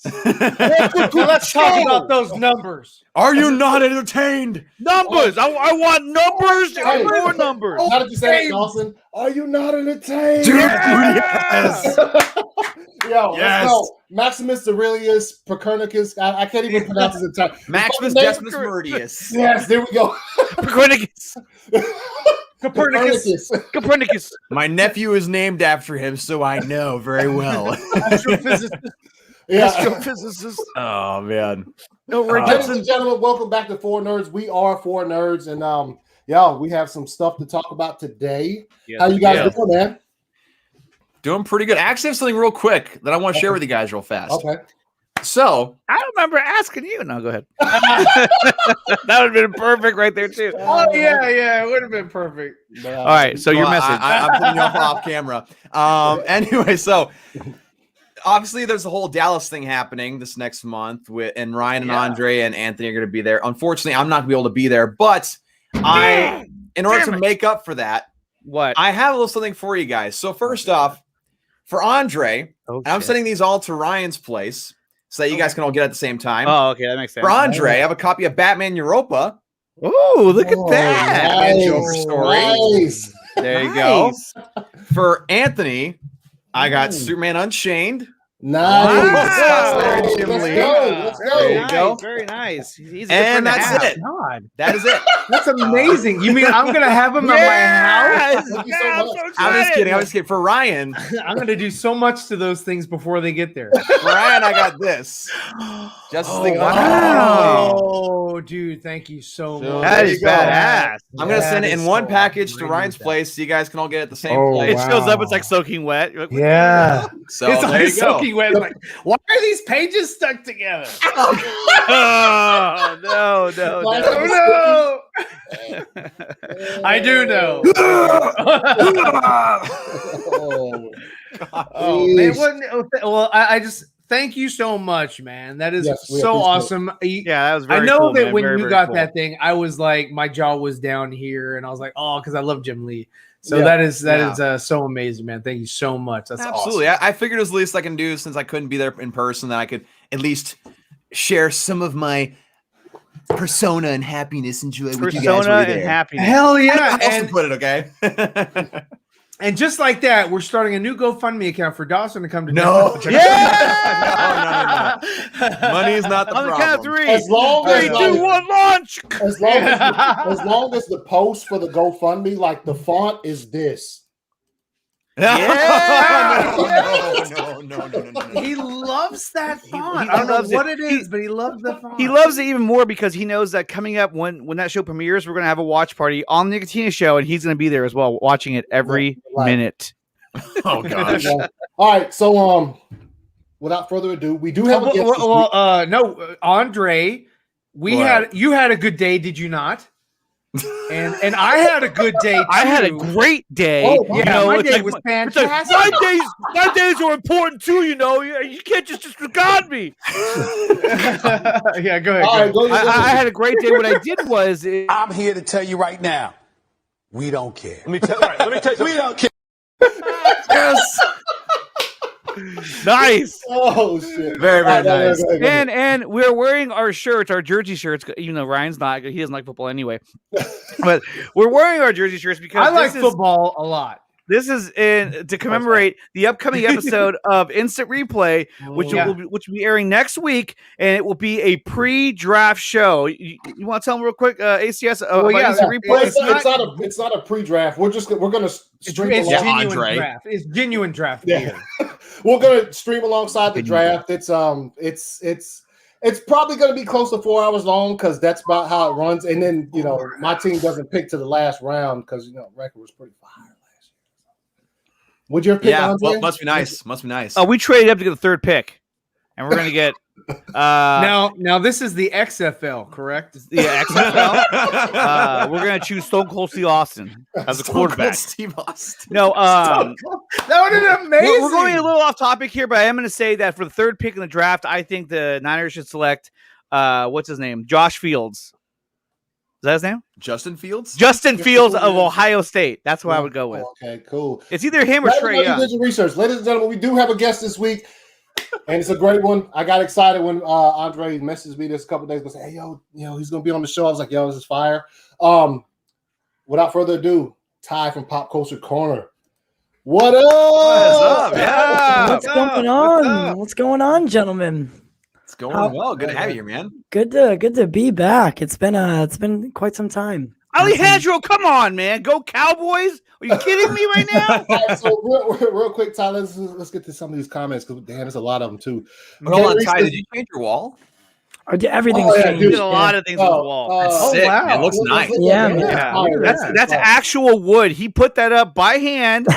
Let's talk about those numbers. Are you not entertained? Numbers. I want numbers. Hey. More numbers. How did you say it, Dawson? Are you not entertained? Dude, yes. Yo, Yes. let's go. Maximus Aurelius Copernicus. I can't even pronounce his entire Maximus name. Decimus Meridius. Yes, there we go. Copernicus. My nephew is named after him, so I know very well. Astrophysicist. Yeah. Astrophysicist. Oh man. No, Ladies and gentlemen, welcome back to Four Nerds. We are Four Nerds, and y'all, we have some stuff to talk about today. Yes, How you guys doing, man? Doing pretty good. I actually have something real quick that I want to share with you guys real fast. Okay. So I remember asking you. No, go ahead. That would have been perfect right there too. Oh yeah, it would have been perfect. All right, so your message. I'm putting you off camera. Anyway, so obviously there's a whole Dallas thing happening this next month and Ryan and Andre and Anthony are going to be there. Unfortunately, I'm not going to be able to be there, but in order to make up for that, I have a little something for you guys. So first off, for Andre, and I'm sending these all to Ryan's place so that you guys can all get at the same time. Oh, okay, that makes sense. For Andre, I have a copy of Batman Europa. Oh, look at that. Nice, Joker story. Nice. There you go. For Anthony, I got Superman Unchained. Nice. Let's Let's go. go. There you go. Very nice. He's And that's it. God, That is it. that's amazing. You mean I'm gonna have him at my house? Thank you so much. I'm just kidding. I'm just kidding. For Ryan, I'm gonna do so much to those things before they get there. for Ryan, I got this. Justice League. Oh, dude, thank you so much. That There is you go. badass. I'm gonna send it in is one so package to great Ryan's with that. place so you guys can all get it at the same Oh, place. It shows up. It's like soaking wet. You're like, what? Yeah, So it's there like you go. soaking wet. Like, why are these pages stuck together? Oh, no. Oh no! I do know. Oh man, well, I just thank you so much, man. That is Yes, we so appreciate awesome. Yeah, that was I very know cool, that man. when Very, you very got cool. that thing, I was like, my jaw was down here, and I was like, oh, because I love Jim Lee. So Yeah. that is so amazing, man. Thank you so much. That's Absolutely. awesome. I figured it was the least I can do since I couldn't be there in person, that I could at least share some of my persona and happiness and joy with you guys. Persona when and you're there. happiness. Hell yeah! How else to And, put it, okay? and just like that, we're starting a new GoFundMe account for Dawson to come to No. Denver. No. Money is not the On the problem. count of three. As long as, 3, 2, like, 1, launch. as long as the post for the GoFundMe, like the font is this. Yeah. No. He loves that font. he I don't know loves it. what it is, but he loves the font. He loves it even more because he knows that coming up when that show premieres, we're going to have a watch party on the Nickatina Show, and he's going to be there as well, watching it every Right. minute. Oh gosh. Yeah. All right, so without further ado, we do have a guest this week. No, Andre, you had a good day, did you not? And I had a good day too. I had a great day. Oh, Yeah, You know, my it's day like- was it's like, fantastic. my days are important too. You know, you can't just disregard me. Yeah, go ahead. All right, go ahead. I had a great day. What I did was I'm here to tell you right now, we don't care. Let me tell you, we don't care. Yes. nice. Oh shit! Very, very All right, nice. go ahead. And we're wearing our shirts, our jersey shirts, even though Ryan's not. He doesn't like football anyway. But we're wearing our jersey shirts because I like this is- football a lot. This is to commemorate the upcoming episode of Instant Replay, which Yeah. will be airing next week, and it will be a pre-draft show. You want to tell them real quick, ACS, Well, about yeah, Instant Well, Replay? it's not a pre-draft. We're gonna stream It's along. genuine Andre. draft. It's genuine draft. Yeah. Year. We're gonna stream alongside the draft. It's probably gonna be close to 4 hours long because that's about how it runs. And then my team doesn't pick to the last round because record was pretty fire last year. Would your pick? Yeah, Andre? well, must be nice. Must be nice. We traded up to get the third pick, and we're gonna get Now this is the XFL, correct? the XFL. We're gonna choose Stone Cold Steve Austin as a quarterback. Steve Austin. No, That would have been amazing. we're going a little off topic here, but I am going to say that for the third pick in the draft, I think the Niners should select what's his name, Josh Fields. Is that his name? Justin Fields. Justin Fields of Ohio State. That's what I would go with. Okay, cool. It's either him or Glad Trey you Young. did your research, ladies and gentlemen. We do have a guest this week. And it's a great one. I got excited when Andre messaged me this a couple days ago, saying, "Hey, yo, he's gonna be on the show." I was like, "Yo, this is fire." Without further ado, Ty from Pop Culture Corner. What up? Yeah. What's going on? What's going on, gentlemen? It's going well. Good to have you here, man. Good to be back. It's been quite some time. Alejandro, come on, man. Go Cowboys. Are you kidding me right now? All right, so real quick, Ty, let's get to some of these comments because damn, there's a lot of them too. Hold on, Ty. Did you change your wall? Everything's changed. You did a lot of things on the wall. That's sick. wow. It looks nice. Yeah, That's actual wood. He put that up by hand.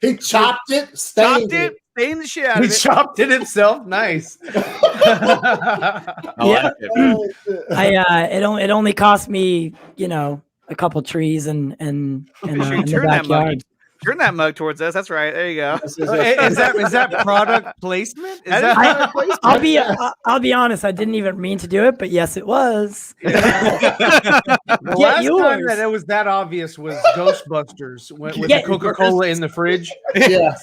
He chopped it, stained it. Stained the shit out of He it. chopped it himself. Nice. I like it. Oh, shit. It only cost me, a couple trees and in the Turn that mug. backyard. Turn that mug towards us. That's right. There you go. Is that product placement? Is that I- product placement? I'll be honest. I didn't even mean to do it, but yes, it was. The Get last time yours. that it was that obvious was Ghostbusters with the Get Coca-Cola in the fridge. Yeah.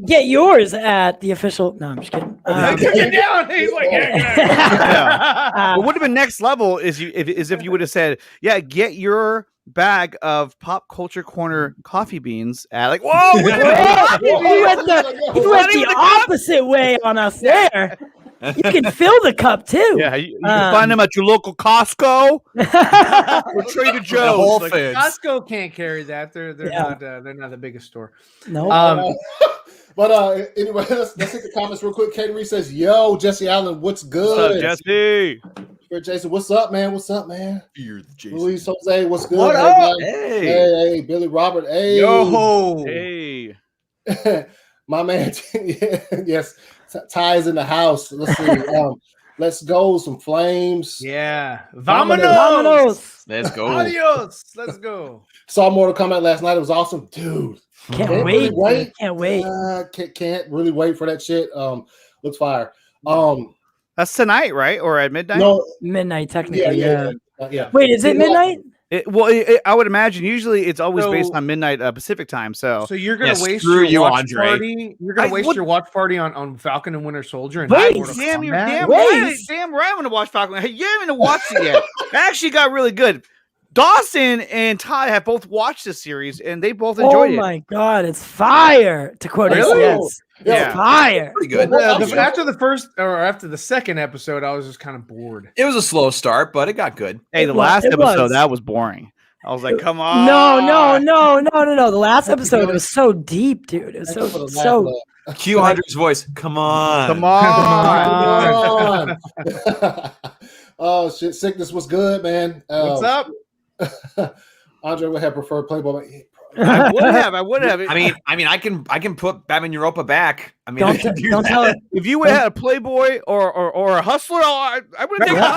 Get yours at the official. No, I'm just kidding. Get down. He's like, yeah. What would have been next level is if you would have said, "Yeah, get your bag of Pop Culture Corner coffee beans at like whoa." He went the opposite way on us there. You can fill the cup too. Yeah, you can find them at your local Costco or Trader Joe's. Whole Like, Foods. Costco can't carry that. They're Yeah. not the biggest store. No. But anyway, let's hit the comments real quick. Katie Reed says, "Yo, Jesse Allen, what's good?" What's up, Jesse? Jason, what's up, man? What's up, man? Fear the Jason. Luis Jose, what's good? What Hey, up? man. Hey. Hey, Billy Robert, hey, Yo. Hey. my man. Yes, Ty's in the house. Let's see. Let's go. Some flames. Yeah. Vámonos. Vámonos. Let's go. Adios. Let's go. Saw Mortal Kombat last night. It was awesome, dude. Can't Can't wait. really wait. Can't wait. Can't really wait for that shit. Looks fire. That's tonight, right? Or at midnight? No, Midnight, technically. Yeah. yeah. Wait, is it midnight? I would imagine usually it's always So- based on midnight Pacific time. So So you're gonna Yeah, waste screw your you, watch Andre. party. You're gonna I waste would- your watch party on Falcon and Winter Soldier. And Wait, Mortal damn, you're Kombat? damn Wait. right. Damn right. I'm gonna watch Falcon. Hey, you haven't even watched it yet. It actually got really good. Dawson and Ty have both watched this series and they both Oh enjoyed it. my god, it's fire! To quote Really? ACS. Yeah. It's fire. Pretty good. After the second episode, I was just kind of bored. It was a slow start, but it got good. Hey, the It was- last it episode was. that was boring. I was like, come on. No. The last episode was so deep, dude. It was so Q Andre's voice. Come on. Come on. Come on. Oh shit, sickness was good, man. What's up? Andre would have preferred Playboy. I would have. I mean, I can put Batman Europa back. I mean, Don't I can do don't that. tell it. If you would have had a Playboy or a hustler, I would have taken a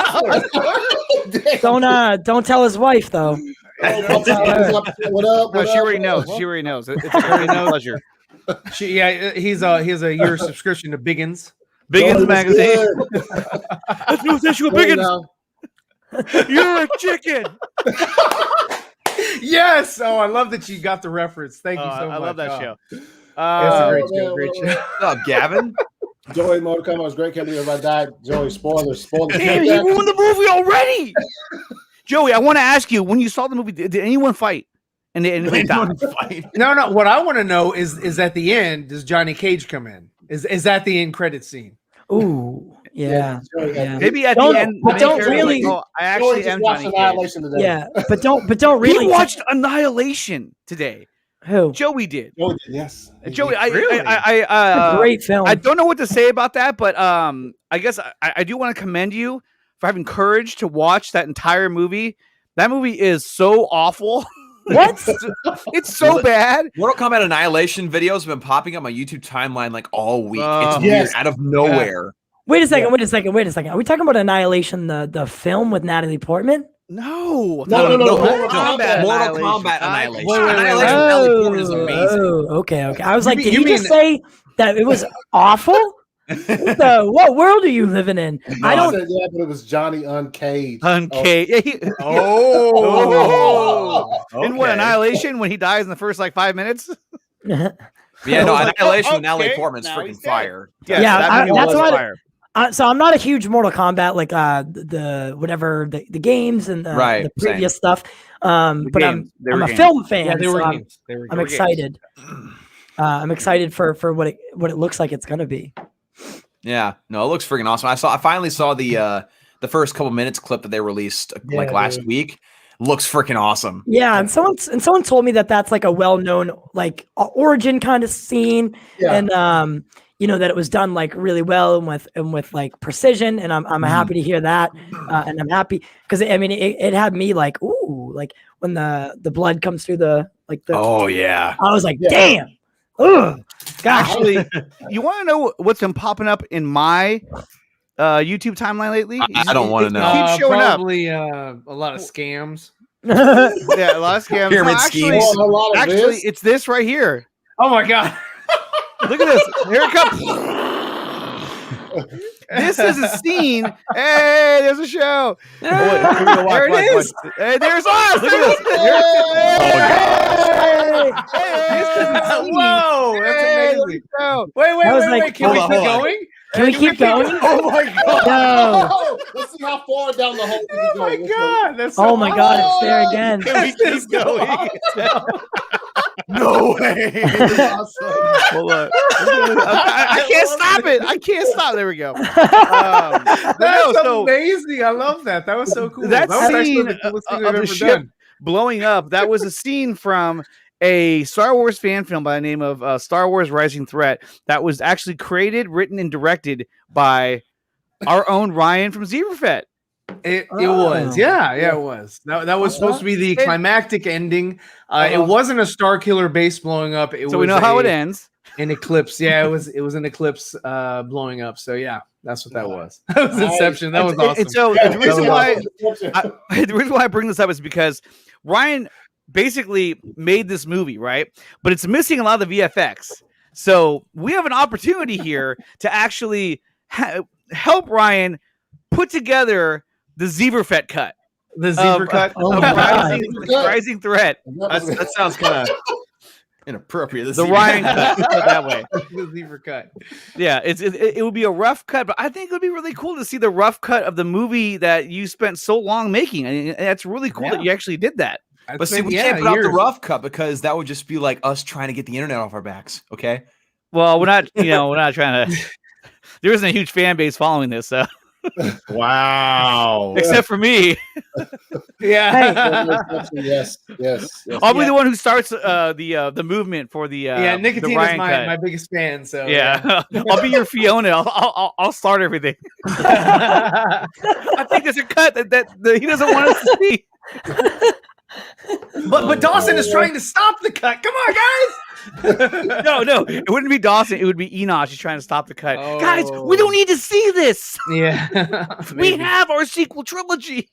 hustler. Don't tell his wife though. What up? No, she already knows. She already knows. It's a very pleasure. He has a year subscription to Biggins. Biggins magazine. Let's do this issue of Biggins. You're a chicken. Yes. Oh, I love that you got the reference. Thank you so much. I love that show. It's a great man, show. Great man. show. What's up, Gavin? Joey Mortal Kombat was great. Can't believe everybody died. Joey, spoilers. Damn, you ruined the movie already. Joey, I want to ask you: when you saw the movie, did anyone fight? And they died? No. What I want to know is at the end, does Johnny Cage come in? Is that the end credit scene? Ooh, yeah. Maybe at Don't- the end. but don't they're really- Like, I Joey actually just am watched Johnny Cage. Annihilation today. Yeah, but don't He really. watched Annihilation today. Who? Joey did. Joey did, yes. Joey, Really? It's a great film. I don't know what to say about that, but I guess I do want to commend you for having courage to watch that entire movie. That movie is so awful. What? It's so bad. Mortal Kombat Annihilation videos have been popping up my YouTube timeline like all week. It's Yes. weird, out of nowhere. Wait a second. Are we talking about Annihilation, the film with Natalie Portman? No. No. Mortal Annihilation. Kombat Annihilation. Wait. Annihilation with Natalie Portman is amazing. Okay. I was like, did you you just mean- say that it was awful? What world are you living in? I don't. Said, yeah, but it was Johnny Uncaged. Uncaged. Oh. In what, Annihilation when he dies in the first like 5 minutes? Yeah, no, I was like, Annihilation oh, with Natalie okay, Portman's now freaking he's dead. fire. Yeah, Yeah, that movie that's was what- fire. So I'm not a huge Mortal Kombat like the whatever the games and Right, the previous same. stuff. But games. They I'm were a games. film fan. Yeah, they were so games. They were I'm games. excited. I'm excited for what it looks like it's gonna be. Yeah, no, it looks freaking awesome. I finally saw the first couple minutes clip that they released like last dude. week. Looks freaking awesome. Yeah, and someone told me that's like a well-known like origin kind of scene, Yeah. and that it was done like really well and with like precision, and I'm happy to hear that, and I'm happy because I mean it had me like ooh, like when the blood comes through the Oh yeah. I was like Yeah. damn, ugh, gosh. Actually, you want to know what's been popping up in my YouTube timeline lately? I don't want to know. It keeps showing up. Probably a lot of scams. Yeah, a lot of scams. Pyramid actually, schemes. A lot of actually, this. it's this right here. Oh my god. Look at this. Here it comes. This is a scene. Hey, there's a show. There it is. Hey, there's us. Look at this. Whoa, that's amazing. Show. Wait, That was like- wait. Can we Hold keep on. going? Can we keep going? Oh my god. No. Oh, let's see how far down the hole we can Oh go. my Let's go. god. That's so Oh my god, it's there Oh, again. Can we This is keep going? awesome. No way. This is awesome. Hold on. I can't stop it. I can't stop. There we go. That's so amazing. I love that. That was so cool. that was actually scene the coolest thing of I've the ever ship done. blowing up, that was a scene from a Star Wars fan film by the name of Star Wars Rising Threat that was actually created, written, and directed by our own Ryan from Zeeverfett. It was, Oh. yeah, it was. That was supposed to be the climactic ending. It wasn't a Star Killer base blowing up. It So was we know how it ends. an eclipse. Yeah, it was an eclipse blowing up. So yeah, that's what that was. That was Inception. That was awesome. And so Yeah, the reason that was why the reason why I bring this up is because Ryan basically made this movie, right? But it's missing a lot of the VFX. So we have an opportunity here to actually help Ryan put together the Zeeverfett cut. The zebra cut. Oh of my God. Rising Threat. That sounds kind of inappropriate. The Ryan cut. Put it that way. The zebra cut. Yeah, it would be a rough cut, but I think it would be really cool to see the rough cut of the movie that you spent so long making. And that's really cool that you actually did that. But see, we can't put out the rough cut because that would just be like us trying to get the internet off our backs. Okay. Well, we're not trying to. There isn't a huge fan base following this, so. Wow. Except for me. Yeah. Yes. I'll be the one who starts the movement for the Yeah, the Nickatina Ryan is cut. my biggest fan. So Yeah, I'll be your Fiona. I'll start everything. I think there's a cut that he doesn't want us to see. But Dawson is trying to stop the cut. Come on, guys. No, it wouldn't be Dawson. It would be Enoch. He's trying to stop the cut. Guys, Oh. we don't need to see this. Yeah. We have our sequel trilogy.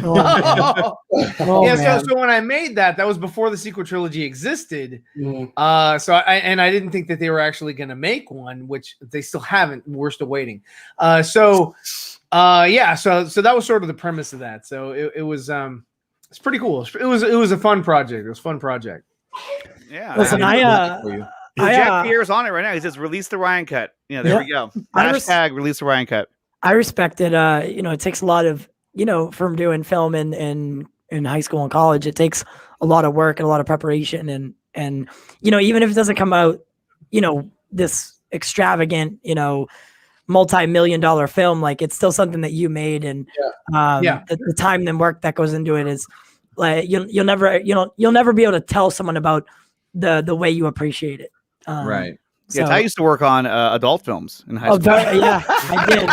Oh, Yeah, man. so when I made that was before the sequel trilogy existed. Mhm. So I didn't think that they were actually going to make one, which they still haven't. We're still waiting. So that was sort of the premise of that. So it was it's pretty cool. It was a fun project. It was a fun project. Yeah. Listen, Jack Pierre's on it right now. He says, "Release the Ryan cut." Yeah, there we go. Hashtag release the Ryan cut. I respect it. It takes a lot of, from doing film in high school and college, it takes a lot of work and a lot of preparation. And even if it doesn't come out, this extravagant, multi-million-dollar film, like it's still something that you made. And the time and work that goes into it is like, you'll never be able to tell someone about the way you appreciate it. Right. Yeah, I used to work on adult films in high Oh, school. yeah, I did.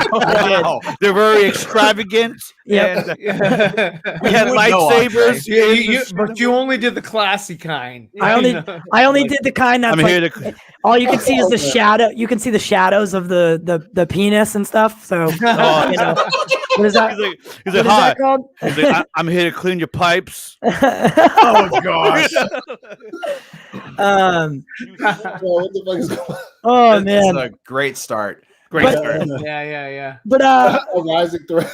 Wow. They're very extravagant. Yep. And, we had would know, lightsabers. But you only did the classy kind. I only did the kind that's I'm here like, to. all you can see is the shadow. You can see the shadows of the penis and stuff. So what is that? He's What like, is hi. that called? He's like, I'm here to clean your pipes. Oh gosh. What the fuck is going on? Oh This man. is a great start. Great But- start. Yeah. But Rising threat.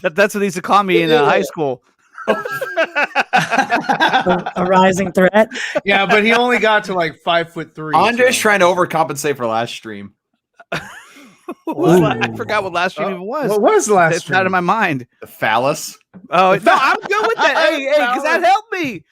That's what they used to call me in high school. A rising threat. Yeah, but he only got to like 5'3". Andre's so. trying to overcompensate for last stream. I forgot what last stream even was. What was the last It's not in my mind. The phallus. Oh no, I'm good with that. Hey, because that helped me.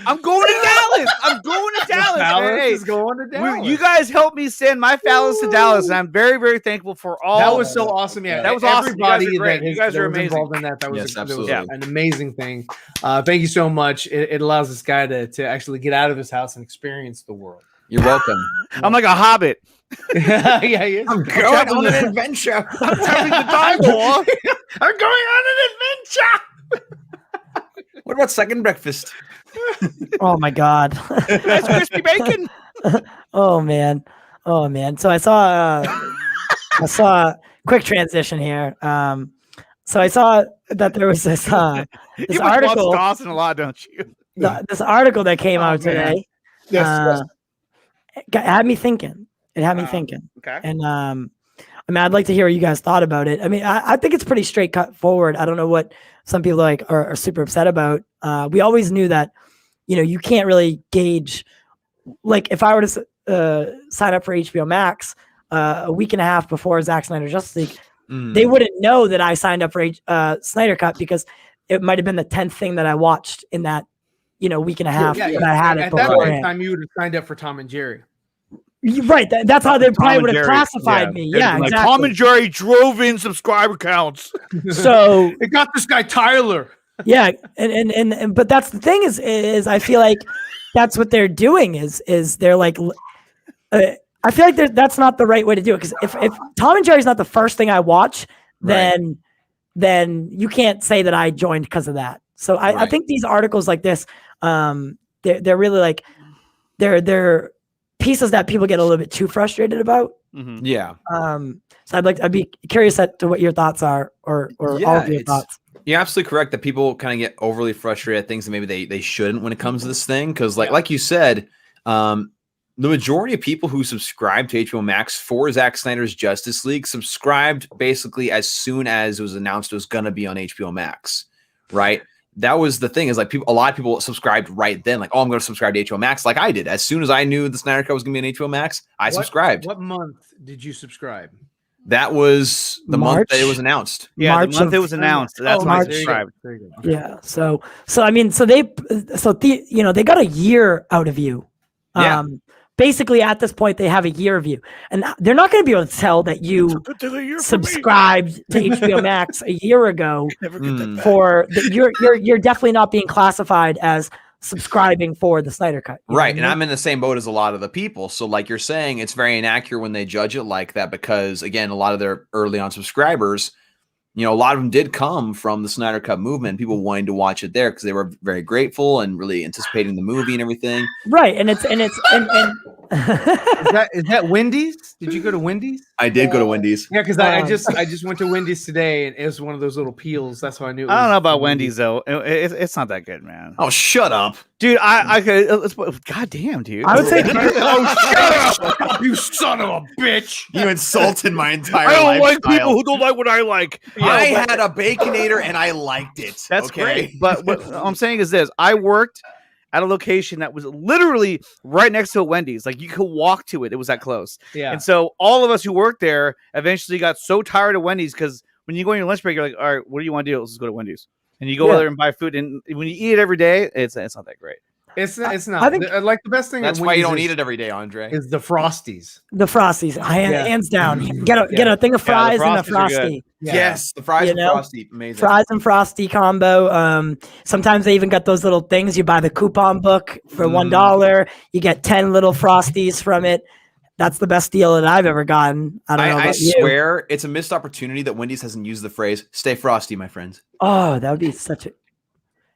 I'm going to Dallas. I'm going to Dallas. Dallas Hey, is going to Dallas. you guys helped me send my phallus to Dallas, and I'm very, very thankful for all. That was so awesome. Yeah, That was awesome. You guys Everybody are great. that You guys are was amazing. involved in that was, Yes, that was absolutely. an amazing thing. Thank you so much. It allows this guy to actually get out of his house and experience the world. You're welcome. I'm like a hobbit. Yeah, he is. I'm going on an adventure. I'm traveling the time war. I'm going on an adventure. What about second breakfast? Oh my god. That's crispy bacon. Oh man. So I saw quick transition here. So I saw that there was this You article, watch Dawson a lot, don't you? this article that came out man. today. Yes, It had me thinking. It had me thinking. Okay. And I mean, I'd like to hear what you guys thought about it. I mean, I think it's pretty straight cut forward. I don't know what some people are super upset about. We always knew that, you can't really gauge. Like if I were to sign up for HBO Max a week and a half before Zack Snyder Justice League, they wouldn't know that I signed up for Snyder Cut because it might have been the 10th thing that I watched in that, week and a half Yeah, that I had it at that before. point in time, you would have signed up for Tom and Jerry. Right. That's how they probably and would have Jerry, classified me. Yeah, Like, exactly. Tom and Jerry drove in subscriber counts. So It got this guy Tyler. yeah, and but that's the thing is I feel like that's what they're doing is they're like I feel like that's not the right way to do it because if Tom and Jerry's not the first thing I watch, then you can't say that I joined because of that. So I think these articles like this, they're really like they're pieces that people get a little bit too frustrated about. Mm-hmm. Yeah. So I'd be curious as to what your thoughts are or all of your thoughts. You're absolutely correct that people kind of get overly frustrated at things that maybe they shouldn't when it comes to this thing. Because like you said, the majority of people who subscribe to HBO Max for Zack Snyder's Justice League subscribed basically as soon as it was announced it was going to be on HBO Max, right? That was the thing is like a lot of people subscribed right then. Like, oh, I'm going to subscribe to HBO Max like I did. As soon as I knew the Snyder Cut was going to be on HBO Max, I subscribed. What month did you subscribe? That was the month that it was announced. Yeah, March the month of- it was announced. That's when I March. subscribed. There you go. Yeah. So I mean, they got a year out of you. Yeah. Basically at this point they have a year of you, and they're not going to be able to tell that you subscribed to HBO Max a year ago. You're definitely not being classified as subscribing for the Snyder Cut. You know Right. what And I I'm in the same boat as a lot of the people. So like you're saying, it's very inaccurate when they judge it like that, because again, a lot of their early on subscribers, a lot of them did come from the Snyder Cut movement, people wanting to watch it there because they were very grateful and really anticipating the movie and everything. Right. And it's Is that Wendy's? Did you go to Wendy's? I did go to Wendy's. Yeah, because I just went to Wendy's today, and it was one of those little peels. That's how I knew. I don't know about Wendy's though. It's not that good, man. Oh, shut up. Dude, I could. God damn, dude. I would say Oh, shut up, you son of a bitch! You insulted my entire I don't like lifestyle. people who don't like what I like. I had a Baconator and I liked it. That's okay? great. But what I'm saying is this: I worked at a location that was literally right next to a Wendy's. Like you could walk to it. It was that close. Yeah, And so all of us who worked there eventually got so tired of Wendy's because when you go on your lunch break, you're like, all right, what do you want to do? Let's just go to Wendy's. And you go Yeah. there and buy food. And when you eat it every day, it's not that great. it's not. I think- Like the best thing. That's at why you Wendy's don't is- eat it every day, Andre. Is the Frosties? the Frosties, hands down. Get a thing of Yeah, the fries and a Frosties are good. Frosty. Yeah. Yes, the fries You and know? Frosty, amazing. Fries and Frosty combo. Sometimes they even got those little things. You buy the coupon book for $1. You get 10 little Frosties from it. That's the best deal that I've ever gotten. I don't know I about you. swear it's a missed opportunity that Wendy's hasn't used the phrase "Stay frosty," my friends. Oh, that would be such a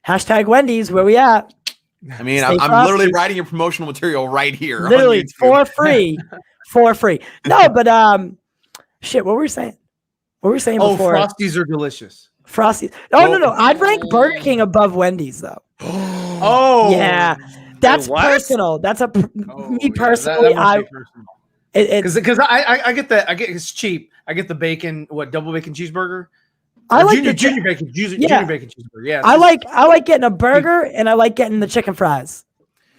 hashtag Wendy's. Where we at? I mean, Stay I'm frosty. literally writing your promotional material right here. on Literally YouTube. for free. No, but shit. What were we saying? What were we saying Oh, before? Frosties are delicious. Frosty. Oh no. I'd rank Burger King above Wendy's though. Oh, Yeah, that's what? personal. That's Oh, me yeah, personally. It's because I get it's cheap. I get the bacon, double bacon cheeseburger. I like the junior bacon cheeseburger. Yeah, I like getting a burger and I like getting the chicken fries.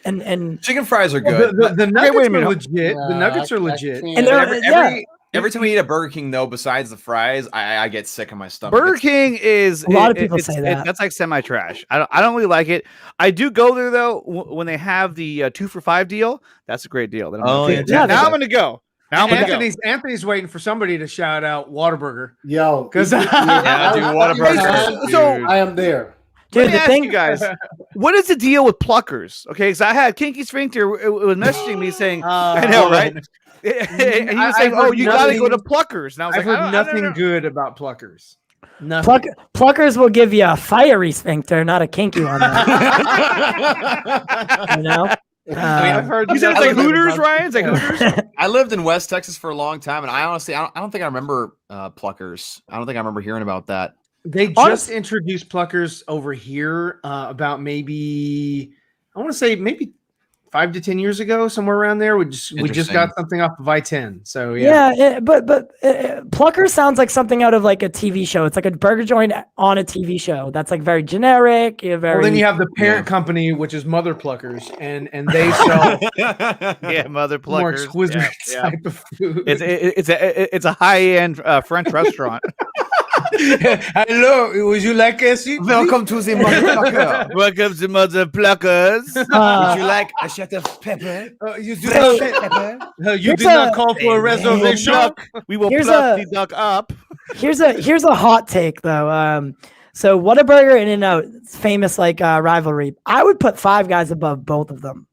And chicken fries are good. The nuggets wait a are minute. legit. The nuggets are legit. and they're Every time we eat a Burger King, though, besides the fries, I get sick in my stomach. Burger King is a lot of people say that. That's like semi-trash. I don't really like it. I do go there though when they have the 2 for $5 deal. That's a great deal. Oh, yeah. Now I'm gonna go. Now I'm gonna go. Anthony's waiting for somebody to shout out Whataburger. Yo, Because Yeah, dude, Whataburger. So I am there. Dude, Dude, let me ask you guys, what is the deal with pluckers? Okay, because I had Kinky Sphincter was messaging me saying, I know, right? And he was saying, "Oh, you got to go to Pluckers." And I was I've like, heard nothing good about Pluckers. Nothing. Pluckers will give you a fiery sphincter, not a kinky one. You know. I've heard. You said it's like Hooters, Ryan? It's like Hooters. I lived in West Texas for a long time, and I honestly, I don't think I remember Pluckers. I don't think I remember hearing about that. They just introduced Pluckers over here about maybe, I want to say maybe 5 to 10 years ago, somewhere around there. We just got something off of I-10. So but Plucker sounds like something out of like a TV show. It's like a burger joint on a TV show. That's like very generic. Well, then you have the parent company, which is Mother Pluckers, and they sell Mother Pluckers, more exquisite type of food. It's a high-end French restaurant. Hello, would you like a seat? Welcome to the Mother Plucker. Welcome to Mother Pluckers. Would you like a shot of pepper? You do not call for a reservation. We will pluck the duck up. Here's a hot take though. So Whataburger and In-N-Out, famous like rivalry. I would put Five Guys above both of them.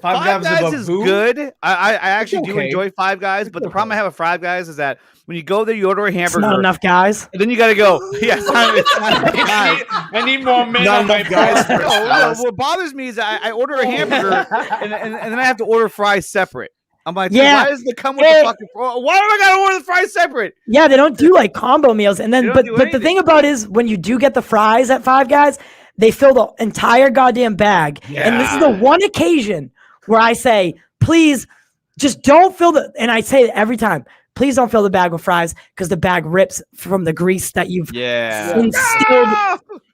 Five Guys is good. I actually do enjoy Five Guys, but the problem I have with Five Guys is that when you go there, you order a hamburger. It's not enough guys. And then you got to go. Yeah, it's not enough guys. I need more men on my guys. No, what bothers me is I order a hamburger and then I have to order fries separate. I'm like, why does it come with the fucking? Why do I gotta order the fries separate? Yeah, they don't do like combo meals. And then, but the thing about it is when you do get the fries at Five Guys, they fill the entire goddamn bag. Yeah. And this is the one occasion where I say, please, just don't fill the. And I say it every time. Please don't fill the bag with fries because the bag rips from the grease that you've instilled.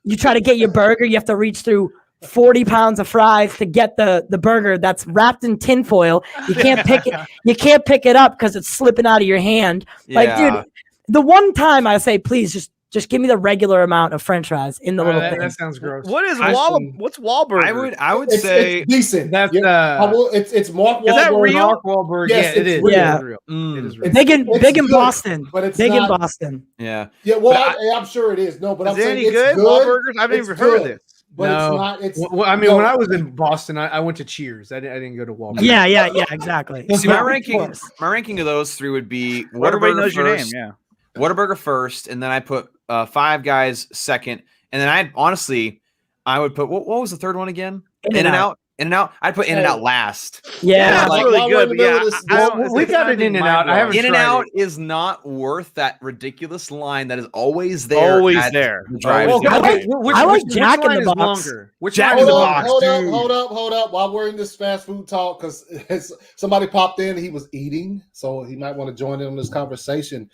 You try to get your burger, you have to reach through 40 pounds of fries to get the burger that's wrapped in tinfoil. You can't pick it. You can't pick it up because it's slipping out of your hand. Yeah. Like, dude, the one time I say, please just give me the regular amount of French fries in the little thing. That sounds gross. What is what's Wahlburger? I would say it's decent. That's it's Mark Wahlberg. Is that real? Mark Wahlberg. Yes, it is. Yeah. It is real. It is real. Big in good, Boston. But it's big not, in Boston. Yeah. Yeah, well, I'm sure it is. No, but I'm saying any it's good? good. Wahlburgers? I've never heard of this. But no. it's not. Well, I mean, when I was in Boston, I went to Cheers. I didn't go to Wahlburgers. Yeah, exactly. See, my ranking of those three would be Everybody knows Whataburger your name. first, Yeah. Whataburger first, and then I put Five Guys second, and then I would put what was the third one again? In-N-Out. In-N-Out. I'd put In-N-Out last. Yeah, that's really good. But yeah, we got an In-N-Out. I haven't In-N-Out is not worth that ridiculous line that is always there. Always at there. the drive-thru. I like Jack in the Box. Which Jack line in is the longer? Box. Hold up. While we're in this fast food talk, because somebody popped in, he was eating, so he might want to join in on this conversation.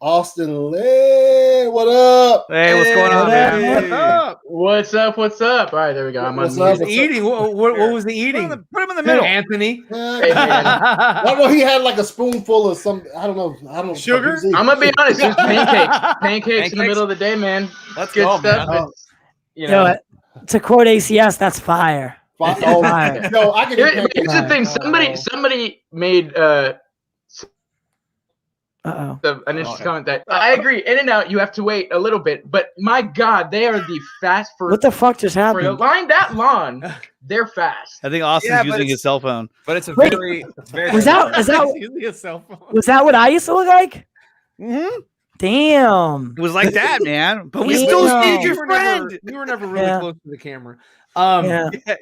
Austin Lee, what up? Hey, what's going on, man? What's up? What's up? All right, there we go. I'm on What's eating? What was the eating? Put him in the middle, Anthony. Well, he had like a spoonful of some. I don't know. Sugar. I'm gonna be honest. It's pancakes in the middle of the day, man. That's good go, stuff. Man. You know, to quote ACS, that's fire. Fire. No, I can. Here's the thing. Somebody made the initial comment that I agree. In-N-Out, you have to wait a little bit, but my God, they are the fast for. What the fuck just happened? For a line that long, they're fast. I think Austin's using his cell phone. But it's Was that what I used to look like? Mm-hmm. Damn. It was like that, man. But we Yeah. still need your friend. You were never really close to the camera.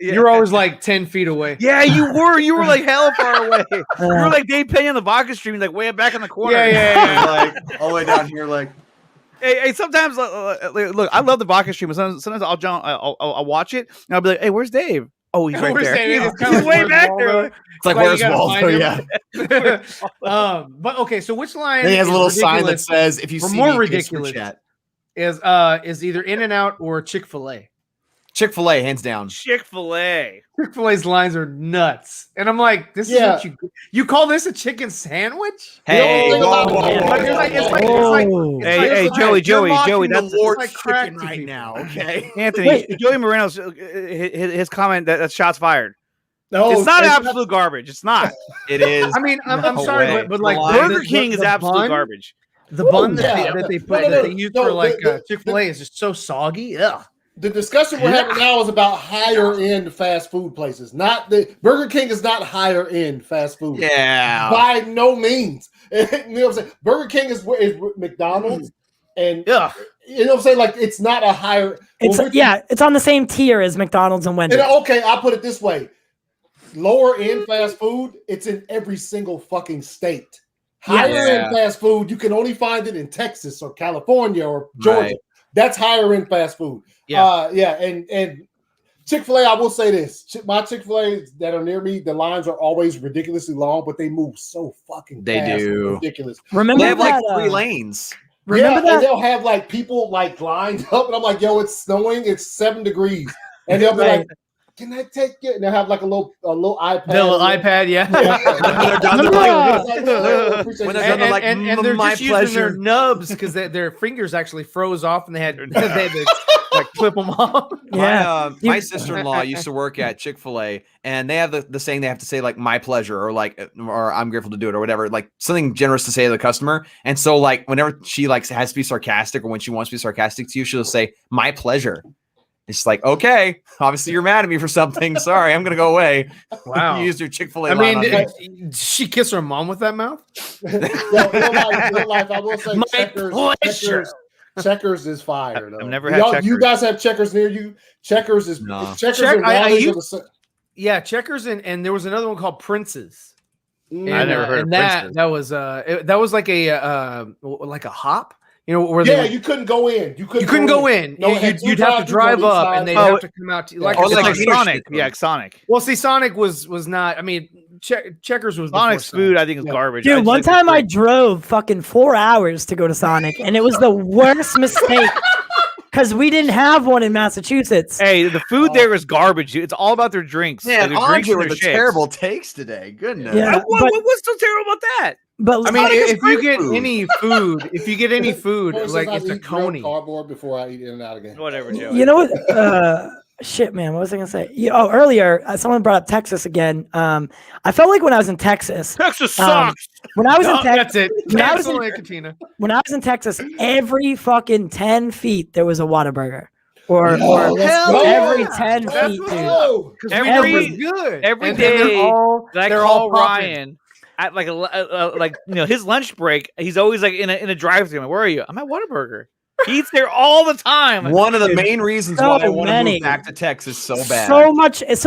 You're always like 10 feet away. Yeah, you were. You were like hell far away. You were like Dave Penny on the Vodka stream, like way back in the corner. Yeah. Like all the way down here, like. Hey, sometimes look, I love the Vodka stream. Sometimes I'll watch it and I'll be like, hey, where's Dave? Oh, he's right there. He's way back there. It's like, where's Waldo? Yeah. But okay, so which line? Then he has a little sign that ridiculous? says, "If you see more me, ridiculous. chat." is either In-N-Out or Chick-fil-A. Chick-fil-A, hands down. Chick-fil-A. Chick-fil-A's lines are nuts, and I'm like, this is what you call this a chicken sandwich? Hey, Hey, Joey, that's Lord's crack chicken to right people. now, okay? Anthony. Joey Moreno's his comment that's shots fired. No, It's not absolute garbage. It's not. It is. I mean, I'm No sorry, way. but like Burger King is the absolute bun- garbage. The bun Yeah. that they No, put no, that no. they use No, for like the- Chick-fil-A is just so soggy. Ugh. The discussion we're having now is about higher end fast food places. Not the Burger King is not higher end fast food. Yeah. By no means. You know what I'm saying? Burger King is McDonald's, and Ugh. you know what I'm saying? Like it's not a higher. It's on the same tier as McDonald's and Wendy's. And okay, I'll put it this way: lower end fast food, it's in every single fucking state. Higher end fast food, you can only find it in Texas or California or Georgia. Right. That's higher end fast food. And Chick-fil-A, I will say this: my Chick-fil-A that are near me, the lines are always ridiculously long, but they move so fucking They fast. do. It's ridiculous. Remember They have that? like 3 lanes. Remember And that? they'll have like people like lined up, and I'm like, "Yo, it's snowing. It's 7 degrees," and they'll be like, "Can I take it?" And they'll have like a little iPad. The little iPad, yeah. When they're done, they're like, and they're my just using their pleasure. nubs because their fingers actually froze off and they had to like flip them off. My sister-in-law used to work at Chick-fil-A, and they have the saying they have to say like "my pleasure" or "I'm grateful to do it" or whatever, like something generous to say to the customer. And so like whenever she like has to be sarcastic or when she wants to be sarcastic to you, she'll say "my pleasure." It's like, okay, obviously you're mad at me for something. Sorry, I'm gonna go away. Wow. You used your Chick-fil-A. I line on me. did she kiss her mom with that mouth? Real life, I will say Checkers is fire. I've never had Checkers. You guys have Checkers near you? Checkers is No. Checkers and Rallies are the same. Yeah, Checkers and there was another one called Prince's. I never heard of and that Prince's. that was like a hop. You know where you couldn't go in. You couldn't go in. No, it had you'd two have to drive-throughs drive on each up, side. and they'd have to come out to like Oh, It's like like a Sonic. Cheetos. Yeah, Sonic. Well, see, Sonic was not. I mean, Checkers was Sonic's before food, I think, is garbage. Dude, one time I drove fucking 4 hours to go to Sonic, and it was the worst mistake because we didn't have one in Massachusetts. Hey, the food there is garbage. Dude. It's all about their drinks. Man, Like, their drinks Andre and with their the shakes. terrible takes today. Goodness. Yeah. What's so terrible about that? But I mean, Sonic is if you great get food. any food, First, like I it's a eat grilled coney. cardboard before I eat In-N-Out again. Whatever, Joey. you know what? Shit, man. What was I gonna say? Earlier someone brought up Texas again. I felt like when I was in Texas, Texas um, sucks. when I was in That's Texas, it. when I was Cancel in- Nickatina. when I was in Texas, every fucking 10 feet there was a Whataburger, or let's go. every 10 That's feet, what's dude. up. Because Every- was good. every And day they're That I all call popping. Ryan at like like his lunch break. He's always like in a drive-thru. I'm like, where are you? I'm at Whataburger. He eats there all the time. One of the main reasons so why I want to many. move back to Texas so bad. So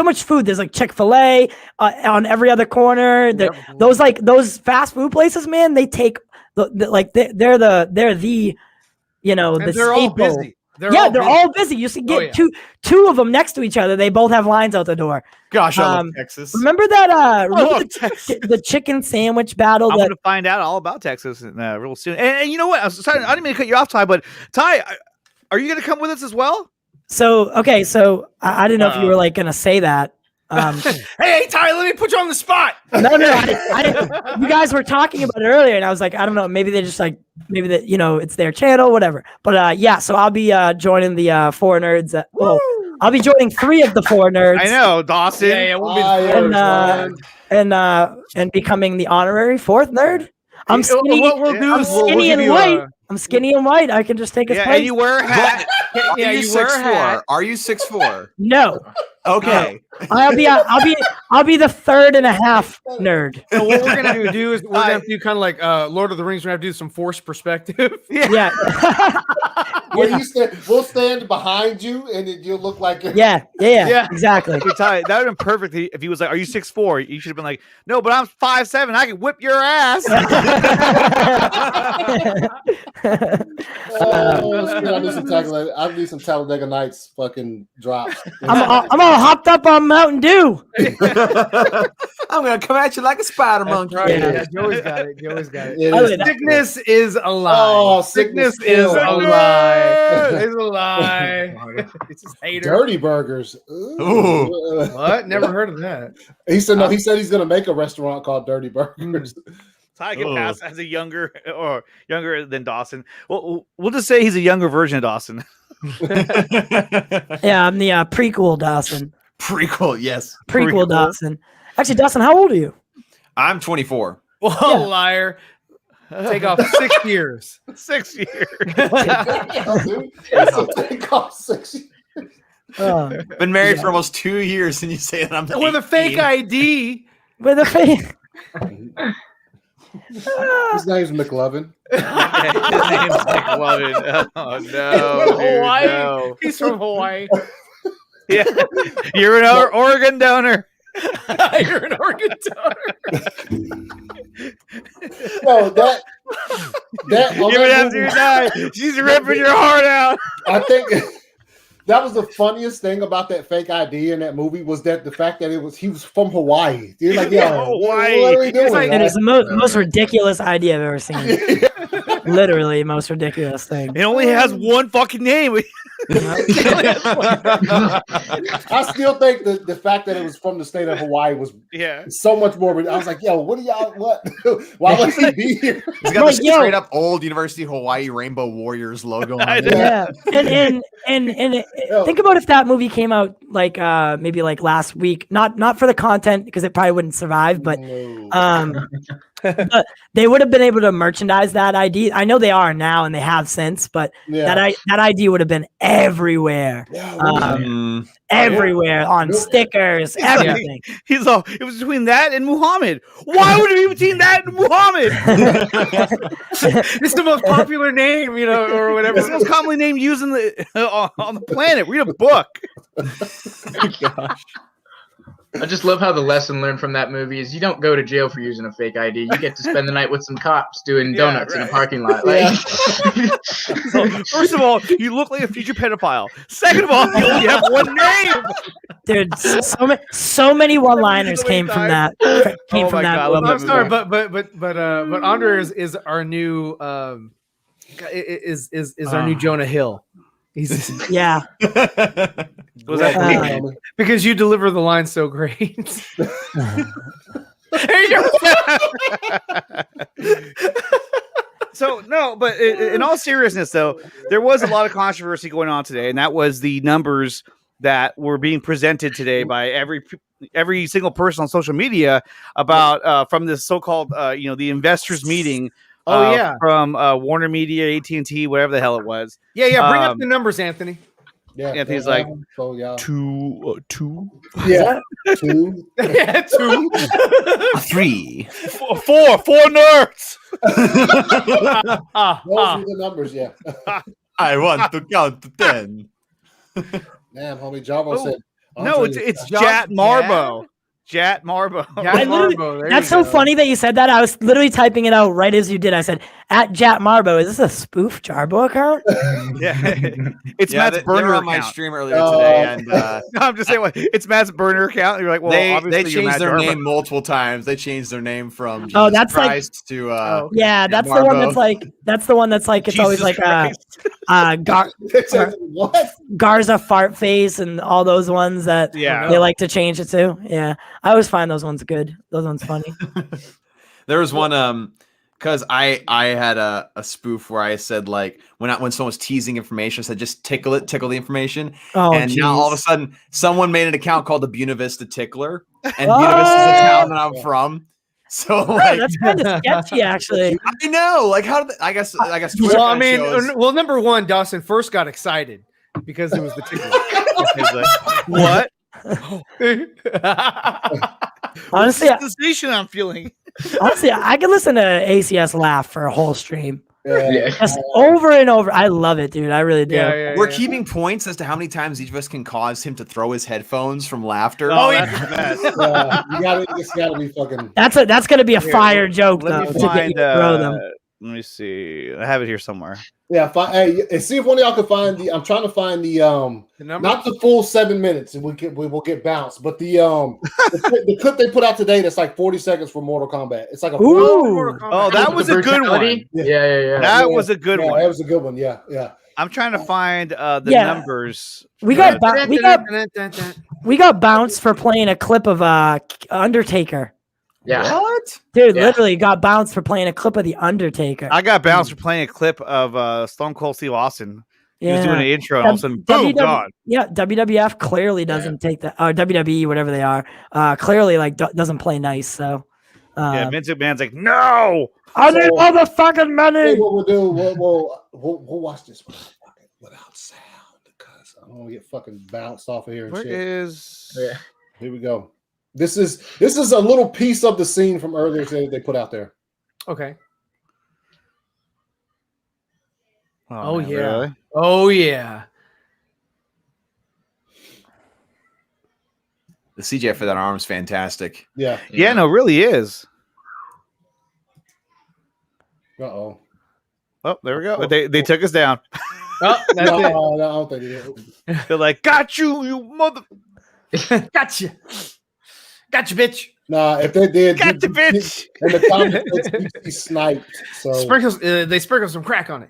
much food. There's like Chick-fil-A on every other corner. Those fast food places, man. They take they're the you know And the they're all staple. busy. They're busy. all busy. You see, get two of them next to each other. They both have lines out the door. Gosh, I love Um, Texas. Remember that? Remember love Texas. the chicken sandwich battle? I'm That gonna find out all about Texas real soon. And you know what? I didn't mean to cut you off, Ty, but Ty, are you gonna come with us as well? so I didn't know if you were like gonna say that. Hey, Ty, let me put you on the spot. No, I didn't. You guys were talking about it earlier, and I was like, I don't know. Maybe they just like maybe that it's their channel, whatever. But yeah, so I'll be joining the 4 nerds. Well, I'll be joining 3 of the 4 nerds. I know, Dawson. Yeah, we'll be the first. and becoming the honorary 4th nerd. I'm skinny. What we'll do I'm is we'll skinny give and you white. I'm skinny and white. I can just take his Yeah, place. and you wear a hat. Are Yeah, you you wear a 6'4"? hat. Are you 6'4"? No, Okay. I'll be the 3rd and a half nerd. So what we're gonna do is we're gonna do kind of like Lord of the Rings. We're gonna have to do some forced perspective. Yeah. Where we'll stand behind you, and you'll look like Yeah, exactly. Dude, Ty, that would have been perfect if he was like, "Are you 6'4"? You should have been like, "No, but I'm 5'7". I can whip your ass." I need some Talladega Nights fucking drops. I'm all hopped up on Mountain Dew. I'm gonna come at you like a spider monkey. Right. Yeah. Yeah, Joey's got it. Joey's got it. It I is like that. Sickness is a lie. Oh, sickness sickness is kills. a lie. It's a lie. It's just hater. Dirty Burgers. Ooh. What? Never heard of that. He said no. He said he's gonna make a restaurant called Dirty Burgers. So I can Oh. pass as a younger than Dawson. We'll just say he's a younger version of Dawson. Yeah, I'm the prequel Dawson. Prequel, yes. Prequel Dawson. Actually, Dawson, how old are you? I'm 24. Well, Yeah. liar. Take off 6 years. 6 years. It costs 6 years. Been married for almost 2 years, and you say that I'm With a fake 18. ID. With a face. His name's McLovin. His name's McLovin. Oh no, dude, Hawaii. no. He's from Hawaii. Yeah, you're an Oregon donor. You're an Oregon donor. No, that on Give it that after you movie, die. She's ripping your heart out. I think that was the funniest thing about that fake ID in that movie was that the fact that he was from Hawaii. You're like, Yeah, yo, Hawaii. what are we doing? like- It is the most ridiculous idea I've ever seen. Literally, most ridiculous thing. It only has one fucking name. I still think the fact that it was from the state of Hawaii was Yeah. so much more. I was like, yo, what are y'all? What? Why would he be here? He's got Like, the yo. straight up old University of Hawaii Rainbow Warriors logo on it. Yeah, and think about if that movie came out like maybe like last week. Not for the content because it probably wouldn't survive, but No. but they would have been able to merchandise that ID. I know they are now and they have since, but Yeah. that ID would have been everywhere, Mm. everywhere on stickers, everything. He's all. It was between that and Muhammad. Why would it be between that and Muhammad? It's the most popular name, or whatever. It's the most commonly named used on the planet. Read a book. I just love how the lesson learned from that movie is you don't go to jail for using a fake ID. You get to spend the night with some cops doing Yeah, donuts in a right. parking lot. Like, So, first of all, you look like a future pedophile. Second of all, you only have one name. Dude, so many one-liners came from that. Came Oh from my that. God, I love movie. I'm sorry, but Andre is our new is our new Jonah Hill. He's Yeah. Was that Uh, because you deliver the line so great. So no, but in all seriousness, though, there was a lot of controversy going on today, and that was the numbers that were being presented today by every single person on social media about from this so-called the investors meeting. Oh, yeah. From Warner Media, AT&T, whatever the hell it was. Yeah. Bring up Um, the numbers, Anthony. Yeah, Anthony's like, so yeah, two. yeah, two. Yeah, 2. 3. Four nerds. Those are the numbers. Yeah. I want to count to 10. Damn, homie, Jumbo Oh, said. No, Andre- it's Josh Jat Marbo. Jat Marbo. I literally- That's so funny that you said that. I was literally typing it out right as you did. I said, at Jat Marbo, is this a spoof Jarbo account? Yeah, it's Yeah, Matt's they were burner on my account. stream earlier today, and No, I'm just saying, it's Matt's burner account. You're like, well, they obviously you're changed Matt their Jarbo. name multiple times. They changed their name from Jesus Oh, that's like- Christ to Yeah, that's the Marbo. one that's like, it's always Jesus like Christ. They said, what? Garza fart face and all those ones that Yeah. they like to change it to. Yeah, I always find those ones good. Those ones funny. There was one because I had a spoof where I said like when someone's teasing information, I said just tickle the information. Oh, And now all of a jeez. sudden someone made an account called the Buena Vista Tickler, and Oh! Buena Vista is a town that I'm from. So Oh, like that's kind of sketchy, actually. I know, like how did I guess Twitter Well, I kinda mean, shows- number one, Dawson first got excited because it was the He's like, what? Honestly, This is the sensation I'm feeling. honestly, I could listen to ACS laugh for a whole stream, yeah. just over and over. I love it, dude. I really do. We're keeping points as to how many times each of us can cause him to throw his headphones from laughter. Oh, yeah. that's the best. It's gotta be fucking. That's gonna be a fire joke Let though. me To get you find to throw them. Let me see. I have it here somewhere. Yeah, and see if one of y'all can find the. I'm trying to find the number? not the full 7 minutes, and we will get bounced, but the the clip they put out today that's like 40 seconds for Mortal Kombat. It's like a Ooh. Oh, that was a good one. Brutality? Yeah. That was a good one. That was a good one. Yeah. I'm trying to find the numbers. We got bounced for playing a clip of Undertaker. Yeah. What? Dude, Yeah. literally got bounced for playing a clip of the Undertaker. I got bounced for playing a clip of Stone Cold Steve Austin. He was doing an intro, and all of a sudden, boom, gone. Yeah, WWF clearly doesn't take that, or WWE, whatever they are, clearly like doesn't play nice. So, Yeah, Vince McMahon's like, no, I need motherfucking money. What we'll do, we'll watch this without sound because I don't want to get fucking bounced off of here. And where shit. is? Yeah. Here we go. This is a little piece of the scene from earlier today they put out there. Okay. Oh, man, yeah. really? Oh yeah. The CJ for that arm is fantastic. Yeah. Yeah, no, it really is. Uh-oh. Oh, there we go. They took us down. Oh, that's No, it. I don't think they did. They're like, got you mother. Gotcha. Gotcha, bitch. Nah, if they did, Got the bitch. in the comments, he sniped. So They sprinkle some crack on it.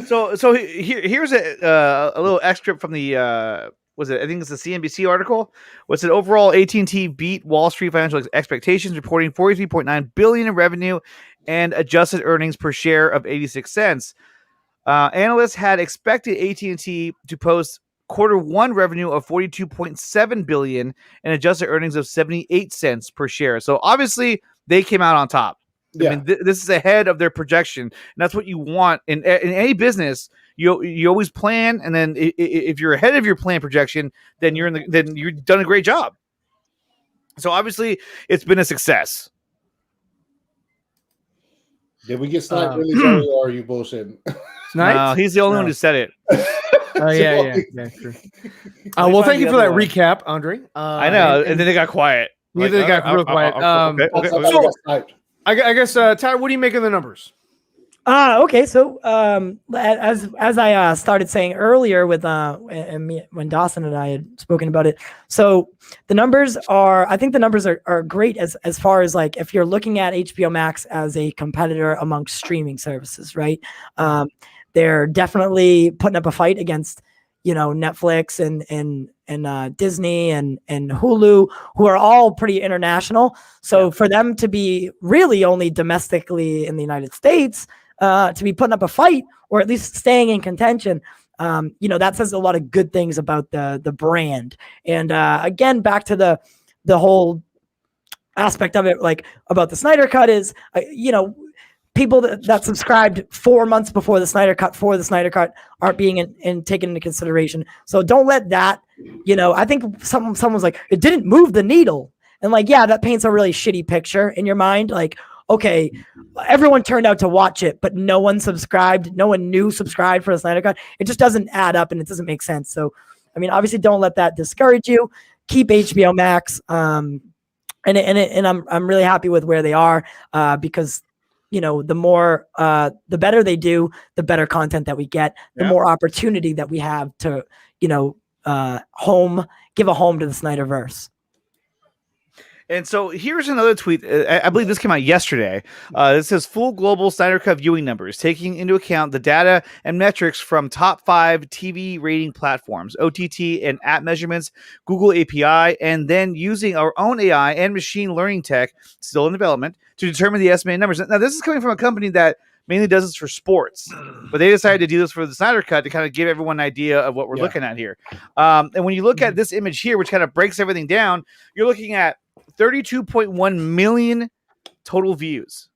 So here's a little excerpt from the was it? I think it's the CNBC article. What's it? Overall, AT&T beat Wall Street financial expectations, reporting $43.9 billion in revenue and adjusted earnings per share of 86 cents. Analysts had expected AT&T to post Q1 revenue of $42.7 billion and adjusted earnings of 78 cents per share. So obviously they came out on top. yeah. I mean, this is ahead of their projection, and that's what you want in any business. You always plan, and then if you're ahead of your plan projection, then you've done a great job. So obviously, it's been a success. Did we get sniped really, Joey, or are you bullshitting? No, he's the only one who said it. Oh yeah, true. Well, thank you for that recap, Andre. I know, and then they got quiet. Neither they got real quiet. Okay. I guess, Tyler, what do you make of the numbers? Okay. So, as I started saying earlier with and me, when Dawson and I had spoken about it, so the numbers I think the numbers are great as far as like if you're looking at HBO Max as a competitor amongst streaming services, right? They're definitely putting up a fight against, Netflix and Disney and Hulu, who are all pretty international. So for them to be really only domestically in the United States, to be putting up a fight or at least staying in contention, that says a lot of good things about the brand. And again, back to the whole aspect of it, like about the Snyder Cut is, people that subscribed 4 months before the Snyder Cut for the Snyder Cut aren't being taken into consideration. So don't let that, I think someone's like, it didn't move the needle. And like, yeah, that paints a really shitty picture in your mind. Like, okay, everyone turned out to watch it, but no one subscribed. No one new subscribed for the Snyder Cut. It just doesn't add up and it doesn't make sense. So, I mean, obviously don't let that discourage you. Keep HBO Max. And I'm really happy with where they are because the more, the better they do, the better content that we get, the more opportunity that we have to, give a home to the Snyderverse. And so here's another tweet. I believe this came out yesterday. This says full global Snyder Cut viewing numbers, taking into account the data and metrics from top 5 TV rating platforms, OTT and app measurements, Google API, and then using our own AI and machine learning tech, still in development, to determine the estimated numbers. Now, this is coming from a company that mainly does this for sports, but they decided to do this for the Snyder Cut to kind of give everyone an idea of what we're looking at here. And when you look at this image here, which kind of breaks everything down, you're looking at 32.1 million total views.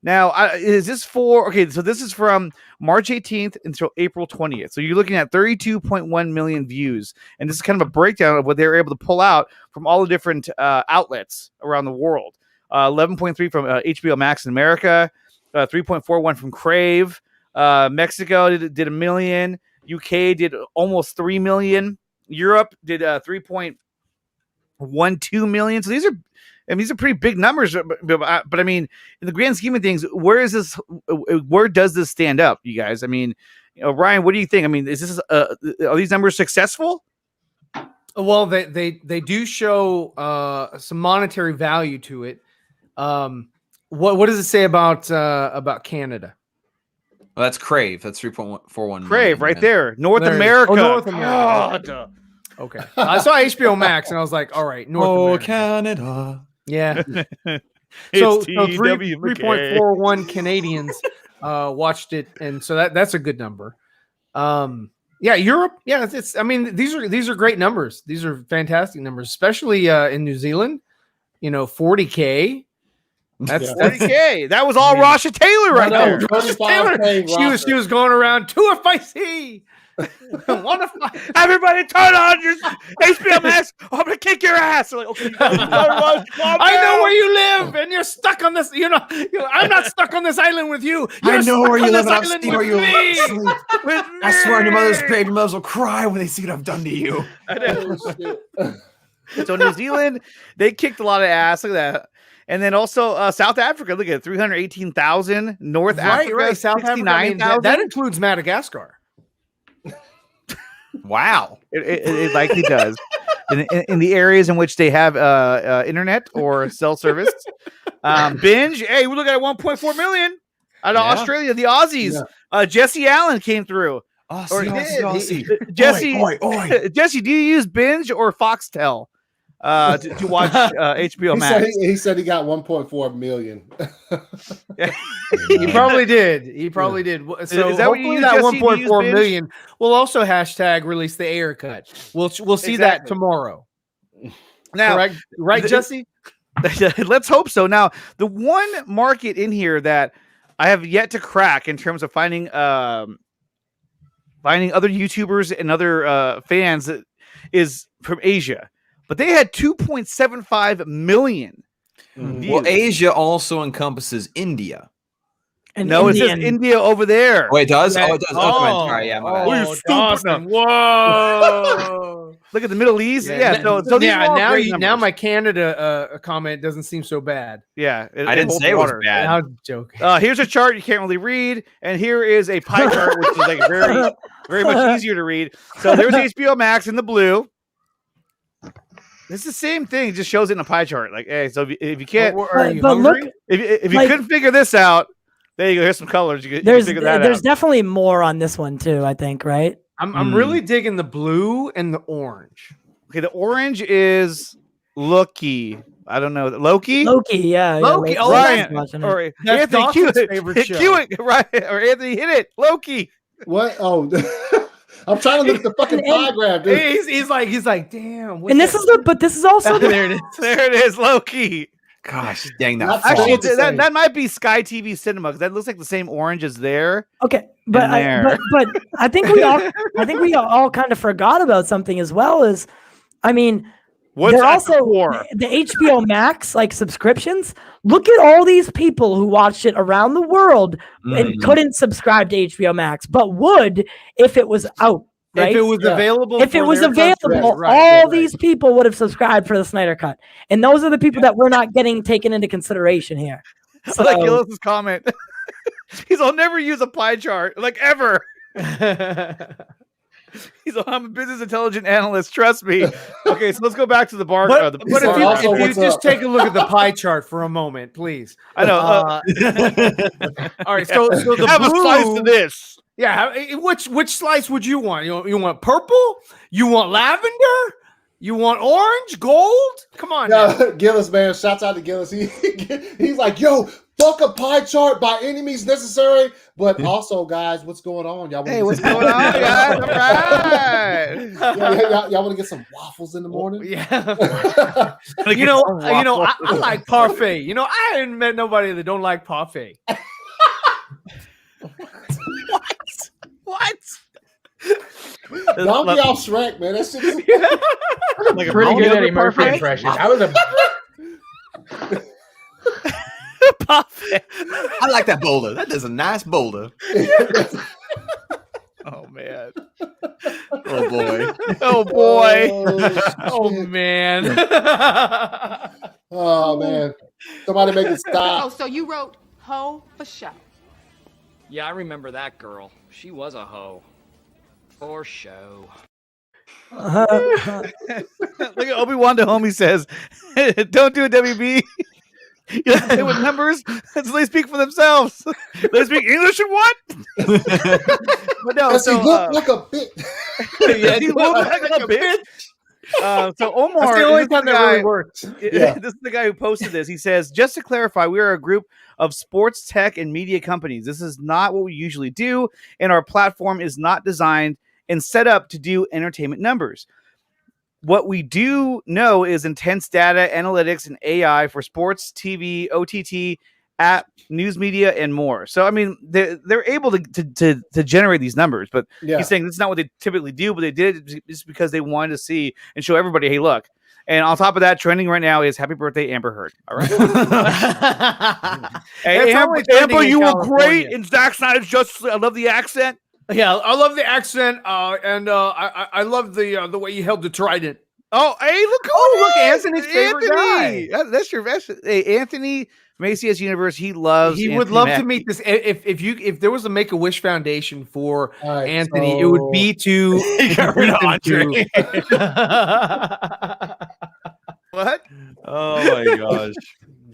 Now, is this so this is from March 18th until April 20th. So you're looking at 32.1 million views. And this is kind of a breakdown of what they were able to pull out from all the different outlets around the world. 11.3 from HBO Max in America, 3.41 from Crave. Mexico did 1 million. UK did almost 3 million. Europe did 3.12 million. So these are I mean, these are pretty big numbers, but I mean, in the grand scheme of things, where does this stand up, you guys? I mean, Ryan, what do you think? I mean, are these numbers successful? Well, they do show some monetary value to it. What does it say about Canada? Well, that's Crave. That's 3.41. Crave right there. North America. Oh, North America. Okay. I saw HBO Max and I was like, all right, North America. Canada. Yeah. So 3.41 Canadians watched it, and so that's a good number. Yeah, Europe. Yeah, it's. I mean, these are great numbers. These are fantastic numbers, especially in New Zealand. 40K. That's 40K. That was all Rasha Taylor right there. Taylor, she was going around to a feisty. Everybody turn on your HBO Max. I'm gonna kick your ass. Like, okay, I know where you live, and you're stuck on this. I'm not stuck on this island with you. I know where you live, and I've seen seen where you live. I swear on your mother's grave, your mothers will cry when they see what I've done to you. So New Zealand, they kicked a lot of ass. Look at that. And then also South Africa, look at it, 318,000. North Africa, right. South 69,000. Africa, that includes Madagascar. Wow. It likely does. In the areas in which they have internet or cell service. Binge, hey, we look at 1.4 million out of Australia. The Aussies. Yeah. Jesse Allen came through. Aussie. Jesse, oi. Jesse, do you use Binge or Foxtel to watch HBO Max? He said he got 1.4 million. He probably did. So is that what you use, that Jesse? 1.4 million will also hashtag release the air cut. We'll see that tomorrow. Now, correct? Right, Jesse? Let's hope so. Now, the one market in here that I have yet to crack in terms of finding other YouTubers and other fans is from Asia, but they had 2.75 million. Views. Well, Asia also encompasses India. And no, it says India over there. Oh, it does? Yeah. Oh, it does. Oh, sorry, yeah, my bad. You stupid. Whoa. Look at the Middle East. Yeah. So now my Canada comment doesn't seem so bad. Yeah. I didn't say it was bad. I was joking. Here's a chart you can't really read. And here is a pie chart, which is like very, very much easier to read. So there's HBO Max in the blue. It's the same thing. It just shows it in a pie chart. Like, hey, so if you can't, are you hungry? Look, if you couldn't figure this out, there you go. Here's some colors. You can figure that out. There's definitely more on this one too, I think, right? I'm really digging the blue and the orange. Okay, the orange is Loki. I don't know. Loki? Loki, yeah. Loki. Yeah, oh, Ryan. Or Anthony Dawson's favorite show. Right. Or Anthony, hit it. Loki. What? Oh, I'm trying to look at the fucking pie graph, dude. He's like, damn. And this is also there it is. There it is, Loki. Gosh, dang that. Actually, that might be Sky TV Cinema because that looks like the same orange as there. Okay, but I think we all kind of forgot about something as well. As I mean, they're also the HBO Max like subscriptions. Look at all these people who watched it around the world and couldn't subscribe to HBO Max, but would if it was out. Right? If it was available, if it was available, all these people would have subscribed for the Snyder Cut, and those are the people that we're not getting taken into consideration here. So, like Gillis's comment, I'll never use a pie chart, like ever. I'm a business intelligence analyst. Trust me. Okay, so let's go back to the bar. But if you just take a look at the pie chart for a moment, please. I know. All right, so the have blue, a slice of this. Yeah, which slice would you want? You want purple? You want lavender? You want orange? Gold? Come on, Gillis, man. Shouts out to Gillis. He's like, yo, fuck a pie chart by any means necessary. But also, guys, what's going on? Y'all what's going on, guys? All right. Y'all want to get some waffles in the morning? Yeah. I like parfait. I haven't met nobody that don't like parfait. What? Don't be off Shrek, man. That shit is like pretty good Eddie Murphy impression. I was a I like that boulder. That is a nice boulder. Oh man. Oh boy. Oh boy. Oh man. Oh man, somebody make it stop. Oh, so you wrote "Ho" for show. Yeah, I remember that girl. She was a hoe. For show. Look at Obi-Wan to homie says, don't do it, WB. You like to play with numbers? So they speak for themselves. They speak English and what? But no, Does so he look like a bit? yeah, he looks like a bitch. So Omar, That's the only time that really works. Yeah. This is the guy who posted this. He says, just to clarify, we are a group of sports tech and media companies. This is not what we usually do, and our platform is not designed and set up to do entertainment numbers. What we do know is intense data analytics and AI for sports, TV, OTT, app, news media, and more. So, I mean, they're able to generate these numbers, but he's saying this is not what they typically do, but they did it just because they wanted to see and show everybody, hey, look. And on top of that, trending right now is Happy Birthday, Amber Heard. All right. Hey, Amber, you were great. And Zack Snyder's just, I love the accent. Yeah, I love the accent, and I love the way you held the trident. Oh, hey, look! Look, Anthony's favorite guy. That's your best. Hey, Anthony from ACS Universe. He loves. He would Anthony love Mackie. to meet this. If there was a Make a Wish Foundation for right, Anthony, it would be to Andre. What? Oh my gosh.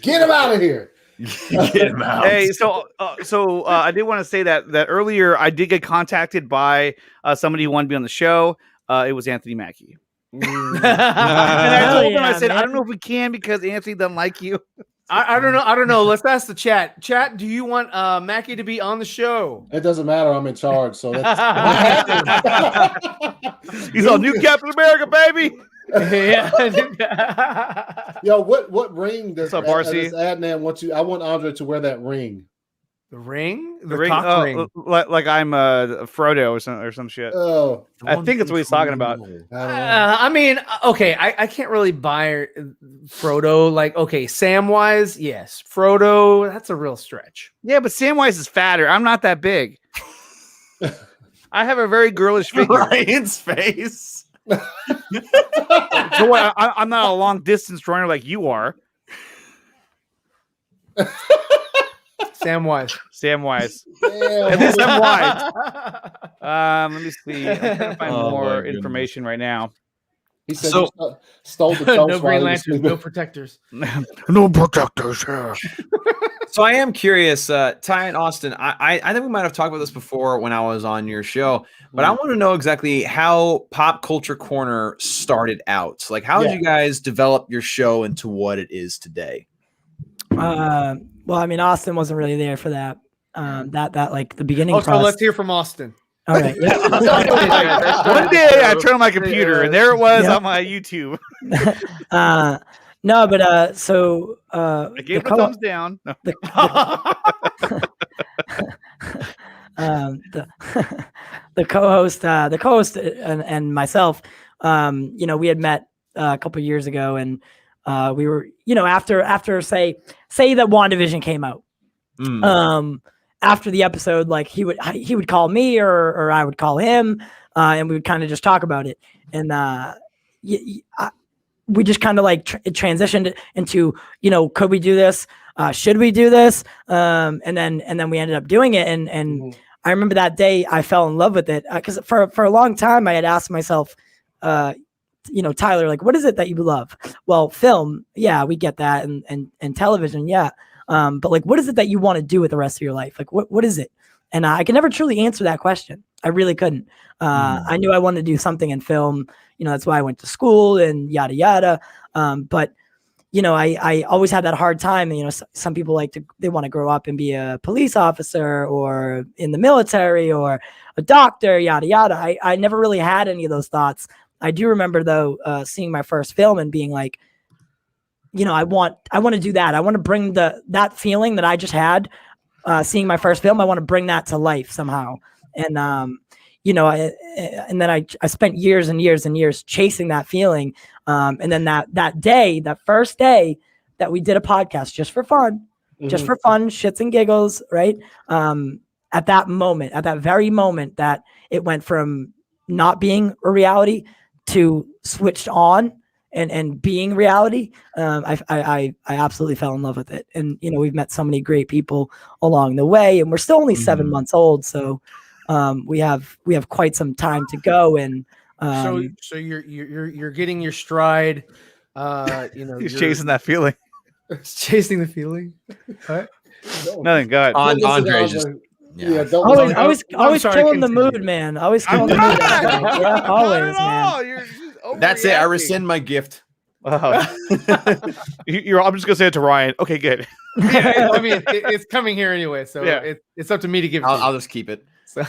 Get him out of here. Get him out. Hey, so I did want to say that earlier I did get contacted by somebody who wanted to be on the show. It was Anthony Mackie. And I told him, I said, I don't know if we can because Anthony doesn't like you. I don't know. Let's ask the chat. Chat, do you want Mackie to be on the show? It doesn't matter. I'm in charge, so that's. He's on New Captain America, baby. Yeah. Yo, what ring does What's up, RC? this Adnan want you? I want Andre to wear that ring. The ring? The ring, cock ring. like I'm Frodo or some shit. Oh, I think that's what he's talking about. I mean, okay, I can't really buy Frodo. Like, okay, Samwise, yes. Frodo, that's a real stretch. Yeah, but Samwise is fatter. I'm not that big. I have a very girlish figure. Ryan's face. So what, I'm not a long distance runner like you are. Samwise. damn. At least I'm wide. Let me see. I'm trying to find more information right now. He said So- you stole the No toast Green while he was Lanterns, no sleeping. protectors. No protectors. So I am curious, Ty and Austin. I think we might have talked about this before when I was on your show, but I want to know exactly how Pop Culture Corner started out. Like, how did you guys develop your show into what it is today? Well, I mean, Austin wasn't really there for that. That like the beginning. Also, process. let's hear from Austin. All right. Yeah. One day I turned on my computer and there it was on my YouTube. No, but so I gave him a thumbs down. No. The co-host and myself, we had met a couple years ago, and we were, after say that WandaVision came out, after the episode, like he would call me or I would call him, and we would kind of just talk about it, and we just kind of like transitioned into, could we do this? Should we do this? And then we ended up doing it. And I remember that day I fell in love with it because for a long time I had asked myself, Tyler, like, what is it that you love? Well, film. Yeah, we get that. And television. Yeah. But like, what is it that you want to do with the rest of your life? Like, what is it? And I could never truly answer that question. I really couldn't. I knew I wanted to do something in film. That's why I went to school and yada, yada. But, I always had that hard time. Some people they want to grow up and be a police officer or in the military or a doctor, yada, yada. I never really had any of those thoughts. I do remember, though, seeing my first film and being like, I want to do that. I want to bring that feeling that I just had seeing my first film. I want to bring that to life somehow. And, and then I spent years and years and years chasing that feeling. And then that first day that we did a podcast just for fun, shits and giggles, right? At that very moment that it went from not being a reality to switched on and being reality, I absolutely fell in love with it. And we've met so many great people along the way, and we're still only 7 months old, so we have quite some time to go. And so you're getting your stride. He's chasing that feeling. Chasing the feeling. What? Nothing. Go ahead. Andre just. Yeah. Always sorry, killing the continue. mood, man. Always killing the mood. Yeah, always, man. That's it. I rescind my gift. I'm just gonna say it to Ryan. Okay, good. Yeah, I mean, it's coming here anyway, so Yeah. it's up to me to give it. I'll just keep it. So.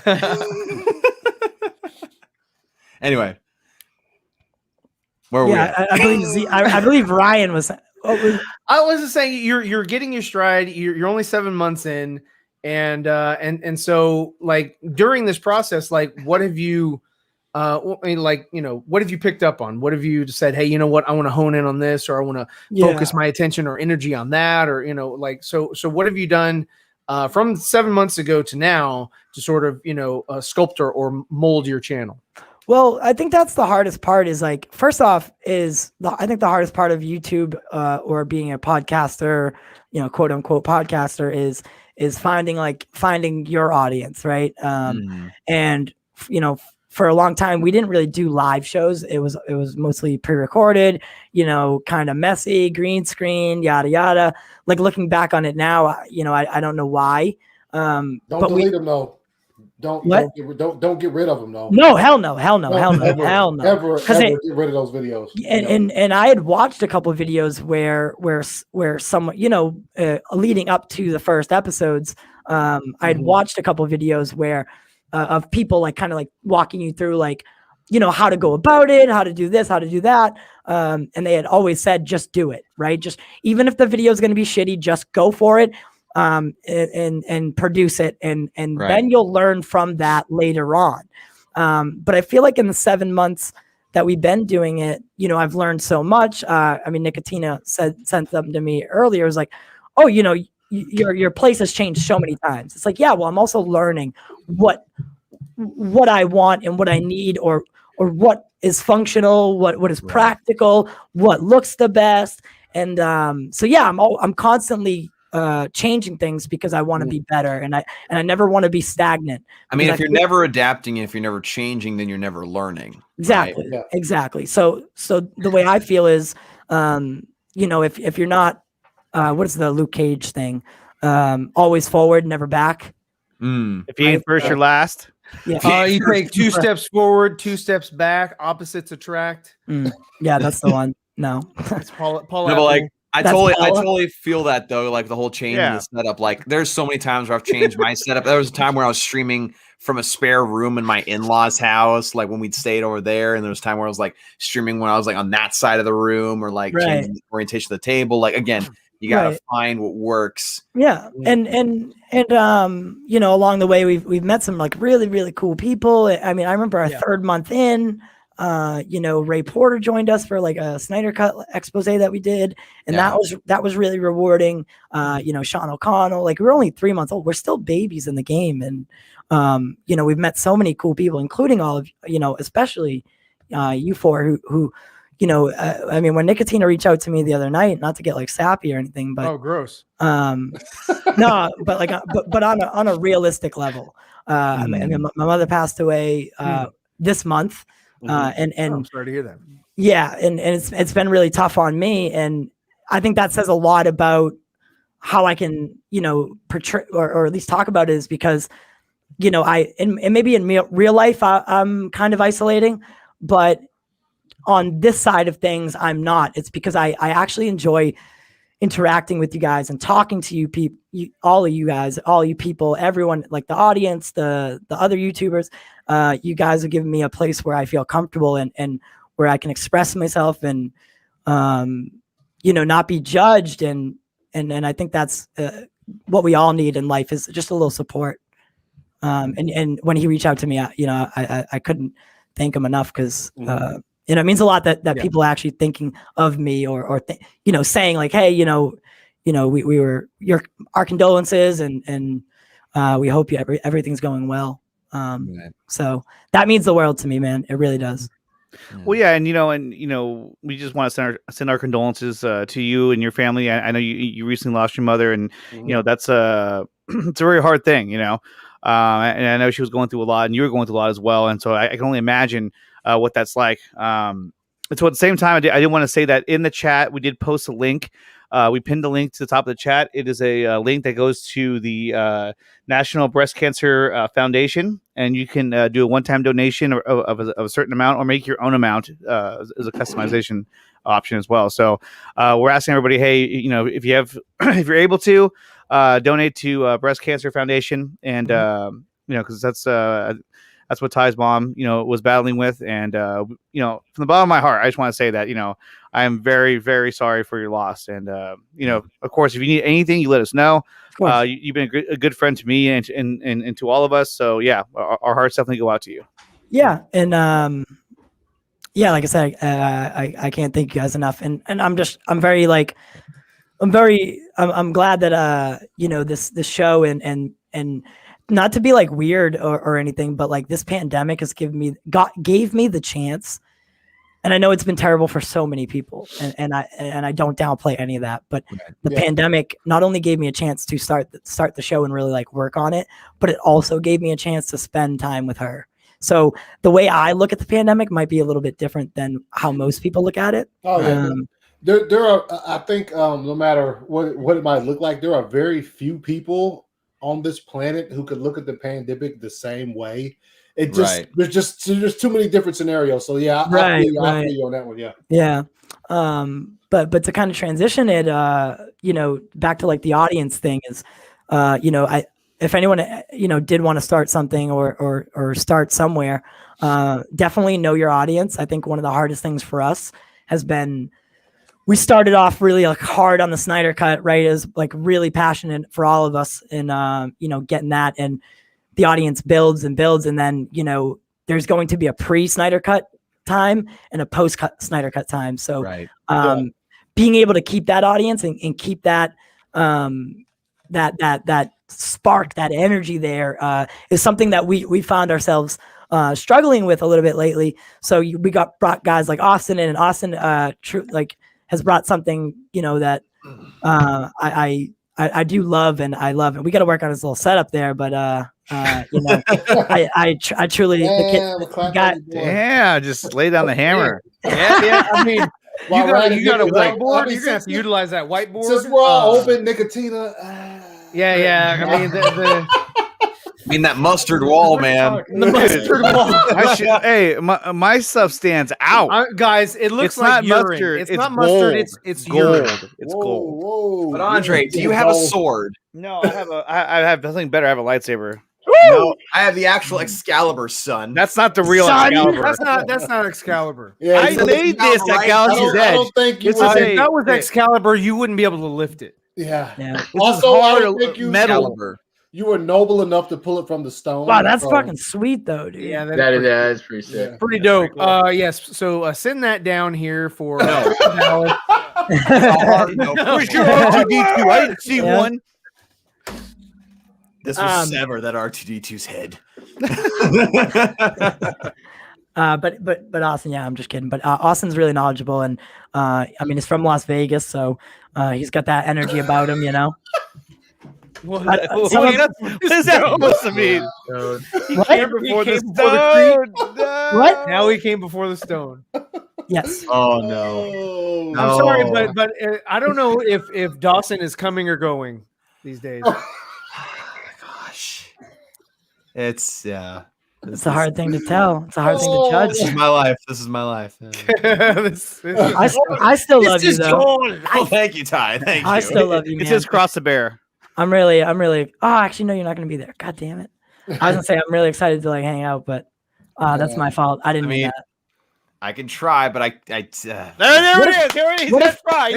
Anyway, where were we? I believe Ryan was. I was just saying you're getting your stride. You're only 7 months in, and so like during this process, like what have you, what have you picked up on? What have you said? Hey, you know what? I want to hone in on this, or I want to focus my attention or energy on that, or so what have you done from 7 months ago to now to sort of sculpt or mold your channel? Well, I think that's the hardest part. Is like, first off, I think the hardest part of YouTube or being a podcaster, quote unquote podcaster, is finding your audience, right? And for a long time we didn't really do live shows. It was mostly pre-recorded, kind of messy, green screen, yada yada. Like looking back on it now, I don't know why. Don't delete them though. Don't get rid of them though. No, hell no. Ever get rid of those videos. And I had watched a couple of videos where someone, leading up to the first episodes, I had watched a couple of videos where of people like kind of like walking you through like, how to go about it, how to do this, how to do that. And they had always said, just do it, right? Just even if the video is going to be shitty, just go for it. And produce it, and then you'll learn from that later on. But I feel like in the 7 months that we've been doing it, I've learned so much. Nickatina sent something to me earlier. It was like, oh, your place has changed so many times. It's like, yeah, well, I'm also learning what I want and what I need, or what is functional, what is practical, what looks the best. And so yeah, I'm constantly changing things because I want to be better, and I never want to be stagnant. I mean, if you're never adapting, if you're never changing, then you're never learning. Exactly. Right? Exactly. So the way I feel is, if you're not, what is the Luke Cage thing? Always forward, never back. If you ain't first, you're last. Yeah. You take 2 steps forward, 2 steps back, opposites attract. Yeah, that's the one. No. It's Paul. No, but like, I totally feel that though, like the whole change in the setup. Like there's so many times where I've changed my setup. There was a time where I was streaming from a spare room in my in-laws' house, like when we'd stayed over there, and there was a time where I was like streaming when I was like on that side of the room, or like changing the orientation of the table. Like again, you gotta find what works. Yeah. And along the way we've met some like really, really cool people. I mean, I remember our 3rd month in, Ray Porter joined us for like a Snyder Cut expose that we did, and that was really rewarding. Sean O'Connell, like we're only 3 months old, we're still babies in the game, and we've met so many cool people, including all of especially you four who I mean, when Nickatina reached out to me the other night, not to get like sappy or anything, but gross. No, but like but on a realistic level. I mean, my mother passed away this month. And I'm sorry to hear that. Yeah, and it's been really tough on me, and I think that says a lot about how I can portray or at least talk about it, is because and maybe in real life I'm kind of isolating, but on this side of things I'm not. It's because I actually enjoy interacting with you guys and talking to you people, all of you guys, all you people, everyone, like the audience, the other YouTubers. You guys have given me a place where I feel comfortable and where I can express myself and not be judged, and I think that's what we all need in life, is just a little support. And when he reached out to me, I couldn't thank him enough, because it means a lot that people are actually thinking of me or saying like, hey, we were our condolences, and we hope everything's going well. So that means the world to me, man. It really does. Well, yeah, and we just want to send our condolences to you and your family. I know you recently lost your mother, and that's it's a very hard thing, and I know she was going through a lot, and you were going through a lot as well, and so I can only imagine what that's like. And so at the same time, I did want to say that in the chat we did post a link. We pinned a link to the top of the chat. It is a link that goes to the National Breast Cancer Foundation, and you can do a one-time donation of a certain amount, or make your own amount as a customization option as well. So we're asking everybody, hey, if you have, if you're able to donate to Breast Cancer Foundation, and because that's what Ty's mom, was battling with. And, from the bottom of my heart, I just want to say that, I am very, very sorry for your loss. And, of course, if you need anything, you let us know. You've been a good friend to me and to all of us. So, yeah, our hearts definitely go out to you. Yeah. And, like I said, I can't thank you guys enough. And I'm glad that, this show and not to be like weird or anything, but like this pandemic has gave me the chance. And I know it's been terrible for so many people, and I don't downplay any of that, but the pandemic not only gave me a chance to start the show and really like work on it, but it also gave me a chance to spend time with her. So the way I look at the pandemic might be a little bit different than how most people look at it. Oh yeah. There are, I think, no matter what it might look like, there are very few people on this planet who could look at the pandemic the same way. It just there's too many different scenarios. So yeah, I feel you on that one. Yeah. Yeah. But to kind of transition it, back to like the audience thing is, if anyone did want to start something or start somewhere, definitely know your audience. I think one of the hardest things for us has been, we started off really like hard on the Snyder Cut, right? Is like really passionate for all of us, and getting that, and the audience builds and builds, and then there's going to be a pre-Snyder Cut time and a post-Snyder Cut time. So being able to keep that audience and keep that that spark, that energy there is something that we found ourselves struggling with a little bit lately. So we brought guys like Austin in, and Austin has brought something, that I do love, and I love it. We got to work on his little setup there, but I truly just lay down the hammer. Yeah. I mean, you got a whiteboard. You're gonna have to utilize that whiteboard. Since we're all open, Nickatina. Yeah. I mean, I mean that mustard wall, man. The mustard wall. My stuff stands out, guys. It looks like mustard. It's not mustard. It's gold. urine. It's gold. Whoa. But Andre, do you have a sword? No, I have nothing better. I have a lightsaber. No, I have the actual Excalibur, son. That's not the real Excalibur. That's not Excalibur. Yeah, I made this at Galaxy's Edge. I don't think you If that was Excalibur, you wouldn't be able to lift it. Yeah. Also, I don't think you were noble enough to pull it from the stone. Wow, that's fucking sweet though, dude. Yeah, that's pretty sick. Yeah. Pretty dope. Cool. Yes. So send that down here for no. Where's your R2D2? I didn't see one. This was sever that R2D2's head. But Austin, yeah, I'm just kidding. But Austin's really knowledgeable, and I mean, he's from Las Vegas, so he's got that energy about him, What is that supposed to mean? He came before the stone. What? Now he came before the stone. Yes. Oh no. I'm sorry, but I don't know if Dawson is coming or going these days. Gosh, it's It's a hard thing to tell. It's a hard thing to judge. This is my life. This is my life. I still love you though. Oh, thank you, Ty. Thank you. I still love you, man. It says cross the bear. I'm really. Oh, actually, no, you're not going to be there. God damn it. I was gonna say I'm really excited to like hang out, but that's my fault. I didn't mean that. I can try, but there it is. There it is. Let's try.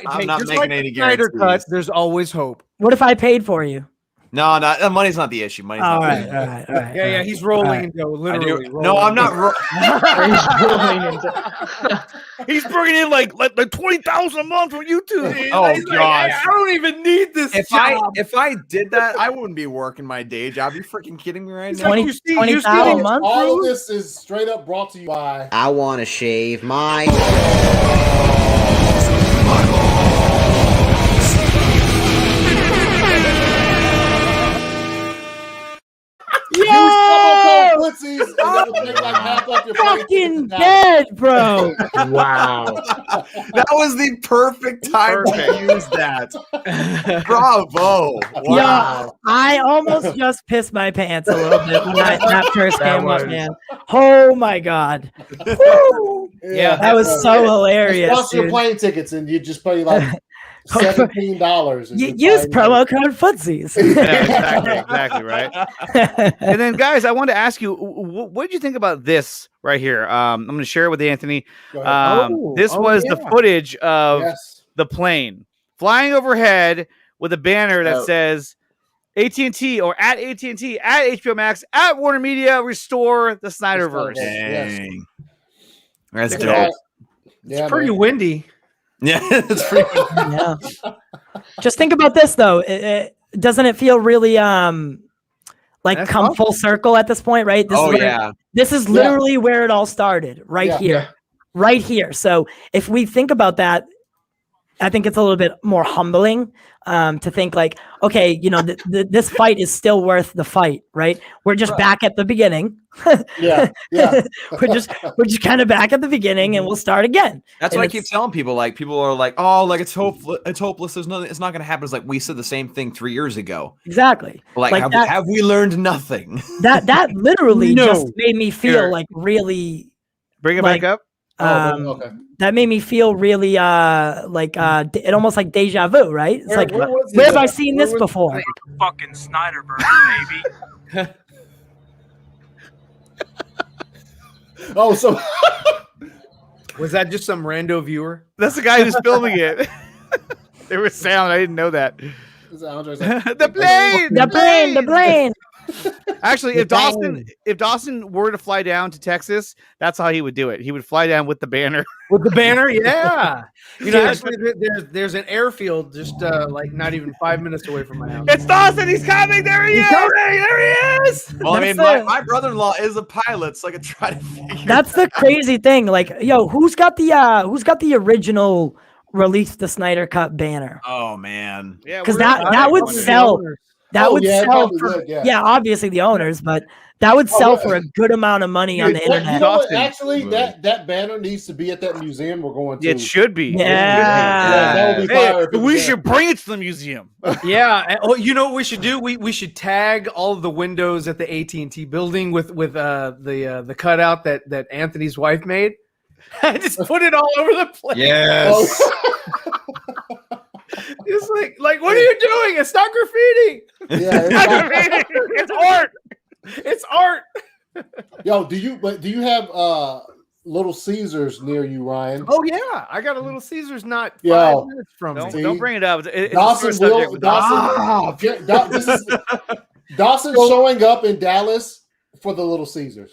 I'm not making any guarantees. There's always hope. What if I paid for you? No, money's not the issue. Money's All not right, the all issue. right, all right. Yeah, he's rolling into literally. No, I'm not. He's rolling into. He's bringing in like 20,000 a month from YouTube. Oh He's like, gosh. I don't even need this If job. I did that, I wouldn't be working my day job. You freaking kidding me right now? 20,000 a month. All of this is straight up brought to you by. I want to shave my. Footsies, and that would take like half off your Fucking dead, bro. Wow. That was the perfect time to use that. Bravo. Wow. Yeah, I almost just pissed my pants a little bit when that first That came up, was- man. Oh my god. Woo! That was so hilarious. Plus your dude. plane tickets, and you just pay like $17. and You you're use flying promo code Footsies. Yeah, exactly, right? And then, guys, I wanted to ask you, what did you think about this right here? I'm going to share it with Anthony. Go ahead. This was the footage of Yes. the plane flying overhead with a banner that says AT&T or at AT&T, at HBO Max, at Warner Media, restore the Snyderverse. Yes. Dang. That's Check it dope. out. It's Yeah, pretty man. windy. Yeah, it's pretty. Yeah. Just think about this though. Doesn't it feel really like That's come awesome. full circle at this point, right? This Oh is where, yeah. this is literally where it all started, right Yeah. here. Right here. So if we think about that, I think it's a little bit more humbling to think like, okay, you know, this fight is still worth the fight, right? We're just back at the beginning. Yeah. we're just kind of back at the beginning, and we'll start again. That's And what I keep telling people. Like people are like, "Oh, like it's hopeless. It's hopeless. There's nothing. It's not going to happen." It's like we said the same thing 3 years ago. Exactly. Like, Like that- have we learned nothing? That literally No. just made me feel Here. like really Bring it like, back up. Okay. that made me feel really it almost like deja vu, right? It's like Where was where this have I at? seen Where this was- before? Fucking Snyderverse, baby. Oh, so Was that just some rando viewer? That's the guy who's filming it. There was sound. I didn't know that. is that Andre's like, The plane. The plane. Actually, if Dawson were to fly down to Texas, that's how he would do it. He would fly down with the banner. With the banner, yeah. You know, actually, there's an airfield just like not even 5 minutes away from my house. It's Dawson. He's coming. There he is. There he is. Well, I mean, That's my brother-in-law is a pilot, so I could try to figure. That's the crazy thing. Like, yo, who's got the original release the Snyder Cut banner? Oh man. Yeah, Because we're- that would sell. That Oh, would yeah, it sell probably for would, yeah. obviously the owners, but that would sell for a good amount of money on the You know internet. what? Dawson. Actually, that banner needs to be at that museum we're going to. It should be. Yeah. that would be Hey, fire. if it was we there. should bring it to the museum. Yeah. Oh, you know what we should do? We should tag all of the windows at the AT&T building with the cutout that Anthony's wife made. Just put it all over the place. Yes. It's like, what are you doing? It's not graffiti. Yeah, It's art. It's art. yo, do you have Little Caesars near you, Ryan? Oh yeah, I got a Little Caesars not 5 Yo. minutes from Don't, me. don't bring it up. It's a Dawson sore subject will. with Dawson. This is Dawson showing up in Dallas for the Little Caesars.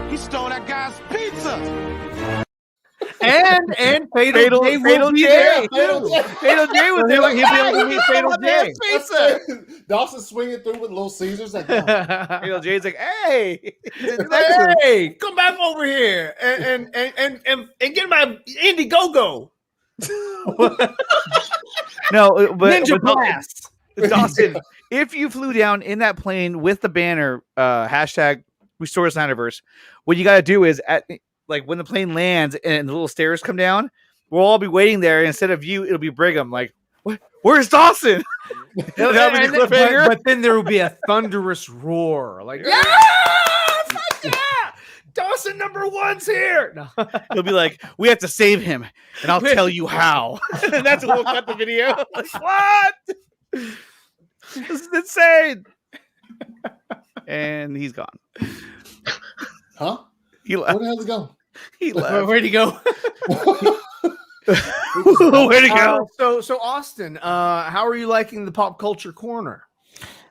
He stole that guy's pizza. And Fatal J will be J. there. Fatal J. Fatal J was there. He'll be able to meet Fatal J. Dawson swinging through with Little Caesars. Like, yo, Fatal J's like, hey. Hey, come back over here and get my Indiegogo. No, but Ninja but Blast. Dawson, if you flew down in that plane with the banner, hashtag restore Snyderverse, what you got to do is like when the plane lands and the little stairs come down, we'll all be waiting there. And instead of you, it'll be Brigham. Like, what? Where's Dawson? That'll be the cliffhanger. But then there will be a thunderous roar. Like, yeah, fuck yeah! Dawson #1's here. No. He'll be like, we have to save him, and I'll tell you how. And that's when we'll cut the video. Like, what? This is insane. And he's gone. huh? He left. Where the hell did it go? He left. Where'd he go? Way to go. So Austin, how are you liking the pop culture corner?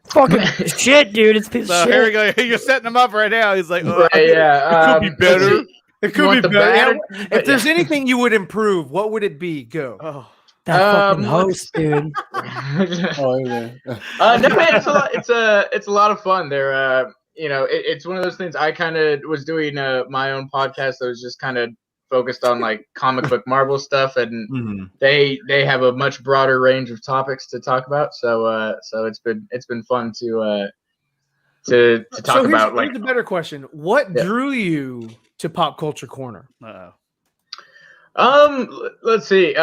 Fucking shit, dude. It's shit. So here we go. You're setting him up right now. He's like, Right, yeah. it could be better. It could be better. If there's anything you would improve, what would it be? Go. Oh. That fucking host, dude. Oh, yeah. No, man, it's a lot of fun. They're it's one of those things. I kind of was doing my own podcast that was just kind of focused on like comic book Marvel stuff, and they have a much broader range of topics to talk about. So it's been fun to talk about. Here's the better question: what drew you to Pop Culture Corner? Let's see.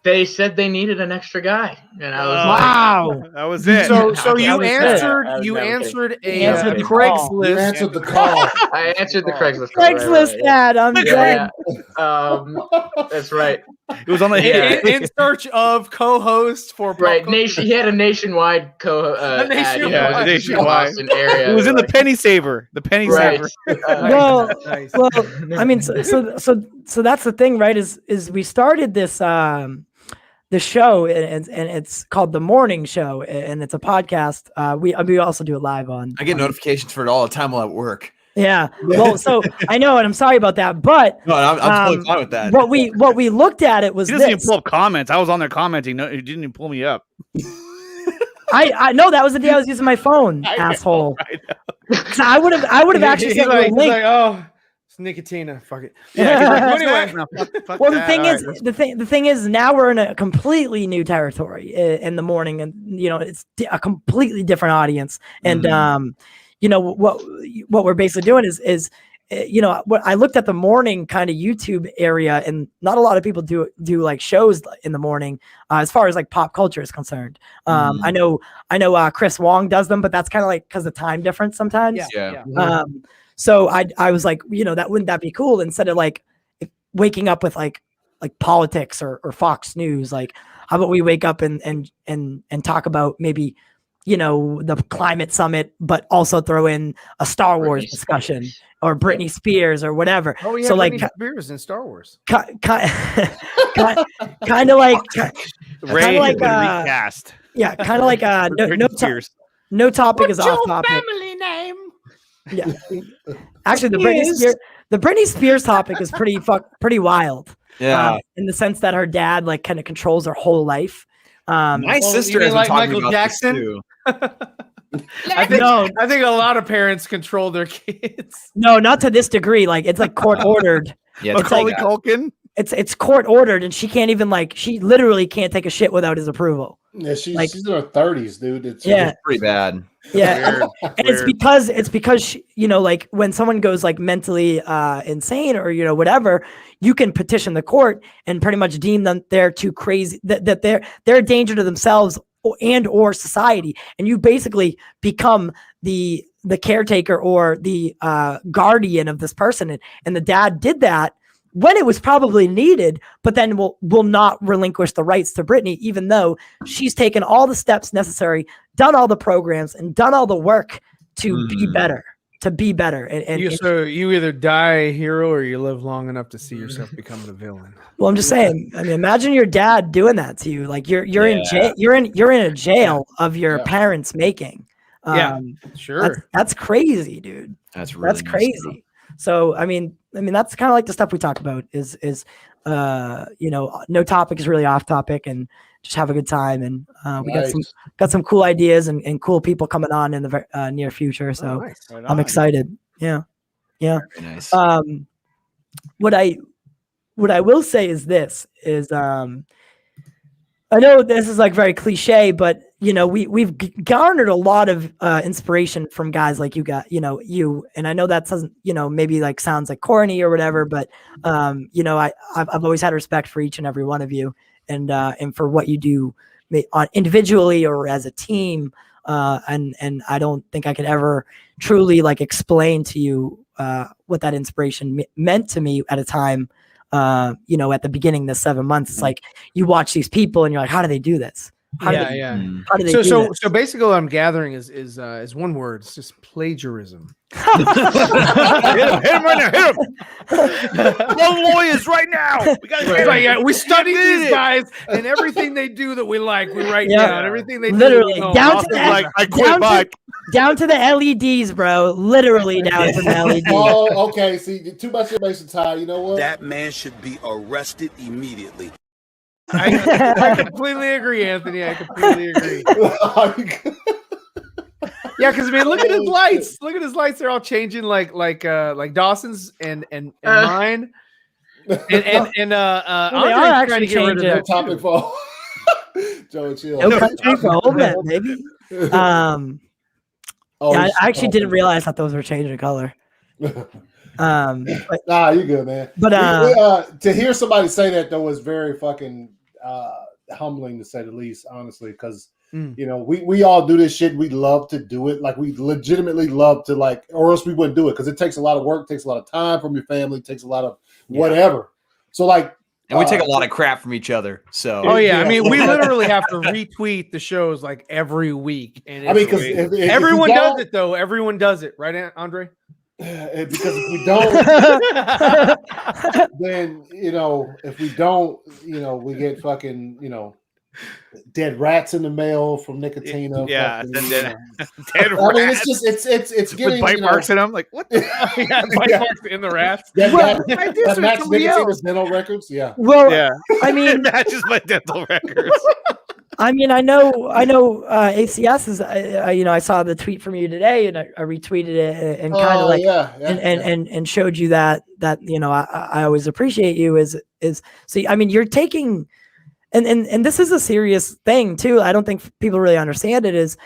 They said they needed an extra guy, and I was wow, that was it. So you answered. You answered Craigslist. You answered the call. I answered the Craigslist. Craigslist ad. I'm dead. That's right. It was on the in search of co-hosts for He had a nationwide nationwide area. It was in the penny saver. The penny saver. Well, I mean, so that's the thing, right? Is we started this the show, and it's called The Morning Show, and it's a podcast. We also do it live on. I get notifications for it all the time while at work. Yeah. Well, so I know, and I'm sorry about that, but no, I'm totally fine with that. What we looked at it was he doesn't even pull up comments. I was on there commenting. No, he didn't even pull me up. I know that was the day I was using my phone, asshole. Because I would have actually sent you a link. Oh, it's Nickatina. Fuck it. Yeah. Anyway. Well, the thing is, now we're in a completely new territory in the morning, and it's a completely different audience, and what we're basically doing is what I looked at the morning kind of YouTube area, and not a lot of people do like shows in the morning as far as like pop culture is concerned. I know Chris Wong does them, but that's kind of like because of time difference sometimes. So I was like, wouldn't that be cool, instead of like waking up with like politics or Fox News? Like, how about we wake up and talk about maybe the climate summit, but also throw in a Star Wars discussion or Britney Spears or whatever. Oh yeah, so Britney Spears in Star Wars. Kind of like recast. Yeah, kind of like no topic is off topic. Family name. Yeah, actually, the Britney Spears topic is pretty wild. Yeah, in the sense that her dad like kind of controls her whole life. My sister is like Michael Jackson. I think a lot of parents control their kids. No, not to this degree. Like, it's like court ordered. Macaulay Culkin. It's court ordered, and she can't even she literally can't take a shit without his approval. Yeah, she's in her 30s, dude. It's pretty bad. Yeah, and it's because she, like when someone goes like mentally insane or whatever, you can petition the court and pretty much deem them they're too crazy, that they're a danger to themselves and or society, and you basically become the caretaker or the guardian of this person, and the dad did that when it was probably needed, but then will not relinquish the rights to Britney, even though she's taken all the steps necessary, done all the programs, and done all the work to be better. So you either die a hero or you live long enough to see yourself becoming a villain. Well, I'm just saying. I mean, imagine your dad doing that to you. Like you're in jail. You're in a jail of your parents making. Sure. That's crazy, dude. That's crazy. So I mean, that's kind of like the stuff we talk about is no topic is really off topic, and just have a good time. And we got some cool ideas and cool people coming on in the near future. So nice. Right I'm excited. Yeah. Very nice. What I will say is this is I know this is like very cliche, but we've garnered a lot of inspiration from guys like you, and I know that doesn't, maybe like sounds like corny or whatever, but I've always had respect for each and every one of you, and for what you do individually or as a team, and I don't think I could ever truly like explain to you what that inspiration meant to me at a time. At the beginning, the 7 months, it's like you watch these people and you're like, how do they do this? How do Yeah, they, yeah. How do they So do so that? so basically, what I'm gathering is one word. It's just plagiarism. Hit him right now. Hit him. Call lawyers right now. We got It's like, yeah, we study did these it. guys, and everything they do that we like, we write Yeah. down. Everything they do, Literally, that we know. down to Austin's the- like, I quit, down to- Mike. Down to the LEDs, bro. Literally down to the LEDs. Oh, okay. See, too much information, Ty. You know what? That man should be arrested immediately. I completely agree, Anthony. I completely agree. Yeah, because I mean, look at his lights. Look at his lights. They're all changing, like Dawson's and mine. And Well, they are Andre's actually trying to get rid of changing. that Topic too. for Joe Chill. No country for old men, baby. Oh, Yeah, he's- I actually didn't realize that those were changing color. But, Nah, you good, man. But, to hear somebody say that though was very fucking humbling, to say the least, honestly, because you know we all do this shit. We love to do it, like we legitimately love to, like, or else we wouldn't do it, because it takes a lot of work, takes a lot of time from your family, takes a lot of whatever. So like, And we take a lot of crap from each other. So Oh yeah, I mean, we literally have to retweet the shows like every week. And I mean, it's- because if everyone you does don't- it though. Everyone does it, right, Andre? because if we don't, then if we don't, we get fucking dead rats in the mail from Nickatina. Yeah, fucking, dead I mean, it's just it's with getting bite marks in them. Like what? The Yeah, bite marks in the rats. that this match with somebody Nickatina's else. dental records. Yeah. well, Yeah, I mean, it matches my dental records. I mean, I know. ACS is. I saw the tweet from you today, and I retweeted it and kind of and showed you that I always appreciate you. Is see, I mean, you're taking, and this is a serious thing too. I don't think people really understand it. Is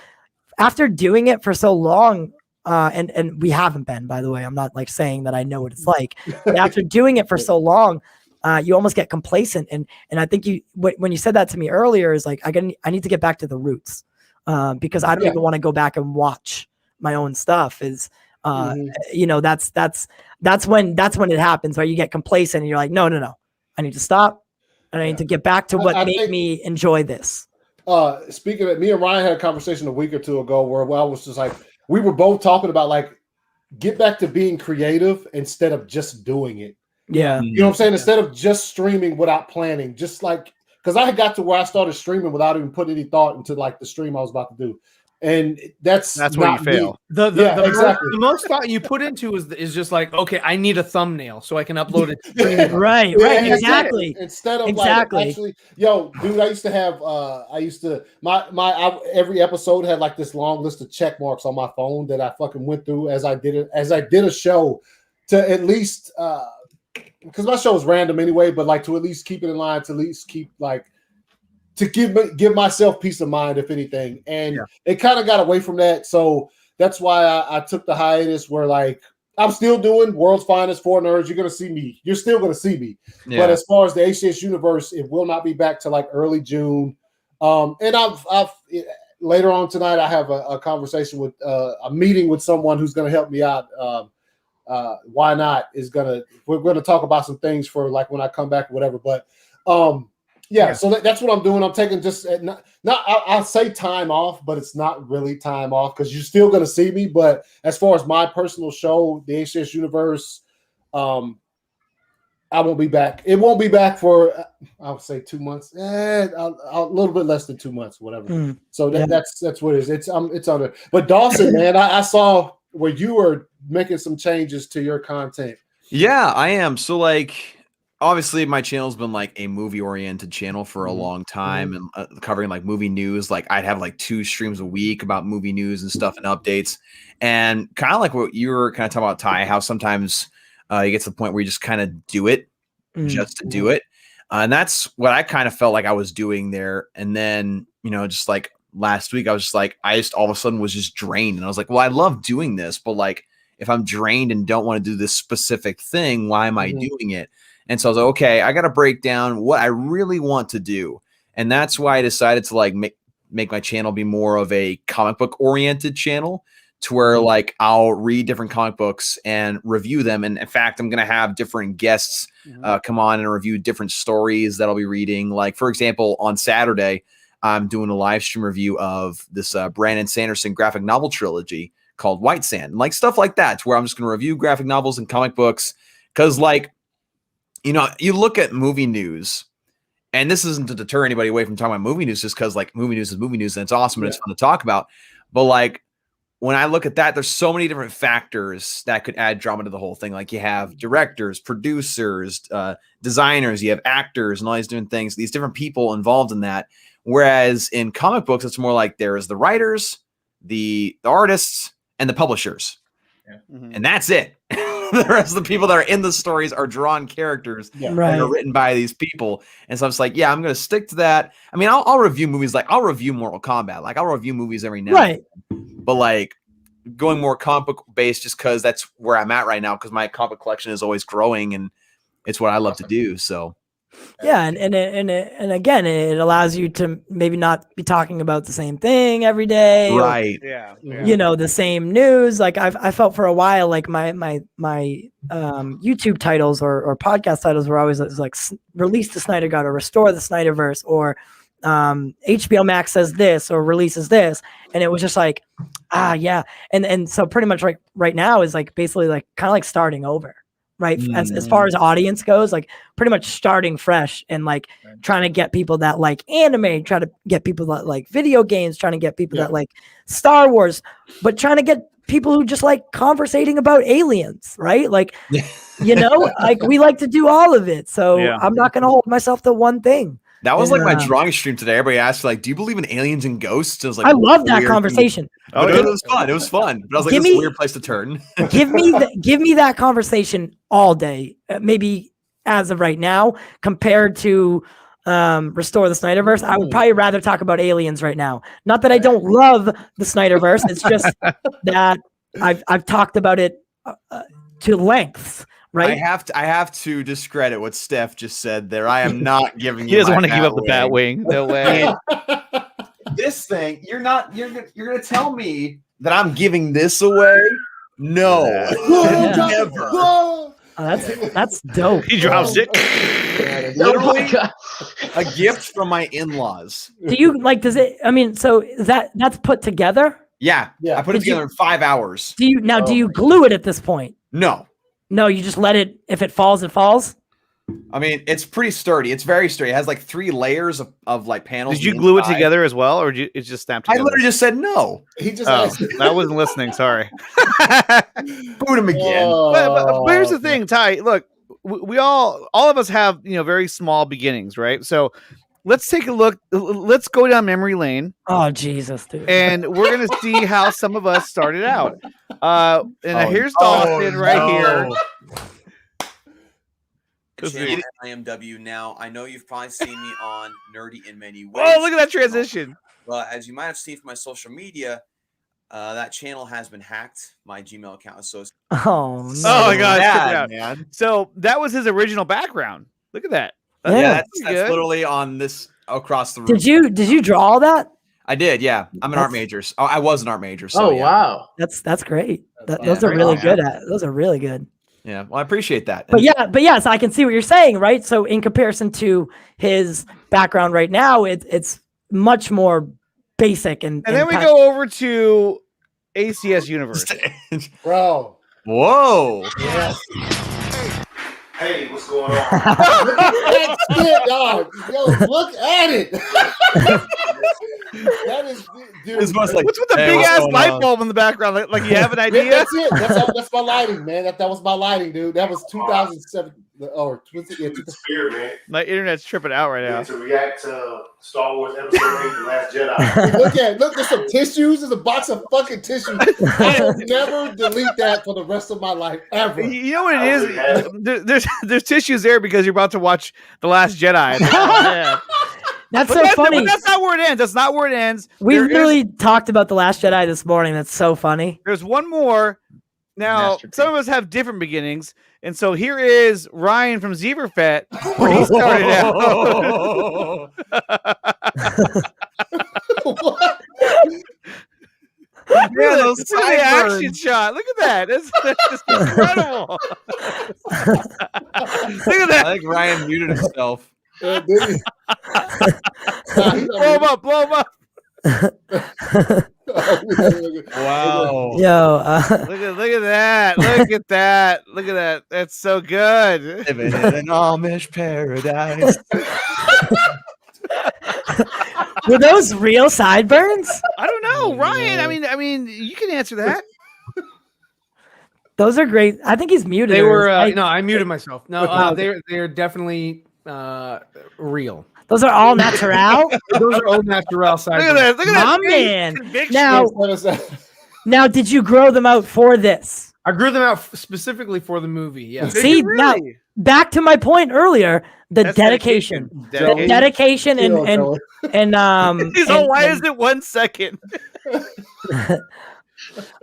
after doing it for so long. And we haven't been, by the way. I'm not like saying that I know what it's like. But after doing it for so long, you almost get complacent. And I think when you said that to me earlier, is like I need to get back to the roots, because I don't even want to go back and watch my own stuff. Is that's when it happens, where you get complacent and you're like, no, I need to stop, and I need to get back to what made me enjoy this. Speaking of it, me and Ryan had a conversation a week or two ago where I was just like, we were both talking about like, get back to being creative instead of just doing it. Yeah. You know what I'm saying? Instead of just streaming without planning, just like, because I had got to where I started streaming without even putting any thought into like the stream I was about to do. And that's where you not fail. me. Exactly. The most thought you put into is just like, okay, I need a thumbnal so I can upload it. Right, Yeah, exactly. Instead of Exactly. like actually, dude, I used to have every episode had like this long list of check marks on my phone that I fucking went through as I did a show, to at least because my show is random anyway, but like to at least keep it in line, to at least keep like to give myself peace of mind, if anything. And it kind of got away from that. So that's why I took the hiatus, where like I'm still doing World's Finest 4 Nerds. You're going to see me. You're still going to see me. Yeah. But as far as the ACS Universe, it will not be back to like early June. And I've later on tonight, I have a conversation with a meeting with someone who's going to help me out. Why not we're going to talk about some things for like when I come back or whatever. But so that's what I'm doing. I'm taking just I'll say time off, but it's not really time off, because you're still going to see me. But as far as my personal show, the ACS Universe, I won't be back. It won't be back for I would say 2 months, a little bit less than 2 months, whatever. So that's what it is. It's under. But Dawson, man, I saw where you were making some changes to your content. Yeah, I am. So like, obviously my channel's been like a movie oriented channel for a long time, and covering like movie news. Like I'd have like 2 streams a week about movie news and stuff and updates, and kind of like what you were kind of talking about, Ty, how sometimes you get to the point where you just kind of do it just to do it. And that's what I kind of felt like I was doing there. And then, just like last week, I was just like, I just all of a sudden was just drained. And I was like, well, I love doing this, but like, if I'm drained and don't want to do this specific thing, why am I doing it? And so I was like, okay, I got to break down what I really want to do. And that's why I decided to like make my channel be more of a comic book oriented channel, to where like I'll read different comic books and review them. And in fact, I'm going to have different guests come on and review different stories that I'll be reading. Like, for example, on Saturday, I'm doing a live stream review of this Brandon Sanderson graphic novel trilogy called White Sand, and like stuff like that, to where I'm just going to review graphic novels and comic books. Because, like, you know, you look at movie news, and this isn't to deter anybody away from talking about movie news, just because, like, movie news is movie news and it's awesome and it's fun to talk about. But, like, when I look at that, there's so many different factors that could add drama to the whole thing. Like, you have directors, producers, designers, you have actors, and all these different things, these different people involved in that. Whereas in comic books, it's more like there's the writers, the artists, and the publishers. And that's it. The rest of the people that are in the stories are drawn characters that are written by these people. And so I'm just like, yeah, I'm going to stick to that. I mean, I'll review movies. Like, I'll review Mortal Kombat. Like, I'll review movies every now and then. But, like, going more comic book based, just because that's where I'm at right now, because my comic collection is always growing and it's what I love to do. So yeah, and again, it allows you to maybe not be talking about the same thing every day, right? You know, the same news. Like I felt for a while, like my YouTube titles or podcast titles were always like release the Snyder Cut or restore the Snyderverse or HBO Max says this or releases this, and it was just like yeah, and so pretty much like right now is like basically like kind of like starting over. Right. As far as audience goes, like pretty much starting fresh and like trying to get people that like anime, trying to get people that like video games, trying to get people that like Star Wars, but trying to get people who just like conversating about aliens. Right. Like, you know, like we like to do all of it. So I'm not going to hold myself to one thing. That was like my drawing stream today. Everybody asked, like, do you believe in aliens and ghosts? I was like, I love that conversation. It was fun. It was fun. But I was like, this is a weird place to turn. give me that conversation all day. Maybe as of right now, compared to restore the Snyderverse, I would probably rather talk about aliens right now. Not that I don't love the Snyderverse. It's just that I've talked about it to lengths. Right. I have to discredit what Steph just said there. I am not giving you. He doesn't want to give up the bat wing. No way. This thing, you're gonna tell me that I'm giving this away? No, never. That's dope. He drops it. Literally a gift from my in-laws. Do you like? Does it? I mean, so that's put together? Yeah. I put it together in 5 hours. Do you glue it at this point? No, you just let it. If it falls, it falls. I mean, it's pretty sturdy. It's very sturdy. It has like 3 layers of like panels. Did you glue it together as well, or it's just snapped together? I literally just said no. He just I wasn't listening. Sorry. Boot him again. But here's the thing, Ty. Look, we all of us have very small beginnings, right? So let's take a look. Let's go down memory lane. Oh Jesus, dude! And we're gonna see how some of us started out. Here's Dawson right here. IMW. Now, I know you've probably seen me on Nerdy in many ways. Oh, look at that transition. But as you might have seen from my social media, that channel has been hacked. My Gmail account is so. Oh no! Oh my gosh! Check it out. Man. So that was his original background. Look at that. That's literally on this across the room. Did you draw all that? I did. Yeah, I'm an art major. Oh, I was an art major. So, wow, that's great. Those are really good. Those are really good. Yeah, well, I appreciate that. But yes, I can see what you're saying, right? So in comparison to his background right now, it's much more basic and then we go over to ACS Universe. Bro. Whoa. Yes. Hey, what's going on? Look at that shit, dog. Yo, look at it. That is, dude. What's with the big ass light bulb in the background? Like you have an idea? That's it. That's my lighting, man. That was my lighting, dude. That was 2007 or Spirit, man. My internet's tripping out right now. To react to Star Wars Episode 8: The Last Jedi. Look, there's some tissues. There's a box of fucking tissues. I will never delete that for the rest of my life ever. You know what it is? There's tissues there because you're about to watch The Last Jedi. That's so funny. But that's not where it ends. That's not where it ends. We literally talked about The Last Jedi this morning. That's so funny. There's one more. Now, some of us have different beginnings. And so here is Ryan from Zeeverfett, where he started out. What? Yeah, look at the action shot. Look at that. That's incredible. Look at that. I think Ryan muted himself. Blow him up! Blow him up! Wow. Yo, Look at that! Look at that! Look at that! That's so good. Living in an Amish paradise. were those real sideburns? I don't know, Ryan. I mean, you can answer that. Those are great. I think he's muted. They or were is- no, I muted myself. No, Okay. they're definitely real. Those are all natural. Those are all natural sides. Look at that! Look at My that! man. Conviction. Now, did you grow them out for this? I grew them out specifically for the movie. Yeah. Did See, you now really? back to my point earlier, the That's dedication. dedication. Dedication and He's all, why is it 1 second?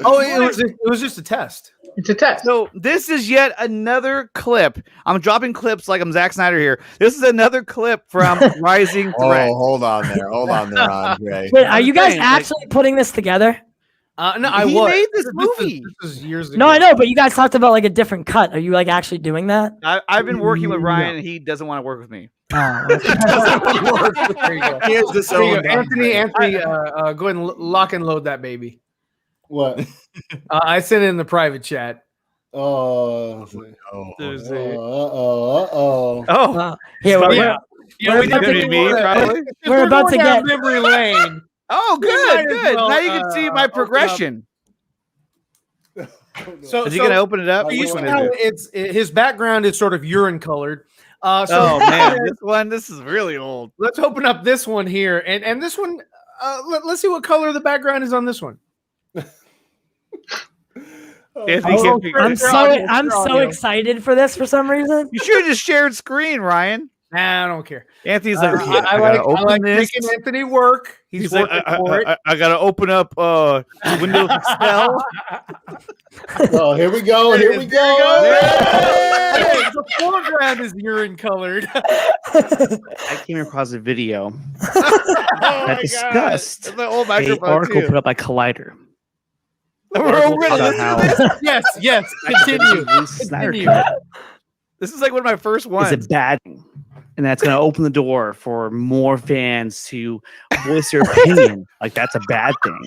Oh, it was just a test. It's a test. So this is yet another clip. I'm dropping clips like I'm Zack Snyder here. This is another clip from Rising Threat. Oh, hold on there, Andre. Wait, are you guys saying, like- actually putting this together? No, I He was. made this movie. This is years ago. No, I know, but you guys talked about like a different cut. Are you like actually doing that? I've been working with Ryan, and he doesn't want to work with me. Oh, There you go. Here's this There you old go. Anthony, go ahead and lock and load that baby. What? I sent it in the private chat. Oh. There's Uh-oh. Oh, here So, we're, yeah. we're about to muted me, probably. we're about to down get. memory lane. Oh, We good, might as good. well, Now you can see my open up. progression. So Is he gonna open it up? Which He's one now, is his background is sort of urine colored. So Oh man, this is really old. let's open up this one here, and this one. Let's see what color the background is on this one. I'm so excited for this for some reason. You should have just shared screen, Ryan. Nah, I don't care. Anthony's like, okay, I like making Anthony work. He's like, working for it. I gotta open up Windows Excel. Oh, here we go. Here we go. Hey, the foreground is urine colored. I came across a video that discussed The old a microphone article too. put up by Collider. Yes. Continue. Snyder Continue. Cut This is like one of my first ones. is a bad thing, and that's going to open the door for more fans to voice their opinion. Like that's a bad thing,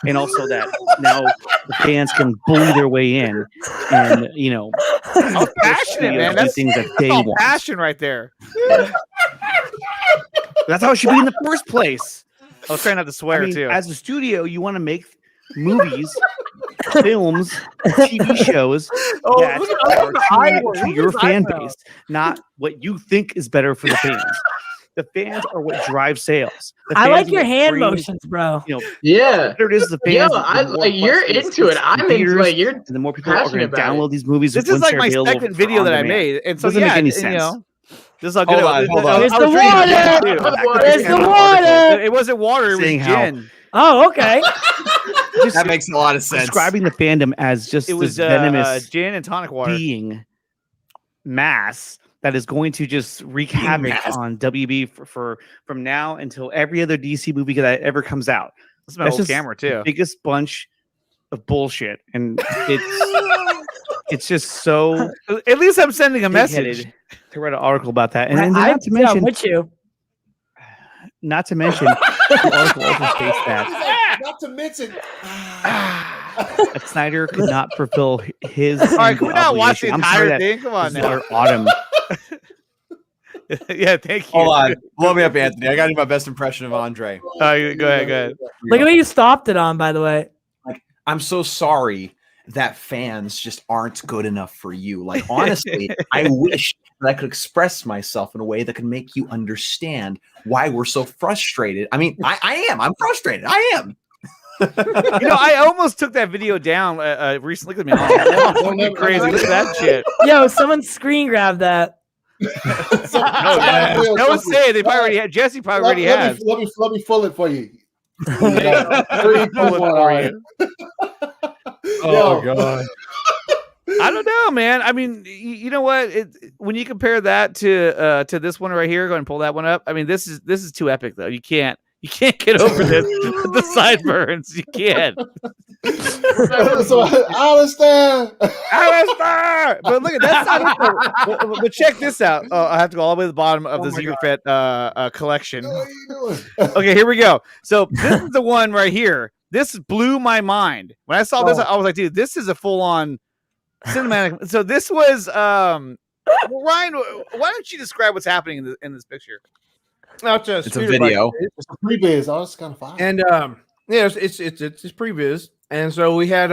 and also that now the fans can bully their way in, and I'm passionate, man. do That's things that they all want. passion right there. That's how it should be in the first place. I was trying not to swear I mean, too. as a studio, you want to make movies, films, TV shows that look at are the true eyebrow. to Look at your his fan eyebrow. base, not what you think is better for the fans. The fans are what drive sales. The I fans like are your what hand bring, motions, bro. Yeah. Better it is the Yo, fans. you're into it. I'm into like you're and the more people are passionate going to about download these movies. This is once like they're my available second for video that I on-demand. made, and so Doesn't yeah, make any you sense. know, this is all good. Hold on. There's I the was reading water. gin, too. There's the water. It wasn't water. It was Saying how- gin. Oh, okay. That makes a lot of sense. Describing the fandom as just It was this venomous gin and tonic water. being mass that is going to just wreak havoc on WB for from now until every other DC movie that ever comes out. That's my That's old just camera the too. biggest bunch of bullshit, and it's just so At least I'm sending a big-headed message. to write an article about that, and, then I'm not to mention, with you. the article also states that Not to mention. that Snyder could not fulfill his. All right, can we not watch the obligation. I'm sorry entire that thing? Come on his now. daughter Autumn. Yeah, thank you. Hold on. Blow me up, Anthony. I got to do my best impression of Andre. Go ahead, go ahead. Look at what you stopped it on, by the way. I'm so sorry that fans just aren't good enough for you. Like, honestly, I wish that I could express myself in a way that could make you understand why we're so frustrated. I mean, I am. I'm frustrated. I am. I almost took that video down recently. Look at me. I'm crazy. Look at that shit. Yo, someone screen grabbed that. Don't say it. They probably already had. Jesse probably already has. Let me fill it for you. Pull it for you. Oh, God. I don't know, man. I mean, you know what? When you compare that to this one right here, go ahead and pull that one up. I mean, this is too epic, though. You can't You can't get over this. The sideburns. You can't. So Alistair. But look at that's not it. But check this out. Oh, I have to go all the way to the bottom of the Zeeverfett collection. What are you doing? Okay, here we go. So this is the one right here. This blew my mind. When I saw this, I was like, dude, this is a full-on cinematic. So this was Ryan, why don't you describe what's happening in this picture? It's a video. It's a previz. Oh, it's kind of fun. And yeah, it's previz. And so we had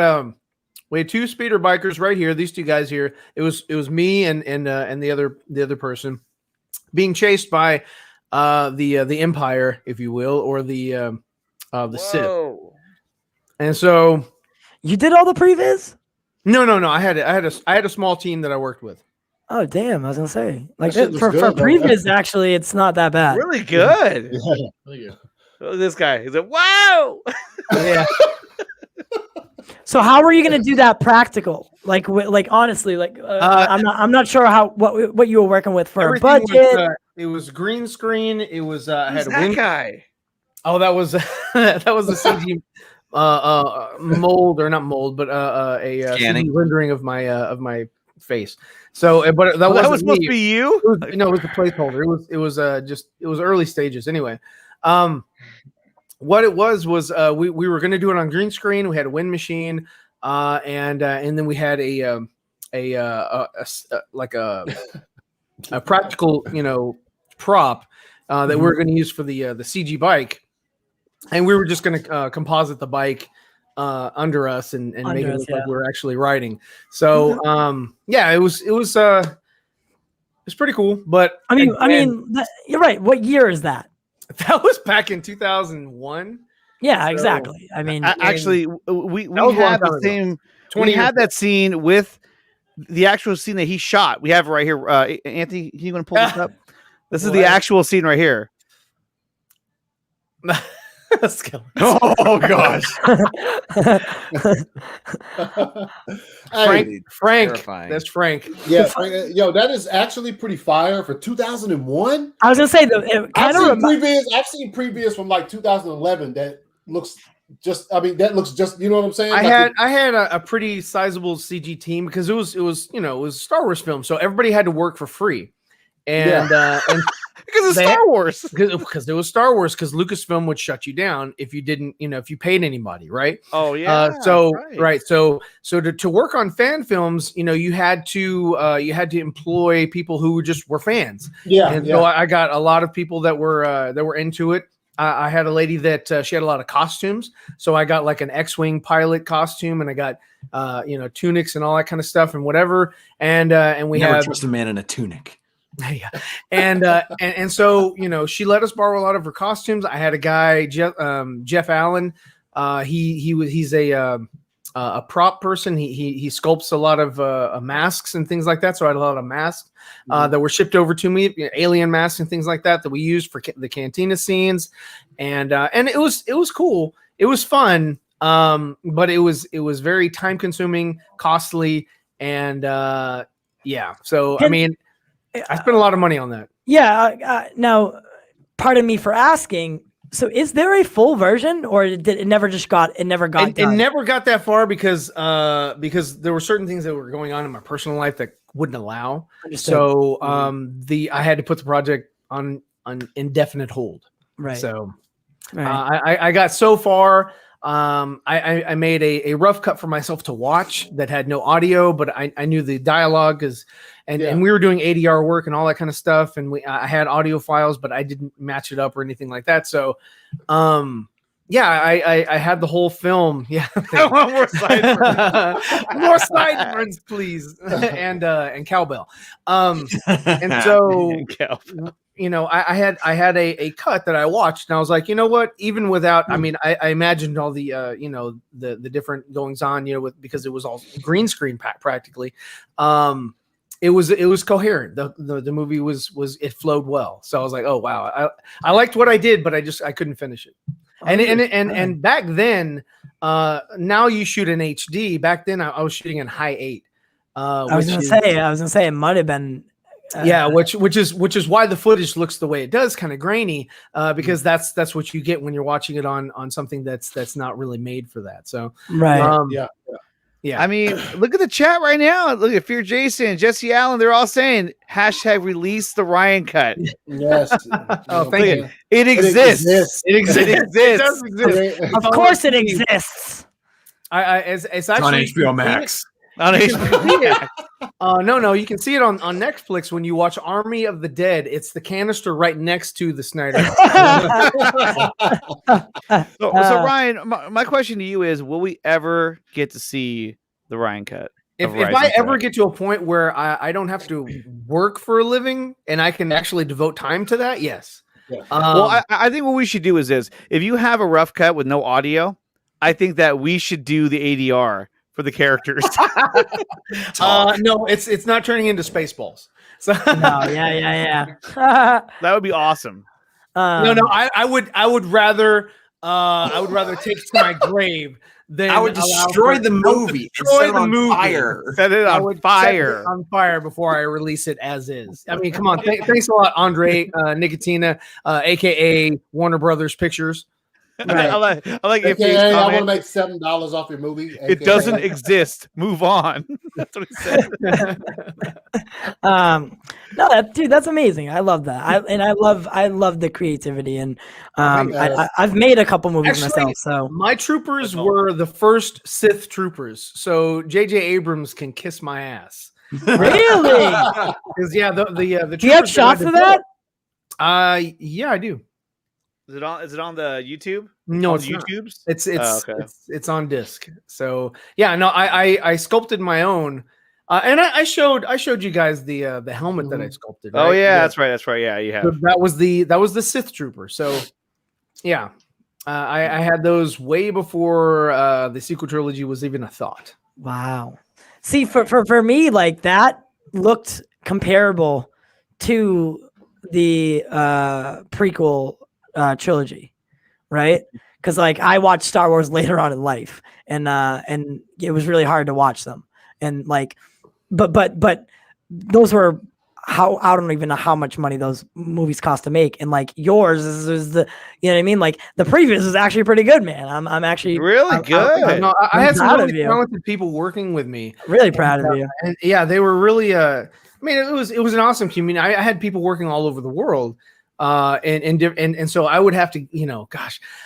two speeder bikers right here. These two guys here. It was me and the other person being chased by the Empire, if you will, or the Sith. And so you did all the previs? No. I had a small team that I worked with. Oh damn! I was gonna say like That shit for looks good, though. previs, actually, it's not that bad. Really good. Yeah. Really good. Look at this guy. He's like, wow. Yeah. So how are you gonna do that practical? Like honestly, I'm not sure what you were working with for a Everything budget. it was green screen. It was I Who's had a that wind. guy? Oh, that was that was a CG mold or not mold, but a Scanning. CG rendering of my face. So, but that That wasn't was supposed me. to be you. It was, no, it was the placeholder. It was early stages anyway. What it was we were going to do it on green screen. We had a wind machine, and then we had a practical prop that we were going to use for the CG bike, and we were just going to composite the bike under us and make it look like we were actually riding. So yeah, it was pretty cool. But I mean, you're right. What year is that? That was back in 2001. Yeah, So, exactly. I mean, Actually, we was a long had time the ago. same. 20 We had that scene with the actual scene that he shot. We have it right here. Anthony, can you want to pull this up? This is the actual scene right here. Oh gosh. Frank. Terrifying. That's Frank. Yeah, yo, that is actually pretty fire for 2001. I was gonna say I've seen previous from like 2011 that looks just. I mean, that looks just. You know what I'm saying? I Like had a pretty sizable CG team because it was a Star Wars film, so everybody had to work for free, and because it's Star Wars. Because it was Star Wars. Because Lucasfilm would shut you down if you didn't, if you paid anybody, right? Oh yeah. Right. So to work on fan films, you had to employ people who just were fans. Yeah. And so I got a lot of people that were into it. I had a lady that she had a lot of costumes, so I got like an X-wing pilot costume, and I got tunics and all that kind of stuff and whatever. And we Never had trust a man in a tunic. Yeah, and so she let us borrow a lot of her costumes. I had a guy, Jeff Allen. He's a prop person. He sculpts a lot of masks and things like that. So I had a lot of masks that were shipped over to me, alien masks and things like that we used for the cantina scenes, and it was cool. It was fun, but it was very time consuming, costly, and yeah. So I mean. I spent a lot of money on that. Yeah. Now, pardon me for asking. So, is there a full version, or did it never got It done? never got that far because there were certain things that were going on in my personal life that wouldn't allow. Understood. So I had to put the project on indefinite hold. Right. So Right. I got so far. I made a rough cut for myself to watch that had no audio, but I knew the dialogue and we were doing ADR work and all that kind of stuff. And I had audio files, but I didn't match it up or anything like that. So, yeah, I had the whole film. Yeah. I want more sideburns. More sideburns, please. And cowbell. And so, I had a cut that I watched, and I was like, you know what? Even without, I mean, I imagined all the the different goings on, because it was all green screen practically. It was coherent. The movie was it flowed well. So I was like, oh wow, I liked what I did, but I couldn't finish it. And back then, now you shoot in HD. Back then, I was shooting in high 8. I was gonna say it might have been Yeah, which is why the footage looks the way it does, kind of grainy, because that's what you get when you're watching it on something that's not really made for that. So right, yeah. I mean, look at the chat right now. Look at Fear Jason, Jesse Allen. They're all saying #release the Ryan cut. Yes. Oh, thank you. It exists. It exists. It does exist. Of course, it exists. It's actually on HBO Max. On HBO Max. No, you can see it on Netflix when you watch Army of the Dead. It's the canister right next to the Snyder. So Ryan, my question to you is: will we ever get to see the Ryan cut? If I ever get to a point where I don't have to work for a living and I can actually devote time to that, yes. Yeah. Well, I think what we should do is this: if you have a rough cut with no audio, I think that we should do the ADR for the characters. No, it's not turning into Spaceballs. So No, yeah. That would be awesome. No, I would rather take it to my grave than I would destroy the movie. Destroy the movie. Fire. Set it I on would fire. set it on fire before I release it as is. I mean, come on. Thanks a lot, Andre Nickatina, aka Warner Brothers Pictures. I like if AKA, I want to make $7 off your movie. it doesn't exist. Move on. That's what he said. No, dude, that's amazing. I love that. I love the creativity, and I've made a couple movies myself. So my troopers were the first Sith troopers. So J.J. Abrams can kiss my ass. Really? Because the do you have shots of that? Yeah, I do. Is it on the YouTube? No, on it's the not. YouTubes. Okay. It's on disc. So yeah, no, I sculpted my own, and I showed you guys the helmet that I sculpted. Oh right? yeah, that's right. Yeah, you have. So that was the Sith Trooper. So yeah, I had those way before the sequel trilogy was even a thought. Wow. See, for me, like that looked comparable to the prequel trilogy, right? Because like I watched Star Wars later on in life, and it was really hard to watch them, and like, but those were I don't even know how much money those movies cost to make, and like yours is the, you know what I mean? Like the previous is actually pretty good, man. I'm actually really good. I had some really talented people working with me. Really proud of you. And yeah, they were really. I mean, it was an awesome community. I had people working all over the world. And so I would have to,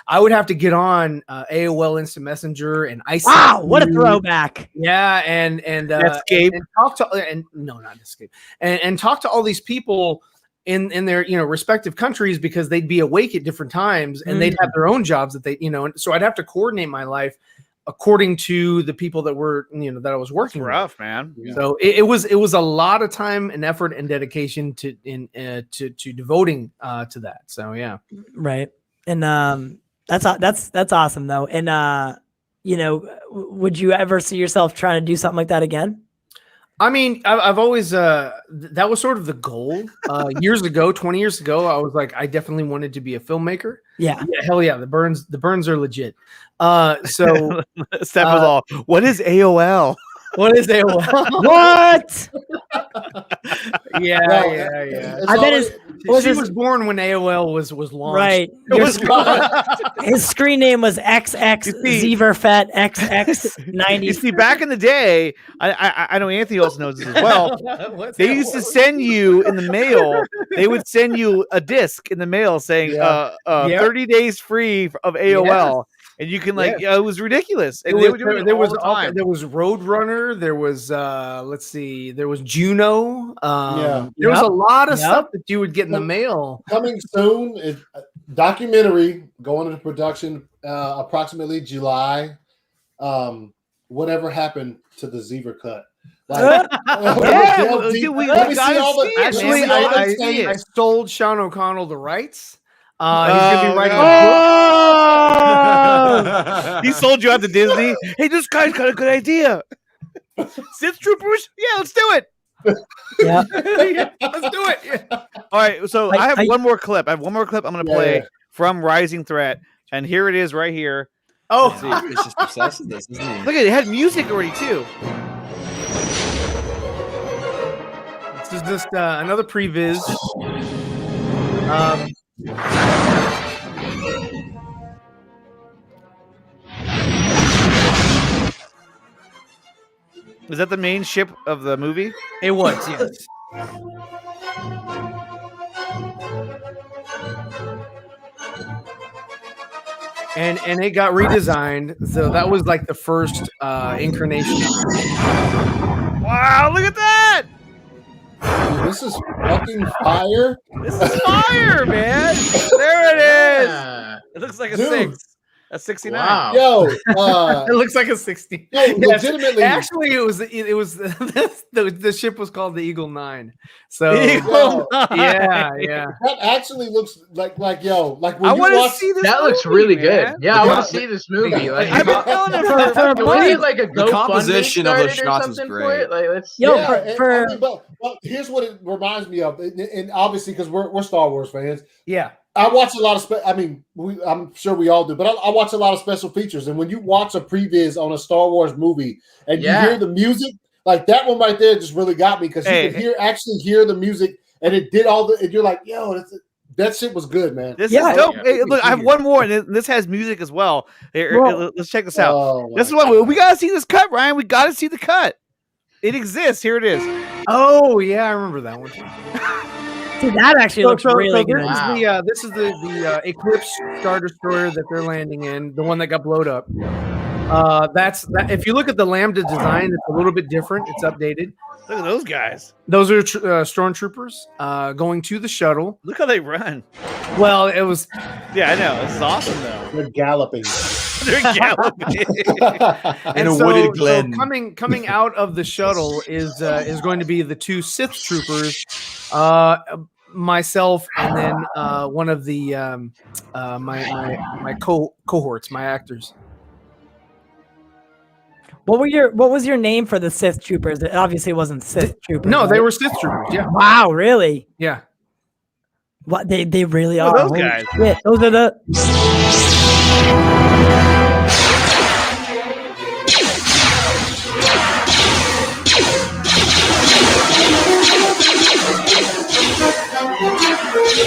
I would have to get on AOL Instant Messenger and ICQ. Wow, what a throwback! Yeah, and Escape and talk to not Escape and talk to all these people in their respective countries, because they'd be awake at different times and they'd have their own jobs that they and so I'd have to coordinate my life according to the people that were that I was working with. Rough, man. So it was a lot of time and effort and dedication to devoting to that. So yeah, right. And that's awesome though. And would you ever see yourself trying to do something like that again? I mean, I've always that was sort of the goal. Years ago, 20 years ago, I was like, I definitely wanted to be a filmmaker. Yeah, hell yeah, the burns are legit. So Steph was all, what is AOL? What is AOL? What? Yeah. I bet she was born when AOL was launched. Right. His screen name was XX Zeeverfett XX90. You see, back in the day, I know Anthony also knows this as well. They used to send you in the mail. They would send you a disc in the mail saying 30 days free of AOL. And you can it was ridiculous. And they would do it there was Roadrunner. There was there was Juno. There was a lot of stuff that you would get in the mail. Coming soon, documentary going into production approximately July. Whatever happened to the Zeever cut? Like, I sold Sean O'Connell the rights. He's gonna be writing a book. He sold you out to Disney. Hey, this guy's got a good idea. Sith Troopers? Yeah, let's do it. Yeah. Let's do it. Yeah. All right, so I have one more clip. I'm gonna play from Rising Threat, and here it is right here. Oh, it's just obsessed with this, isn't he? Look at it, had music already too. This is just another previs. Was that the main ship of the movie? It was, yes. And it got redesigned, so that was like the first incarnation. Wow, look at that! Dude, this is fucking fire. This is fire, man. There it is. Yeah. It looks like a Dude. 6. A 69. Wow. Yo, It looks like a 60. yo, Yes. legitimately. Actually, it was the ship was called the Eagle 9. So Eagle yeah, 9. yeah. That actually looks like when I you want to watch. see this. That looks movie, really man. good. Yeah, I Yeah. want to see this movie. Like, I've been telling him for can we months. get like a The GoFundMe composition of the started or shots is something for great. it? Like, let's. Yo, Yeah, for I mean, but here's what it reminds me of, and obviously because we're Star Wars fans, Yeah. I watch a lot of. I'm sure we all do, but I watch a lot of special features. And when you watch a previs on a Star Wars movie and Yeah. you hear the music, like that one right there, just really got me because you Hey. could actually hear the music, and it did all the. And you're like, yo, that shit was good, man. This Yeah. is dope. Yeah. Hey, look, I have one more, and this has music as well. Here, Well- let's check this out. Oh, This is my what we gotta see this cut, Ryan. We gotta see the cut. It exists. Here it is. Oh yeah, I remember that one. see, that actually looks really good. This is the Eclipse Star Destroyer that they're landing in, the one that got blowed up. That's that. If you look at the Lambda design, it's a little bit different. It's updated. Look at those guys. Those are stormtroopers going to the shuttle. Look how they run. Well, it was Yeah, I know. This is awesome, though. They're galloping. They're galloping. In a wooded glen. coming out of the shuttle is going to be the 2 Sith troopers, myself, and then one of the my cohorts, my actors. What was your name for the Sith troopers? It obviously wasn't Sith troopers. No, they right? were Sith troopers. Yeah, Wow, really? yeah. What they really Look are. at those Holy guys. shit. Those are the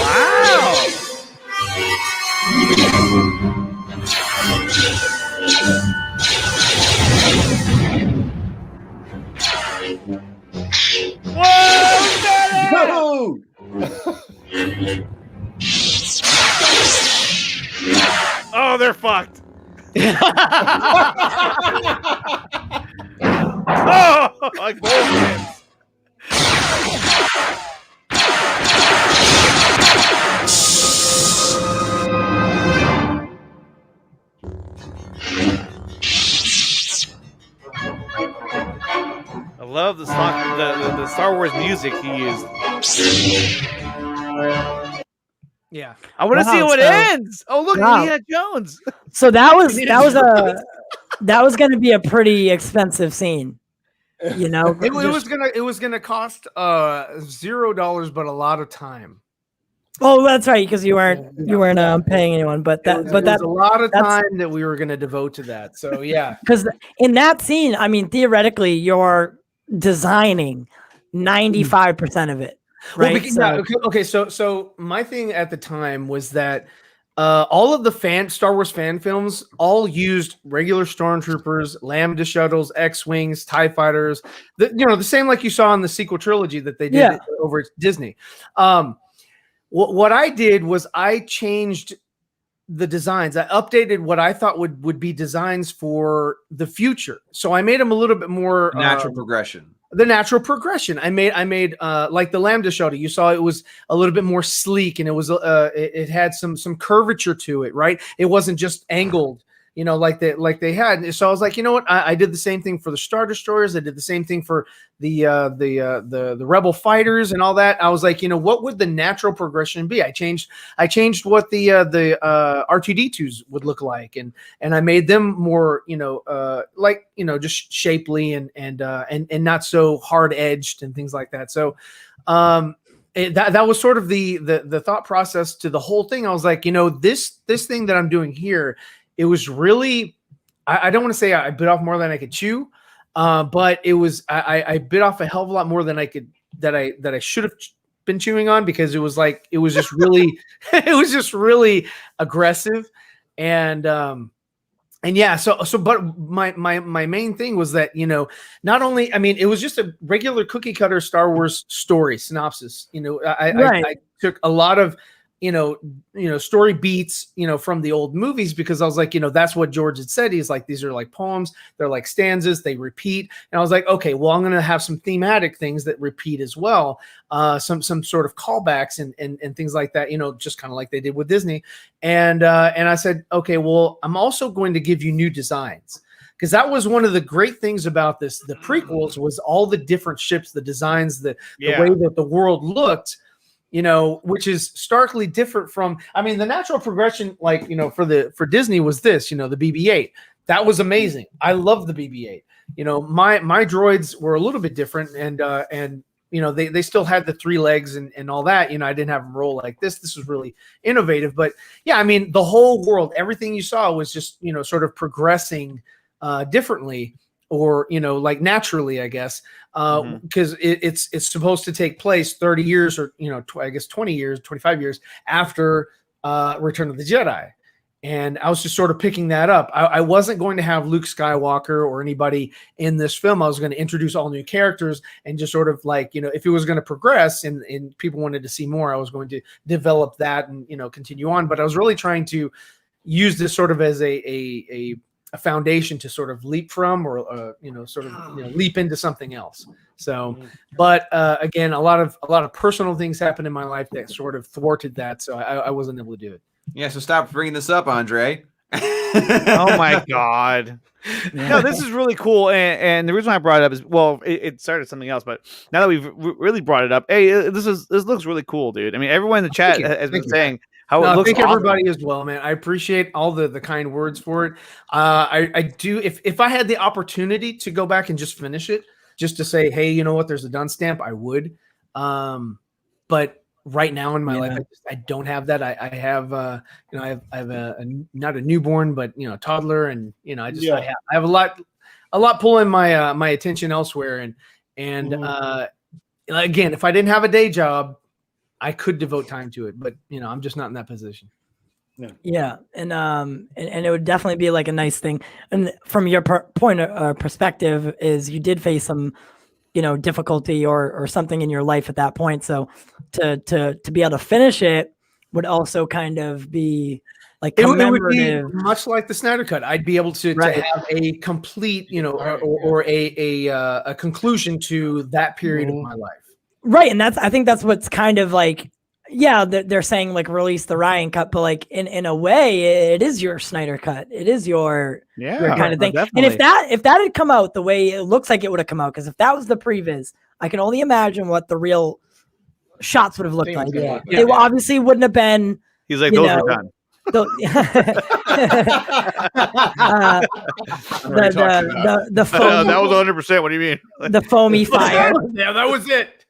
Wow. Whoa! Oh, they're fucked. Oh, like bullshit. I love the Star Wars music he used. Yeah. I want to Wow, see how it so- ends. Oh, look, Wow. Indiana Jones. So that was going to be a pretty expensive scene. You know, It was gonna cost $0, but a lot of time. oh, that's right, because you weren't paying anyone. But It was that a lot of that's- time that we were gonna devote to that. So yeah. because in that scene, I mean, theoretically, you're designing 95% of it, Well, right? because, So- yeah, okay. So my thing at the time was that all of the Star Wars fan films all used regular stormtroopers, Lambda shuttles, X-wings, TIE fighters. The same like you saw in the sequel trilogy that they did over at Disney. What I did was I changed the designs. I updated what I thought would be designs for the future. So I made them a little bit more Natural progression. The natural progression. I made like the Lambda shuttle. You saw it was a little bit more sleek, and it was it had some curvature to it, right? It wasn't just angled, like they had. So I was like, you know what? I did the same thing for the Star Destroyers. I did the same thing for the Rebel fighters and all that. I was like, what would the natural progression be? I changed what the R2D2s would look like, and I made them more, just shapely and not so hard edged and things like that. So that was sort of the thought process to the whole thing. I was like, this thing that I'm doing here, it was really, I don't want to say I bit off more than I could chew, but it was, I bit off a hell of a lot more than I could I should have been chewing on, because it was just really it was just really aggressive. And yeah, but my main thing was that, not only, I mean, it was just a regular cookie cutter Star Wars story synopsis. I took a lot of story beats, from the old movies, because I was like, that's what George had said. He's like, these are like poems, they're like stanzas, they repeat. And I was like, okay, well, I'm going to have some thematic things that repeat as well. Some sort of callbacks and things like that, just kind of like they did with Disney. And I said, okay, well, I'm also going to give you new designs. Because that was one of the great things about the prequels, was all the different ships, the designs, the way that the world looked, which is starkly different from, I mean, the natural progression, for Disney was this, the BB-8. That was amazing. I love the BB-8. My droids were a little bit different, and they still had the 3 legs and all that. I didn't have them roll like this. This was really innovative. But yeah, I mean, the whole world, everything you saw was just, sort of progressing differently, or like naturally, I guess, because it's supposed to take place 30 years or I guess 20 years, 25 years after Return of the Jedi. And I was just sort of picking that up. I wasn't going to have Luke Skywalker or anybody in this film. I was going to introduce all new characters and just sort of like, if it was going to progress and people wanted to see more, I was going to develop that and continue on. But I was really trying to use this sort of as a foundation to sort of leap from, or leap into something else. So, but again, a lot of personal things happened in my life that sort of thwarted that, so I wasn't able to do it. Yeah, so stop bringing this up, Andre. Oh my God. No, this is really cool, and the reason I brought it up is, well, it started something else, but now that we've really brought it up, hey, this looks really cool, dude. I mean, everyone in the chat has been saying how it looks. Thank awesome. everybody as well, man. I appreciate all the kind words for it. I do. If I had the opportunity to go back and just finish it, just to say, hey, you know what, there's a done stamp, I would. But right now in my life, I don't have that. I have I have a not a newborn, but toddler, and I have a lot pulling my attention elsewhere, and again, if I didn't have a day job, I could devote time to it, but I'm just not in that position. Yeah, and it would definitely be like a nice thing. And from your perspective, is you did face some, difficulty or something in your life at that point. So to be able to finish it would also kind of be like commemorative. It would be much like the Snyder Cut. I'd be able to have a complete, or a conclusion to that period of my life. Right, and I think that's what's kind of like, yeah, they're saying like release the Ryan cut, but like in a way, it is your Snyder Cut. It is your kind of thing. Definitely. And if that had come out the way it looks like it would have come out, because if that was the previs, I can only imagine what the real shots would have looked like. They obviously wouldn't have been. He's like, those are done. The foamy, that was 100%. What do you mean? The foamy fire. Yeah, that was it.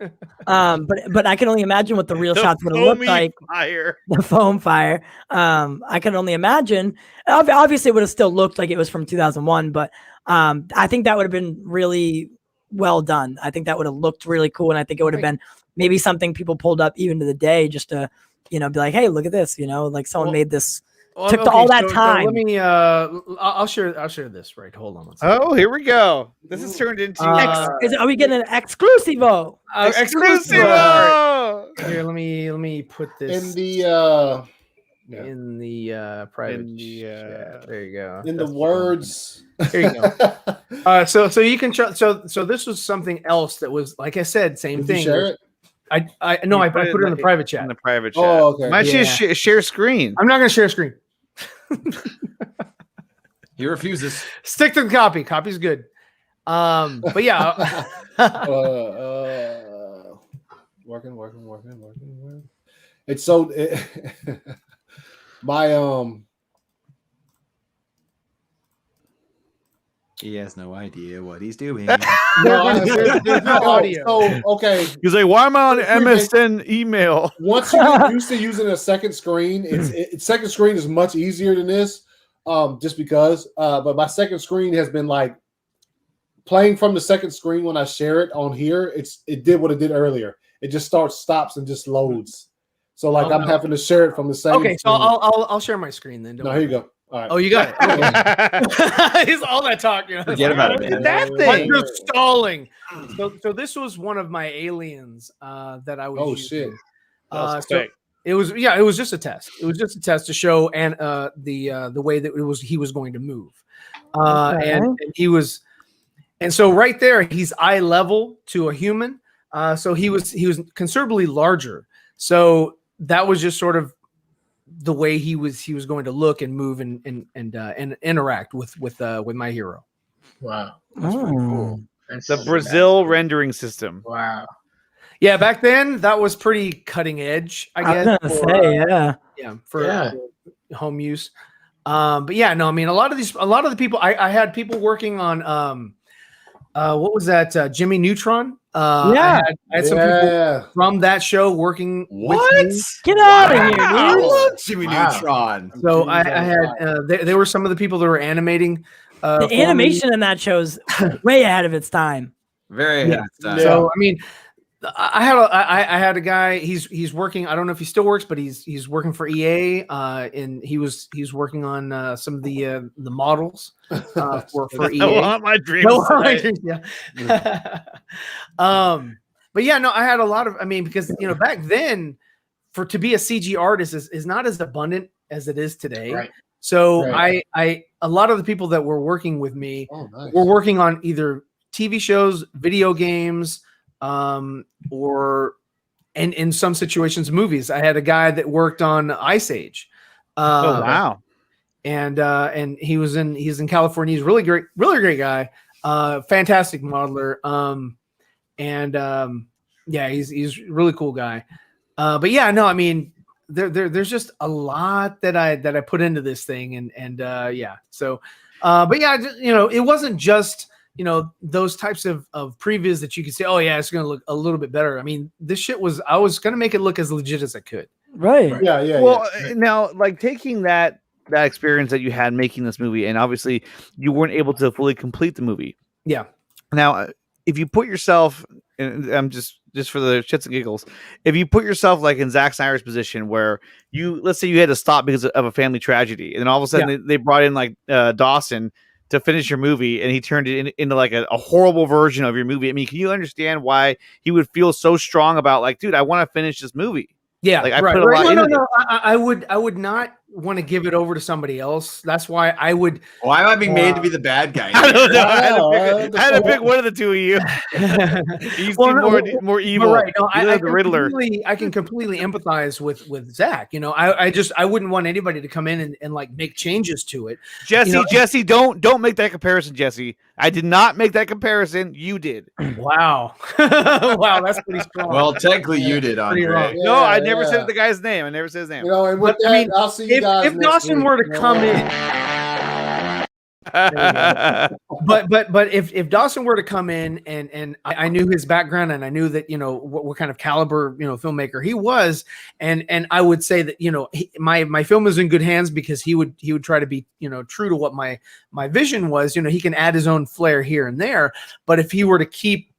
But I can only imagine what the real shots would have looked like. The foam fire. I can only imagine. Obviously, it would have still looked like it was from 2001, but I think that would have been really well done. I think that would have looked really cool, and I think it would have been maybe something people pulled up even to the day just to. Be like, hey, look at this, like someone made this, took all that time. Let me, I'll share this, right? Hold on one second. Oh, here we go. This is turned into, are we getting an exclusivo? Exclusivo! Here, let me put this in the private chat. There you go. In the words. There you go. So you can, so this was something else that was, like I said, same thing. Share it? I put it in the private chat. In the private chat. Oh, okay. Might share screen. I'm not going to share screen. He refuses. Stick to the copy. Copy's good. But yeah. Working. It's so my He has no idea what he's doing. There's no audio. So, okay. He's like, why am I on MSN email? Once you get used to using a second screen, second screen is much easier than this, just because. But my second screen has been like playing from the second screen when I share it on here. It did what it did earlier. It just stops, and just loads. So like I'm having to share it from the same. Okay, so screen. I'll share my screen then. No, here you go. All right. Oh, you got it. It's all that talk. Forget about it, man. That thing. You're stalling. So this was one of my aliens that I was. Oh using. shit. So it was just a test. It was just a test to show and the way that he was going to move. And he was, and so right there he's eye level to a human. So he was considerably larger. So that was just sort of the way he was going to look and move and interact with my hero. Wow, that's pretty cool. The Brazil rendering system. Wow. Yeah, back then that was pretty cutting edge, I guess. I was gonna say, for home use. But yeah, no, I mean a lot of the people I had people working on what was that Jimmy Neutron? I had some people from that show working with me. Get out of here, dude. I love Jimmy Neutron. So I had they were some of the people that were animating. The animation in that show's way ahead of its time. Very ahead of its time. So I mean, I had a guy. He's working. I don't know if he still works, but he's working for EA. And he's working on some of the models for EA. I want my dreams. Yeah. But yeah, no, I had a lot of. I mean, because back then, to be a CG artist is not as abundant as it is today. Right. So a lot of the people that were working with me were working on either TV shows, video games, or in some situations movies. I had a guy that worked on Ice Age. Oh wow. And he's in California. He's really great guy. Fantastic modeler. Yeah, he's a really cool guy. But yeah, no, I mean there's just a lot that I put into this thing and yeah. So but yeah, it wasn't just those types of previews that you could say, oh yeah, it's going to look a little bit better. I mean, this shit I was going to make it look as legit as I could. Right. Yeah. Well, now like taking that experience that you had making this movie, and obviously you weren't able to fully complete the movie. Yeah. Now, if you put yourself, and I'm just for the shits and giggles, if you put yourself like in Zack Snyder's position where let's say you had to stop because of a family tragedy, and then all of a sudden they brought in like Dawson to finish your movie, and he turned it into like a horrible version of your movie. I mean, can you understand why he would feel so strong about like, dude, I want to finish this movie? Yeah, like I put a lot into it. No. I would not want to give it over to somebody else. That's why I would. Why am I being made to be the bad guy? I don't know. I had to pick one of the two of you. You seem more evil. Right. No, the Riddler. I can completely empathize with Zach. I wouldn't want anybody to come in and like make changes to it. Jesse, don't make that comparison, Jesse. I did not make that comparison. You did. Wow. Wow, that's pretty strong. Well, technically you did, Andre. No, I never said the guy's name. I never said his name. And with that, I mean, I'll see you guys if Dawson were to come in. But if Dawson were to come in and I knew his background and I knew that what kind of caliber filmmaker he was, and I would say that my film is in good hands because he would try to be true to what my vision was. He can add his own flair here and there, but if he were to keep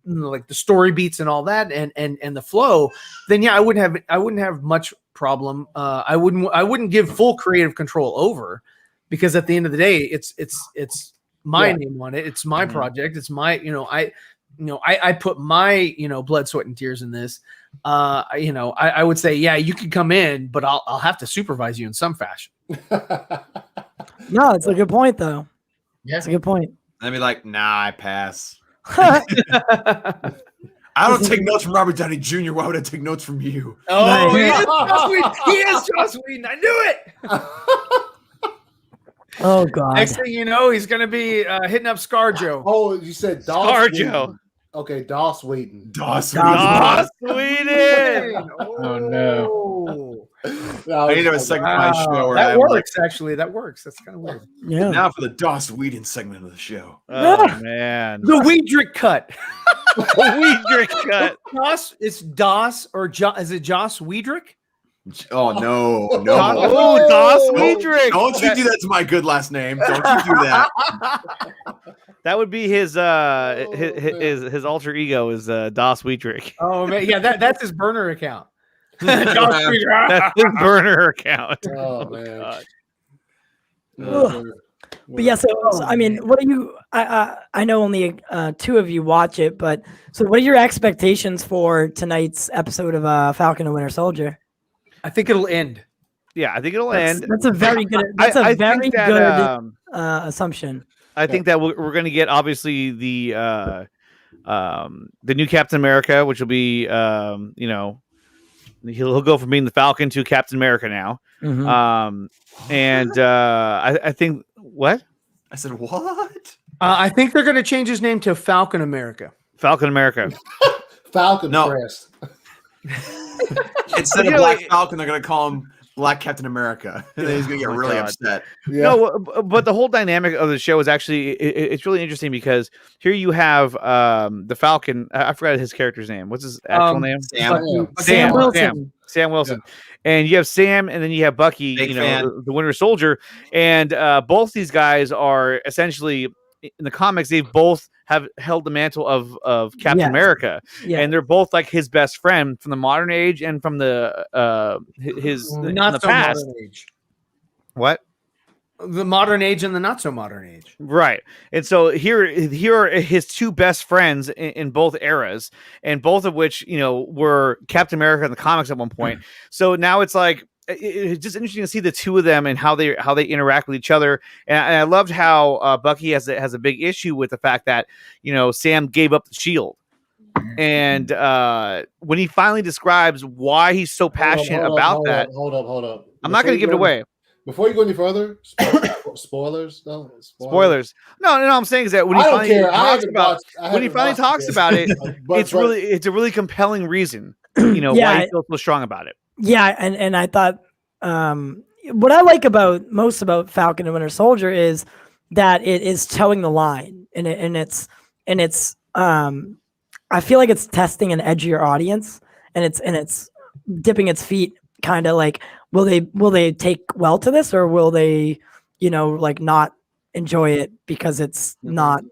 like the story beats and all that and the flow, then yeah, I wouldn't have much problem. I wouldn't give full creative control over. Because at the end of the day, it's my name on it. It's my project. It's my, I put my, blood, sweat, and tears in this. I would say, yeah, you can come in, but I'll have to supervise you in some fashion. No, it's a good point though. Yeah, it's a good point. I'd be like, nah, I pass. I don't take notes from Robert Downey Jr. Why would I take notes from you? Oh, he is Joss Whedon. He is Joss Whedon. I knew it. Oh God! Next thing you know, he's gonna be hitting up ScarJo. Oh, you said ScarJo. Okay, Doss Whedon. Doss Whedon. Oh no! I need to have a segment of my show where that works. Actually, that works. That's kind of weird. Yeah. Now for the Doss Whedon segment of the show. Oh man, the Weedrick cut. The Weedrick cut. It's Doss or is it Joss Weedrick? Oh no, no! Oh, Das Weidrich. Don't you do that to my good last name? Don't you do that? That would be his alter ego is Das Weidrich. Oh man, yeah, that's his burner account. That's his burner account. Oh man. God. But yeah, so I mean, what are you? I know only two of you watch it, but so what are your expectations for tonight's episode of Falcon and Winter Soldier? I think it'll end. Yeah, I think it'll end. That's a very good. That's a very good assumption. I think that we're going to get obviously the new Captain America, which will be he'll go from being the Falcon to Captain America now. Mhm. I think what I said what? I think they're going to change his name to Falcon America. Falcon America. Falcon No. Crest. Instead of Black Falcon, they're gonna call him Black Captain America. And then he's gonna get really God. upset. Yeah. No, but the whole dynamic of the show is actually it's really interesting because here you have the Falcon. I forgot his character's name. What's his actual name? Sam Wilson. Sam Wilson. And you have Sam, and then you have Bucky. Big fan. The Winter Soldier, and both these guys are essentially in the comics. They've both have held the mantle of Captain America, and they're both like his best friend from the modern age and from the Not the so past. modern age. What? The modern age and the not so modern age. Right. And so here are his two best friends in both eras, and both of which, were Captain America in the comics at one point. So now it's like, it's just interesting to see the two of them and how they interact with each other. And I loved how Bucky has a big issue with the fact that, Sam gave up the shield. And when he finally describes why he's so passionate about that. Hold up. I'm not going to give it away. Before you go any further, spoilers. No, spoilers. No. I'm saying is that when he finally talks about it, it's a really compelling reason. Why he feels so strong about it. Yeah, and I thought what I like most about Falcon and Winter Soldier is that it is towing the line, and it's I feel like it's testing an edgier audience, and it's dipping its feet, kind of like will they take well to this, or will they like not enjoy it because it's not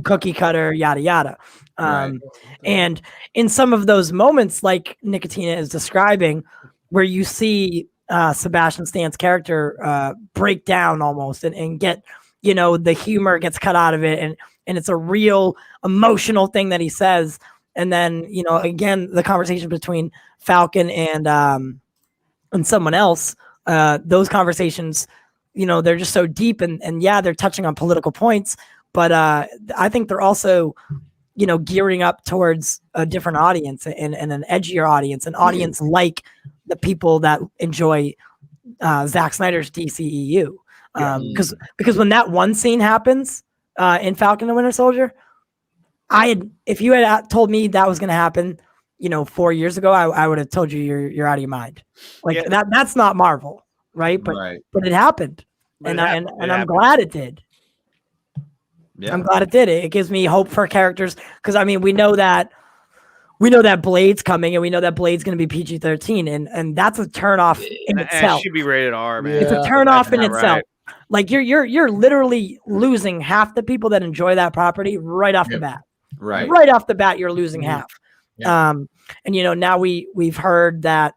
cookie cutter, yada yada. And in some of those moments, like Nickatina is describing, where you see Sebastian Stan's character break down almost and get the humor gets cut out of it, and it's a real emotional thing that he says. And then again, the conversation between Falcon and someone else, those conversations, they're just so deep, and yeah, they're touching on political points, but I think they're also gearing up towards a different audience and an edgier audience, an audience like the people that enjoy Zack Snyder's DCEU. Because when that one scene happens in Falcon and Winter Soldier, if you had told me that was going to happen, 4 years ago, I would have told you you're out of your mind. Like that's not Marvel, right? But it happened, and I'm glad it did. Yeah. I'm glad it did. It gives me hope for characters, because I mean we know that Blade's coming, and we know that Blade's going to be PG-13, and that's a turnoff in itself. It should be rated R, man. It's a turnoff in itself. Right. Like you're literally losing half the people that enjoy that property right off the bat. Right off the bat, you're losing half. Yeah. And now we've heard that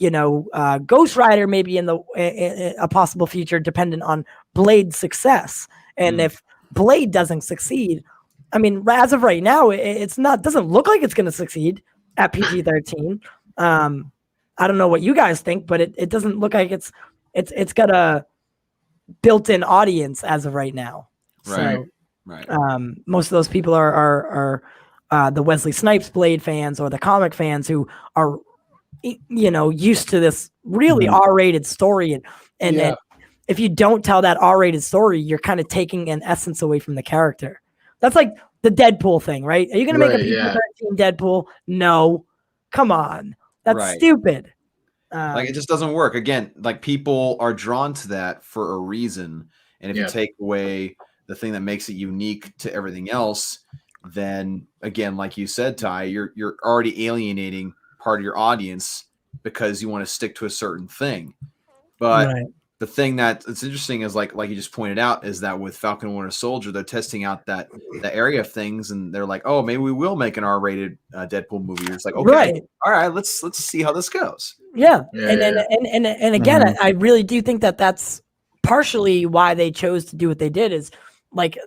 Ghost Rider may be in a possible future dependent on Blade's success, and if Blade doesn't succeed, I mean, as of right now, doesn't look like it's going to succeed at PG-13. I don't know what you guys think, but it doesn't look like it's got a built-in audience as of right now. Right. Most of those people are the Wesley Snipes Blade fans or the comic fans who are used to this really R-rated story, and if you don't tell that R-rated story, you're kind of taking an essence away from the character. That's like the Deadpool thing, right? Are you going to make a PG-13 Deadpool? No. Come on. That's stupid. Like, it just doesn't work. Again, like, people are drawn to that for a reason. And if you take away the thing that makes it unique to everything else, then again, like you said, Ty, you're already alienating part of your audience because you want to stick to a certain thing. But Right. the thing that's interesting is like you just pointed out is that with Falcon and Winter Soldier, they're testing out the area of things, and they're like, oh, maybe we will make an R-rated Deadpool movie. It's like, okay, Right. all right, let's see how this goes. Yeah. Yeah, And again, I really do think that that's partially why they chose to do what they did. Is like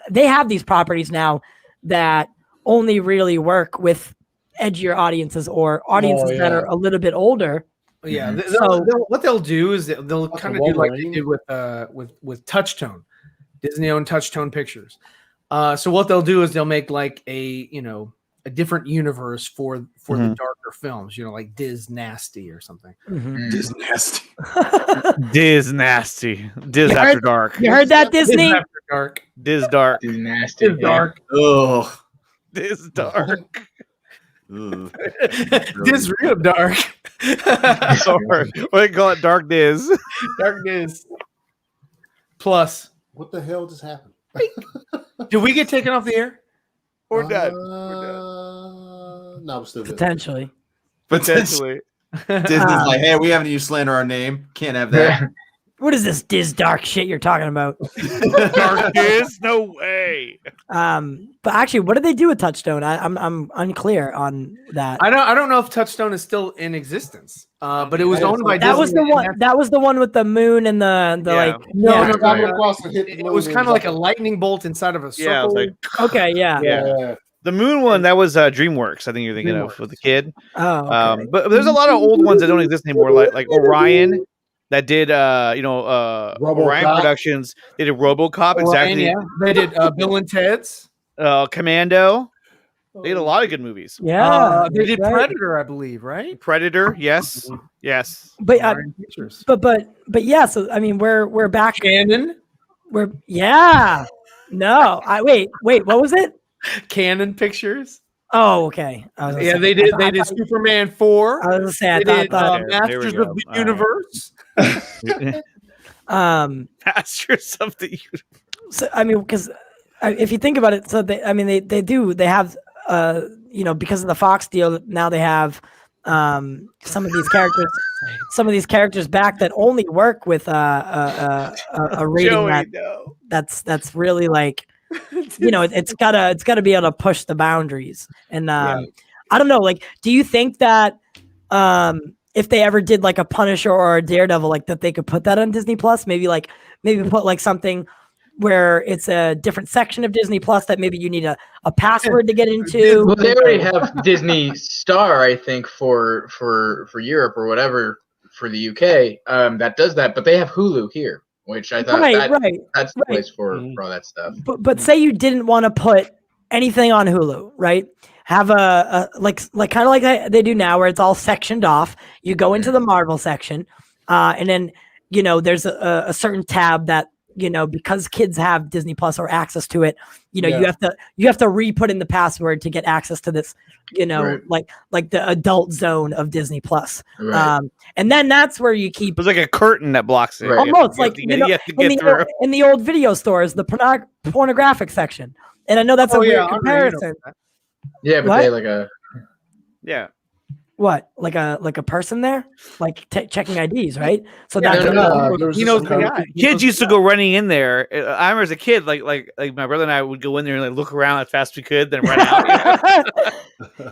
they have these properties now that only really work with edgier audiences or audiences that are a little bit older. Yeah. So What they'll do is they'll kind of do like they did with Touchtone, Disney owned Touchtone Pictures. So what they'll do is they'll make like a different universe for the darker films, like Diz Nasty or something. Diz Nasty. Diz Nasty. Diz After Dark. You heard that, Disney? Diz After Dark. Diz Dark. Diz Nasty. Diz Dark. Oh, Diz Dark. Diz real dark. Sorry. What do you call it? Dark Diz. Dark Diz. Plus. What the hell just happened? Did we get taken off the air? We're done. No, I'm still good. Potentially. Potentially. Disney's like, hey, we haven't used slander our name. Can't have that. What is this Diz Dark shit you're talking about? Dark Diz? No way. But actually, what did they do with Touchstone? I'm unclear on that. I don't know if Touchstone is still in existence. But it was owned by Disney. That was the one. That was the one with the moon and the like. No, yeah. It was kind of like a lightning bolt inside of a circle. Yeah, it was like, okay, yeah. The moon one, that was DreamWorks. I think you're thinking of with the kid. Oh, okay. But there's a lot of old ones that don't exist anymore, like Orion. That did Orion Productions. They did RoboCop. Exactly. Yeah. They did Bill and Ted's. Commando. They did a lot of good movies. Yeah, they did Predator, I believe, right? Predator, yes, yes. But yeah. So I mean, we're back. Canon. No, wait. What was it? Canon Pictures. Oh, okay. Yeah, they did. They did Superman 4. I was gonna say, they did Masters of the Universe. Masters of the Universe. So I mean, because if you think about it, so they have because of the Fox deal, now they have some of these characters back that only work with a rating that's really like it's gotta be able to push the boundaries. And I don't know, like, do you think that if they ever did like a Punisher or a Daredevil, like that they could put that on Disney Plus, maybe put like something where it's a different section of Disney Plus that maybe you need a password to get into? Well, they already have Disney Star, I think, for Europe or whatever, for the UK, that does that, but they have Hulu here, which I thought that's the place for all that stuff. But say you didn't want to put anything on Hulu, right? Have a like kind of like they do now, where it's all sectioned off. You go into the Marvel section, and then there's a certain tab that because kids have Disney Plus or access to it, you have to re-put in the password to get access to this, like the adult zone of Disney Plus. Right. And then that's where you keep. There's like a curtain that blocks it. Almost like in the old video stores, the pornographic section. And I know that's a weird comparison. Yeah, but they like a what, like a person there, like checking IDs, right? So kids used to go running in there. I remember as a kid, like my brother and I would go in there and like look around as fast as we could, then run out.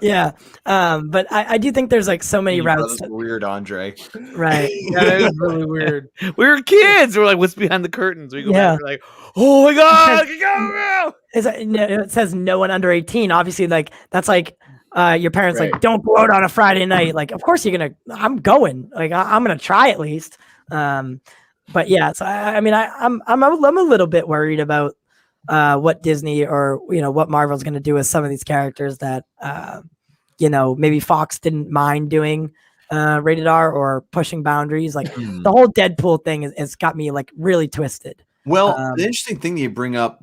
Yeah, but I do think there's like so many routes. Weird, Andre. Right? Yeah, that is really weird. We were kids. We're like, what's behind the curtains? We go back. We're like, oh my god, go! It says no one under 18. Obviously, like that's like. Your parents like, don't go out on a Friday night. Like, of course I'm going. Like, I'm gonna try at least. But yeah, so I'm a little bit worried about what Disney or what Marvel's gonna do with some of these characters that maybe Fox didn't mind doing rated R or pushing boundaries. Like the whole Deadpool thing has got me like really twisted. Well, the interesting thing that you bring up,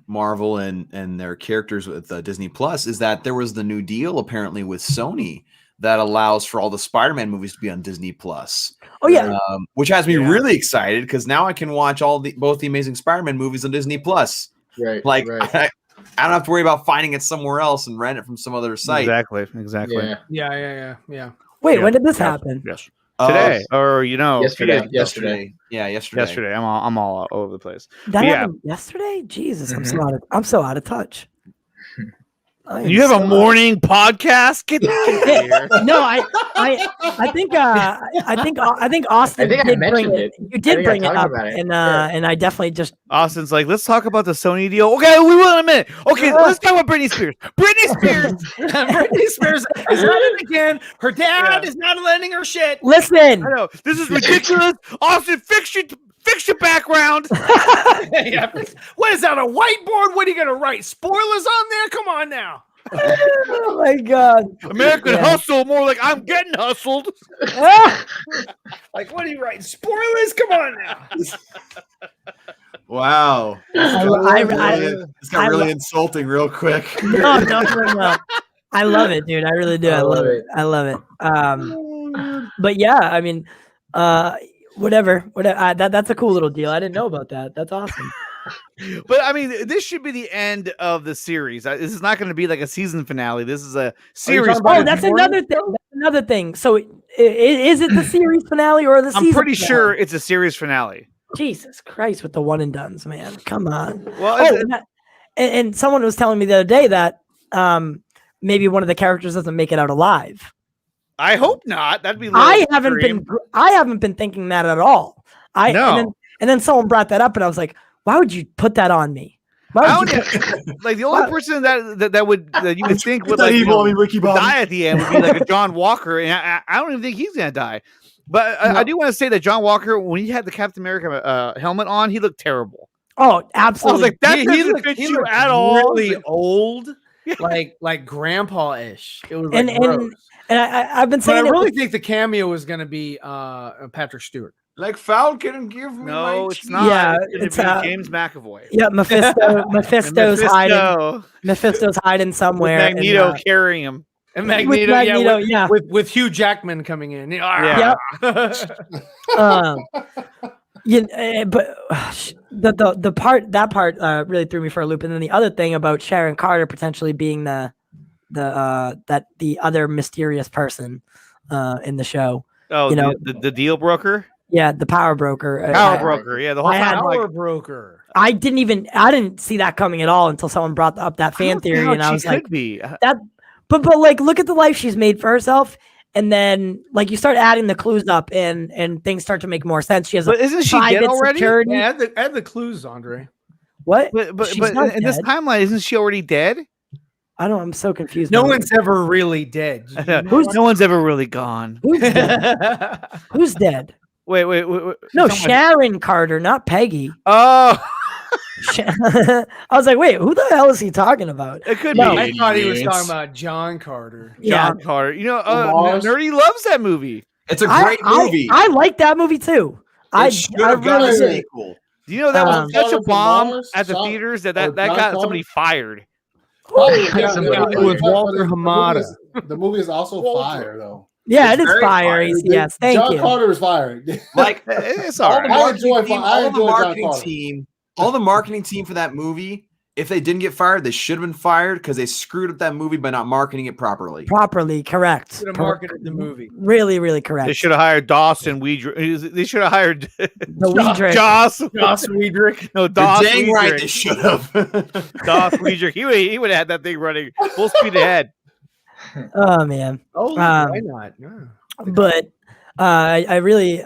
Marvel and their characters with Disney Plus, is that there was the new deal apparently with Sony that allows for all the Spider-Man movies to be on Disney Plus. Oh yeah, which has me really excited because now I can watch both the Amazing Spider-Man movies on Disney Plus. Right. Like I don't have to worry about finding it somewhere else and rent it from some other site. Exactly. Yeah. Yeah. Wait, Yeah. when did this Yes. happen? Yes. Today, or yesterday. Yeah, yesterday. Yesterday. I'm all over the place. That But yeah, happened yesterday? Jesus, I'm so out of touch. I am you have so a out- morning podcast. Get out of here. No, I think Austin I think I did bring mentioned it. it. You I did think I bring it talked up, about it. and Yeah. and I definitely just Austin's like, let's talk about the Sony deal. Okay, we will in a minute. Okay, let's talk about Britney Spears. Britney Spears. Britney Spears is not in again. Her dad is not lending her shit. listen. I know this is ridiculous. Austin, fix your background. Yeah. What is that? A whiteboard? What are you gonna write? Spoilers on there? Come on now. Oh my god. American Yeah. Hustle, more like I'm getting hustled. Like, what are you writing? Spoilers? Come on now. Wow. This got really insulting real quick. No. I love it, dude. I really do. I love it. I love it. But yeah, I mean, whatever. That's a cool little deal. I didn't know about that. That's awesome. But I mean, this should be the end of the series. This is not going to be like a season finale. This is a series. Oh, that's another thing. That's another thing. So, is it the series finale or the season? I'm pretty finale? sure it's a series finale. Jesus Christ, with the one and dones, man. Come on. Well, and someone was telling me the other day that maybe one of the characters doesn't make it out alive. I hope not. That'd be. I haven't been thinking that at all. No. And then someone brought that up, and I was like, why would you put that on me? Why would you like the only person that you would think would that like evil, Ricky Bobby. die at the end would be like a John Walker, and I don't even think he's gonna die. But I do want to say that John Walker, when he had the Captain America helmet on, he looked terrible. Oh, absolutely. I was like, that He doesn't looked- fit he you looked at all. Really old, like grandpa-ish. It was like and gross. I've been But I saying really think the cameo was going to be Patrick Stewart. Like Falcon, give me No, my it's not. Yeah, it's it's, James McAvoy. yeah, Mephisto's hiding. Mephisto's hiding somewhere. Magneto and, carrying him. And Magneto, yeah. with Hugh Jackman coming in. Yeah. But the part really threw me for a loop, and then the other thing about Sharon Carter potentially being the other mysterious person in the show. Oh, you know, the deal broker. Yeah, the power broker. Power broker. Yeah, the whole time. Power broker. I didn't see that coming at all until someone brought up that fan theory, and I was like, that. But like, look at the life she's made for herself. And then, like, you start adding the clues up, and things start to make more sense. She has, but isn't she dead already? Security. Yeah, add the clues, Andre. What? But She's not in this dead. timeline, isn't she already dead? I don't. I'm so confused. No now. one's ever really dead. No one's ever really gone. Who's dead? Who's dead? Wait. No, Sharon Carter, not Peggy. Oh, I was like, wait, who the hell is he talking about? it could No. be. I thought he was talking about John Carter. John Carter. You know, Mars. Nerdy loves that movie. It's a great movie. I like that movie too. I should have got a really did. sequel. Do you know that was such a Jonathan bomb Mars, at the John- theaters that or that John got Carter? somebody fired? Probably, It was Walter Hamada. The movie is also fire, though. Yeah, It's it is very fire. fire. Yes, thank John you. Carter is fired. Like It's all all the right. marketing John team, Carter. all the marketing team for that movie. If they didn't get fired, they should have been fired because they screwed up that movie by not marketing it properly. Properly, correct. Should have marketed the movie. Really, really correct. They should have hired Dawson Weidrich. They should have hired The Weidrich. Joss Weidrich. No, You're Doss dang right, they Weidrich. should have. Doss Weidrich. He would have had that thing running full speed ahead. Oh man. Oh, why not? Yeah. But I really,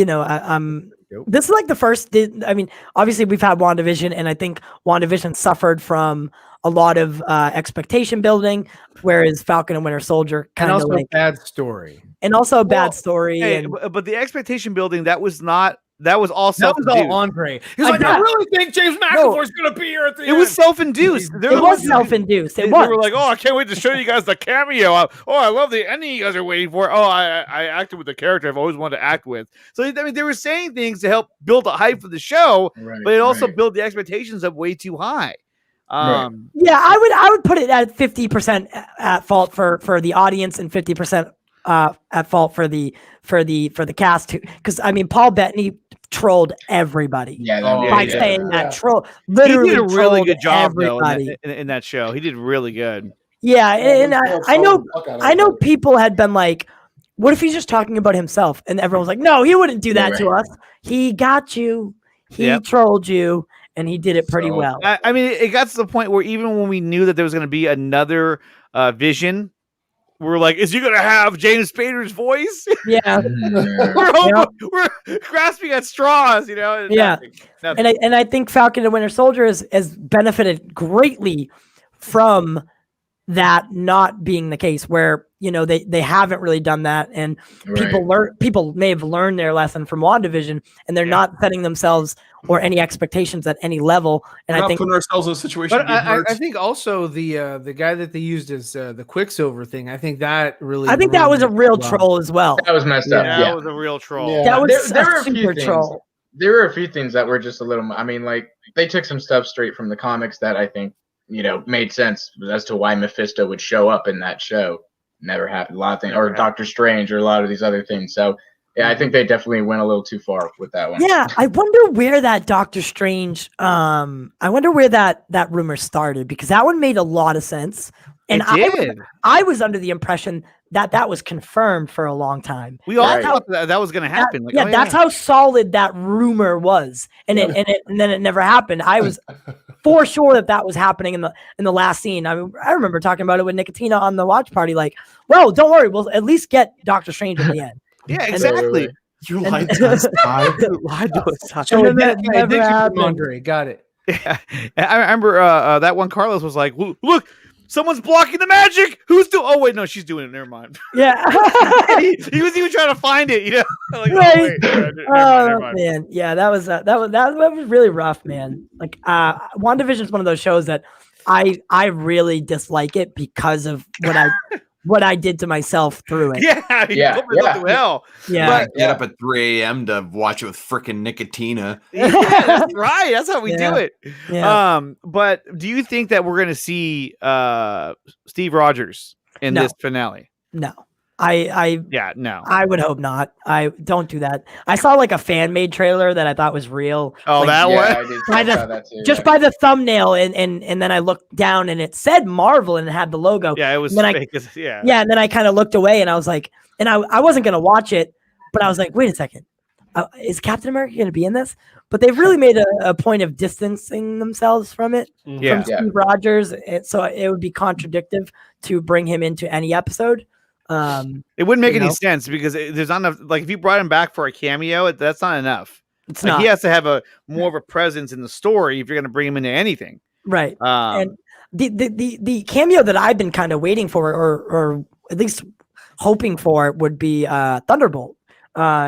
I'm. This is like the first. I mean, obviously we've had WandaVision, and I think WandaVision suffered from a lot of expectation building, whereas Falcon and Winter Soldier And kind of also like, a bad story. and also a bad story. Hey, and but the expectation building that was all That was self-induced. all Andre. He was like, I really think James McAvoy's going to be here at the end. It was self-induced. it was self-induced. It They was. were like, "Oh, I can't wait to show you guys the cameo. Oh, I love the ending you guys are waiting for. Oh, I acted with the character I've always wanted to act with." So I mean, they were saying things to help build the hype for the show, but it also built the expectations up way too high. Yeah, I would put it at 50% at fault for the audience and 50% at fault for the cast too. Because I mean, Paul Bettany trolled everybody by saying that troll. Literally, he did a really trolled good job everybody. though in that show. He did really good. Yeah, and I know people had been like, what if he's just talking about himself? And everyone's like, no, he wouldn't do that Right. to us. He got you. He trolled you, and he did it pretty well. I mean, it got to the point where even when we knew that there was going to be another Vision, we're like, is he going to have James Spader's voice? Yeah. we're grasping at straws, you know? Yeah. Nothing. And I think Falcon and Winter Soldier has benefited greatly from that not being the case, where they haven't really done that, and people may have learned their lesson from WandaVision, and they're not setting themselves or any expectations at any level. And We're I not think putting ourselves in a situation. But I think also the guy that they used as the Quicksilver thing, I think that really. I think that was a real troll as well. That was messed up. That was a real troll. Yeah. That was there were a a few super things. troll. There were a few things that were just a little. I mean, like they took some stuff straight from the comics that I think made sense as to why Mephisto would show up in that show. Never happened. A lot of things, or Doctor Strange, or a lot of these other things. So yeah, I think they definitely went a little too far with that one. Yeah, I wonder where that Doctor Strange. I wonder where that rumor started, because that one made a lot of sense, and I was under the impression that was confirmed for a long time. We all thought that was going to happen. That's how solid that rumor was, and then it never happened. I was for sure that was happening in the last scene. I mean, I remember talking about it with Nickatina on the watch party. Like, well, don't worry, we'll at least get Doctor Strange at the end. Yeah, exactly. You lied to us, Ty. You lied to us. And then that Andre got it. Yeah, I remember that one. Carlos was like, "Look, someone's blocking the magic. Who's doing? Oh wait, no, she's doing it. Never mind." Yeah, he was even trying to find it. Like, right. Never mind. Man, yeah, that was really rough, man. Like, WandaVision is one of those shows that I really dislike it because of what I did to myself through it. Yeah. To hell. Yeah. Get up at 3 a.m. to watch it with freaking Nickatina. Yeah, that's right. That's how we do it. Yeah. But do you think that we're going to see Steve Rogers in this finale? No. No. I would hope not. I don't do that. I saw like a fan made trailer that I thought was real. Oh, like, that one? I saw that too, just by the thumbnail, and then I looked down and it said Marvel and it had the logo. Yeah, it was fake. Yeah, and then I kind of looked away and I was like, and I wasn't gonna watch it, but I was like, wait a second, is Captain America gonna be in this? But they've really made a point of distancing themselves from it, from Steve Rogers, so it would be contradictive to bring him into any episode. It wouldn't make any sense because there's not enough. Like if you brought him back for a cameo, that's not enough. It's like, not. He has to have more of a presence in the story if you're going to bring him into anything. Right. And the cameo that I've been kind of waiting for, or at least hoping for, would be Thunderbolt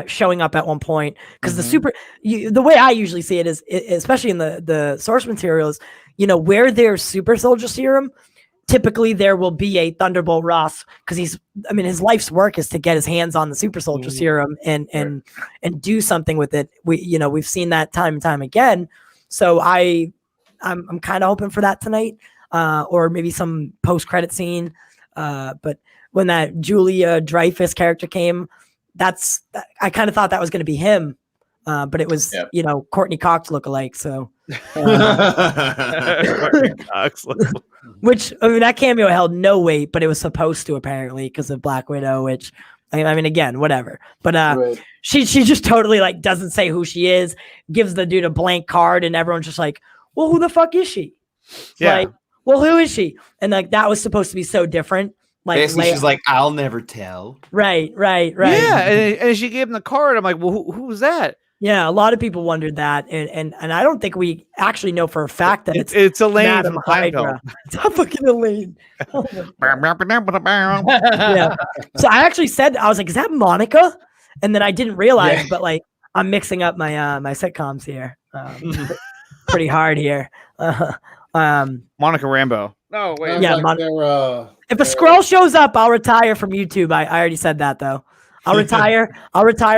showing up at one point, because the way I usually see it is, especially in the source materials, where there's super soldier serum, typically there will be a Thunderbolt Ross, because his life's work is to get his hands on the super soldier serum and do something with it. We've seen that time and time again. So I'm kind of hoping for that tonight, or maybe some post-credit scene. But when that Julia Dreyfus character came, I kind of thought that was going to be him. But it was, Courtney Cox lookalike. So, which, I mean, that cameo held no weight, but it was supposed to, apparently, because of Black Widow, which, I mean, again, whatever. But she just totally like doesn't say who she is, gives the dude a blank card, and everyone's just like, well, who the fuck is she? Yeah. Like, well, who is she? And like, that was supposed to be so different. Like, basically, she's like, I'll never tell. Right. Yeah, and she gave him the card. I'm like, well, who's that? Yeah, a lot of people wondered that, and I don't think we actually know for a fact that it's Elaine Madam from Hydra. It's not fucking Elaine. Oh yeah. Yeah. So I actually said, I was like, is that Monica? And then I didn't realize, but like I'm mixing up my my sitcoms here, pretty hard here. Monica Rambeau. No, wait. Yeah, if a Skrull shows up, I'll retire from YouTube. I already said that though. I'll retire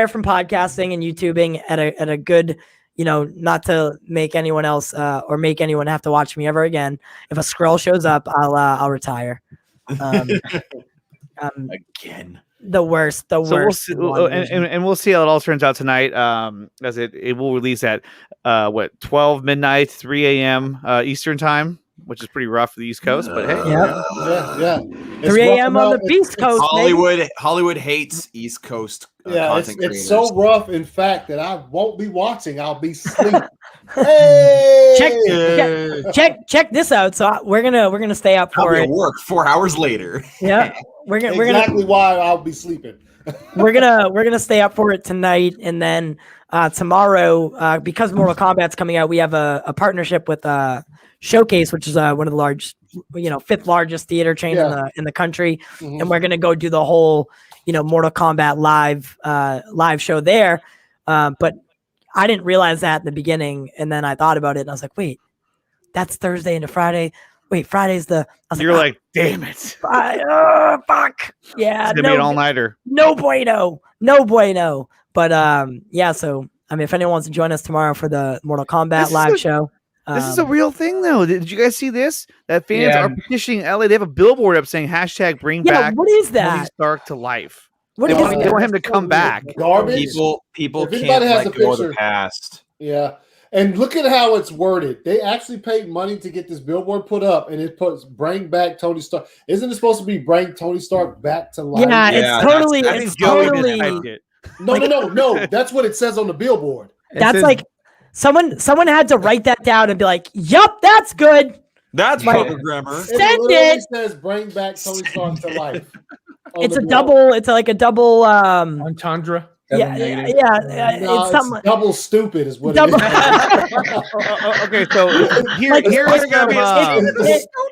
from podcasting and YouTubing at a good, not to make anyone else or make anyone have to watch me ever again. If a Skrull shows up, I'll retire. Again. The worst. So we'll see, and we'll see how it all turns out tonight. As it will release at 12 midnight, 3 a.m. Eastern time. which is pretty rough for the East Coast. But hey, Yeah. 3 a.m. on the Beast Coast. Hollywood hates East Coast. It's so rough, in fact, that I won't be watching. I'll be sleeping. Hey! Check this out. So we're gonna stay up for I'll be it. at work 4 hours later. Yeah, we're gonna why I'll be sleeping. we're gonna stay up for it tonight, and then tomorrow, because Mortal Kombat's coming out, we have a partnership with Showcase, which is one of the large, fifth largest theater chain in the country, and we're gonna go do the whole Mortal Kombat live show there. But I didn't realize that in the beginning, and then I thought about it, and I was like, wait, that's Thursday into Friday. Wait, Friday's the. You're like, damn it! Fuck. Yeah, it's gonna be an all-nighter. No bueno. But yeah. So I mean, if anyone wants to join us tomorrow for the Mortal Kombat live show, this is a real thing, though. Did you guys see this? That fans are petitioning LA. They have a billboard up saying #bring back. What is that? Tony Stark to life. What they is want, that? They want him to come back. Garbage. People If can't anybody has let a go of the picture- past. Yeah. And look at how it's worded. They actually paid money to get this billboard put up, and it puts "Bring back Tony Stark." Isn't it supposed to be "Bring Tony Stark back to life"? Yeah, it's totally. It's totally. No. That's what it says on the billboard. That's like someone had to write that down and be like, "Yup, that's good." That's proper grammar. Send literally it. says "Bring back Tony Stark to life." It's a double. It's like a double. Entendre. Yeah. No, It's something. double stupid is what Double- it is. Okay, so here's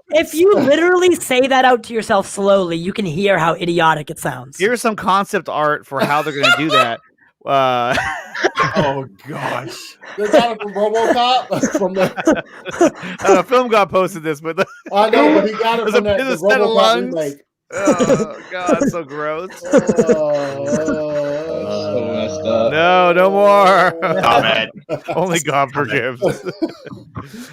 if you literally say that out to yourself slowly, you can hear how idiotic it sounds. Here's some concept art for how they're going to do that. Oh gosh! They got it from RoboCop. From the Film God posted this, but I know, but he got it from the set of RoboCop lungs. remake. Oh God, so gross. Oh, No more. Stop it. Only God forgives.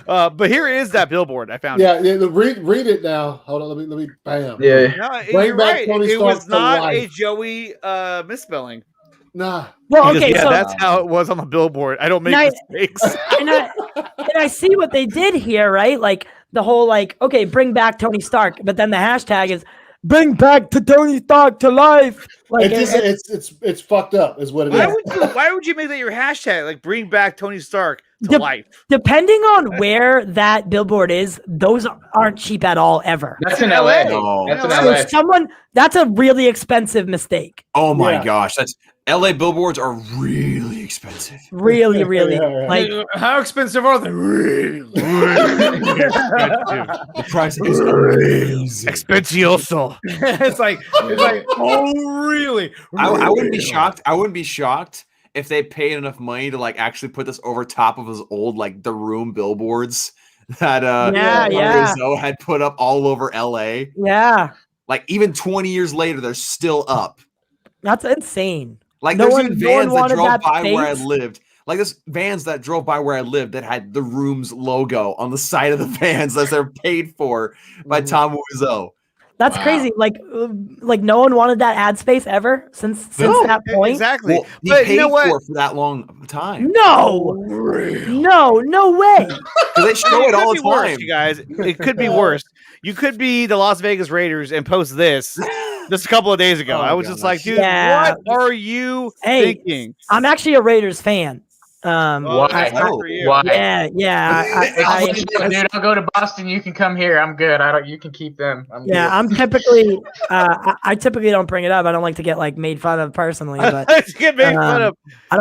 But here is that billboard I found. Yeah. Read it now. Hold on. Let me. Bam. Yeah. No, Bring you're back right. Tony It Stark was to not a life. Joey misspelling. Nah. Well, Because, okay, so that's how it was on the billboard. I don't make mistakes. and I see what they did here, right? Like the whole okay, bring back Tony Stark, but then the hashtag is bring back to Tony Stark to life. Like It's fucked up, is what it is. Why would you make that your hashtag? Like bring back Tony Stark to life. Depending on where that billboard is, those aren't cheap at all ever. That's in LA. No. That's in So LA. that's a really expensive mistake. Oh my Yeah. gosh, that's LA billboards are really expensive. Really, really. Yeah. Like How expensive are they? Really? The price is crazy. Expenzioso. it's like, oh, really? I wouldn't be shocked. I wouldn't be shocked if they paid enough money to actually put this over top of his old The Room billboards that Rizzo had put up all over LA. Yeah. Even 20 years later, they're still up. That's insane. There's even vans that drove by where I lived. There's vans that drove by where I lived that had the Room's logo on the side of the vans that they're paid for by Tom Wiseau. That's crazy. Like no one wanted that ad space ever since that point. Exactly. Well, he But paid you know what? for it for that long time. No way. Because they show it all the worse, time. you guys. It could be worse. You could be the Las Vegas Raiders and post this just a couple of days ago. Oh, I was just like, dude, Yeah. what are you Hey, thinking? I'm actually a Raiders fan. Why? Yeah. Dude, I'll go to Boston. You can come here. I'm good. You can keep them. I'm typically I typically don't bring it up. I don't like to get made fun of personally, but Get made fun of. I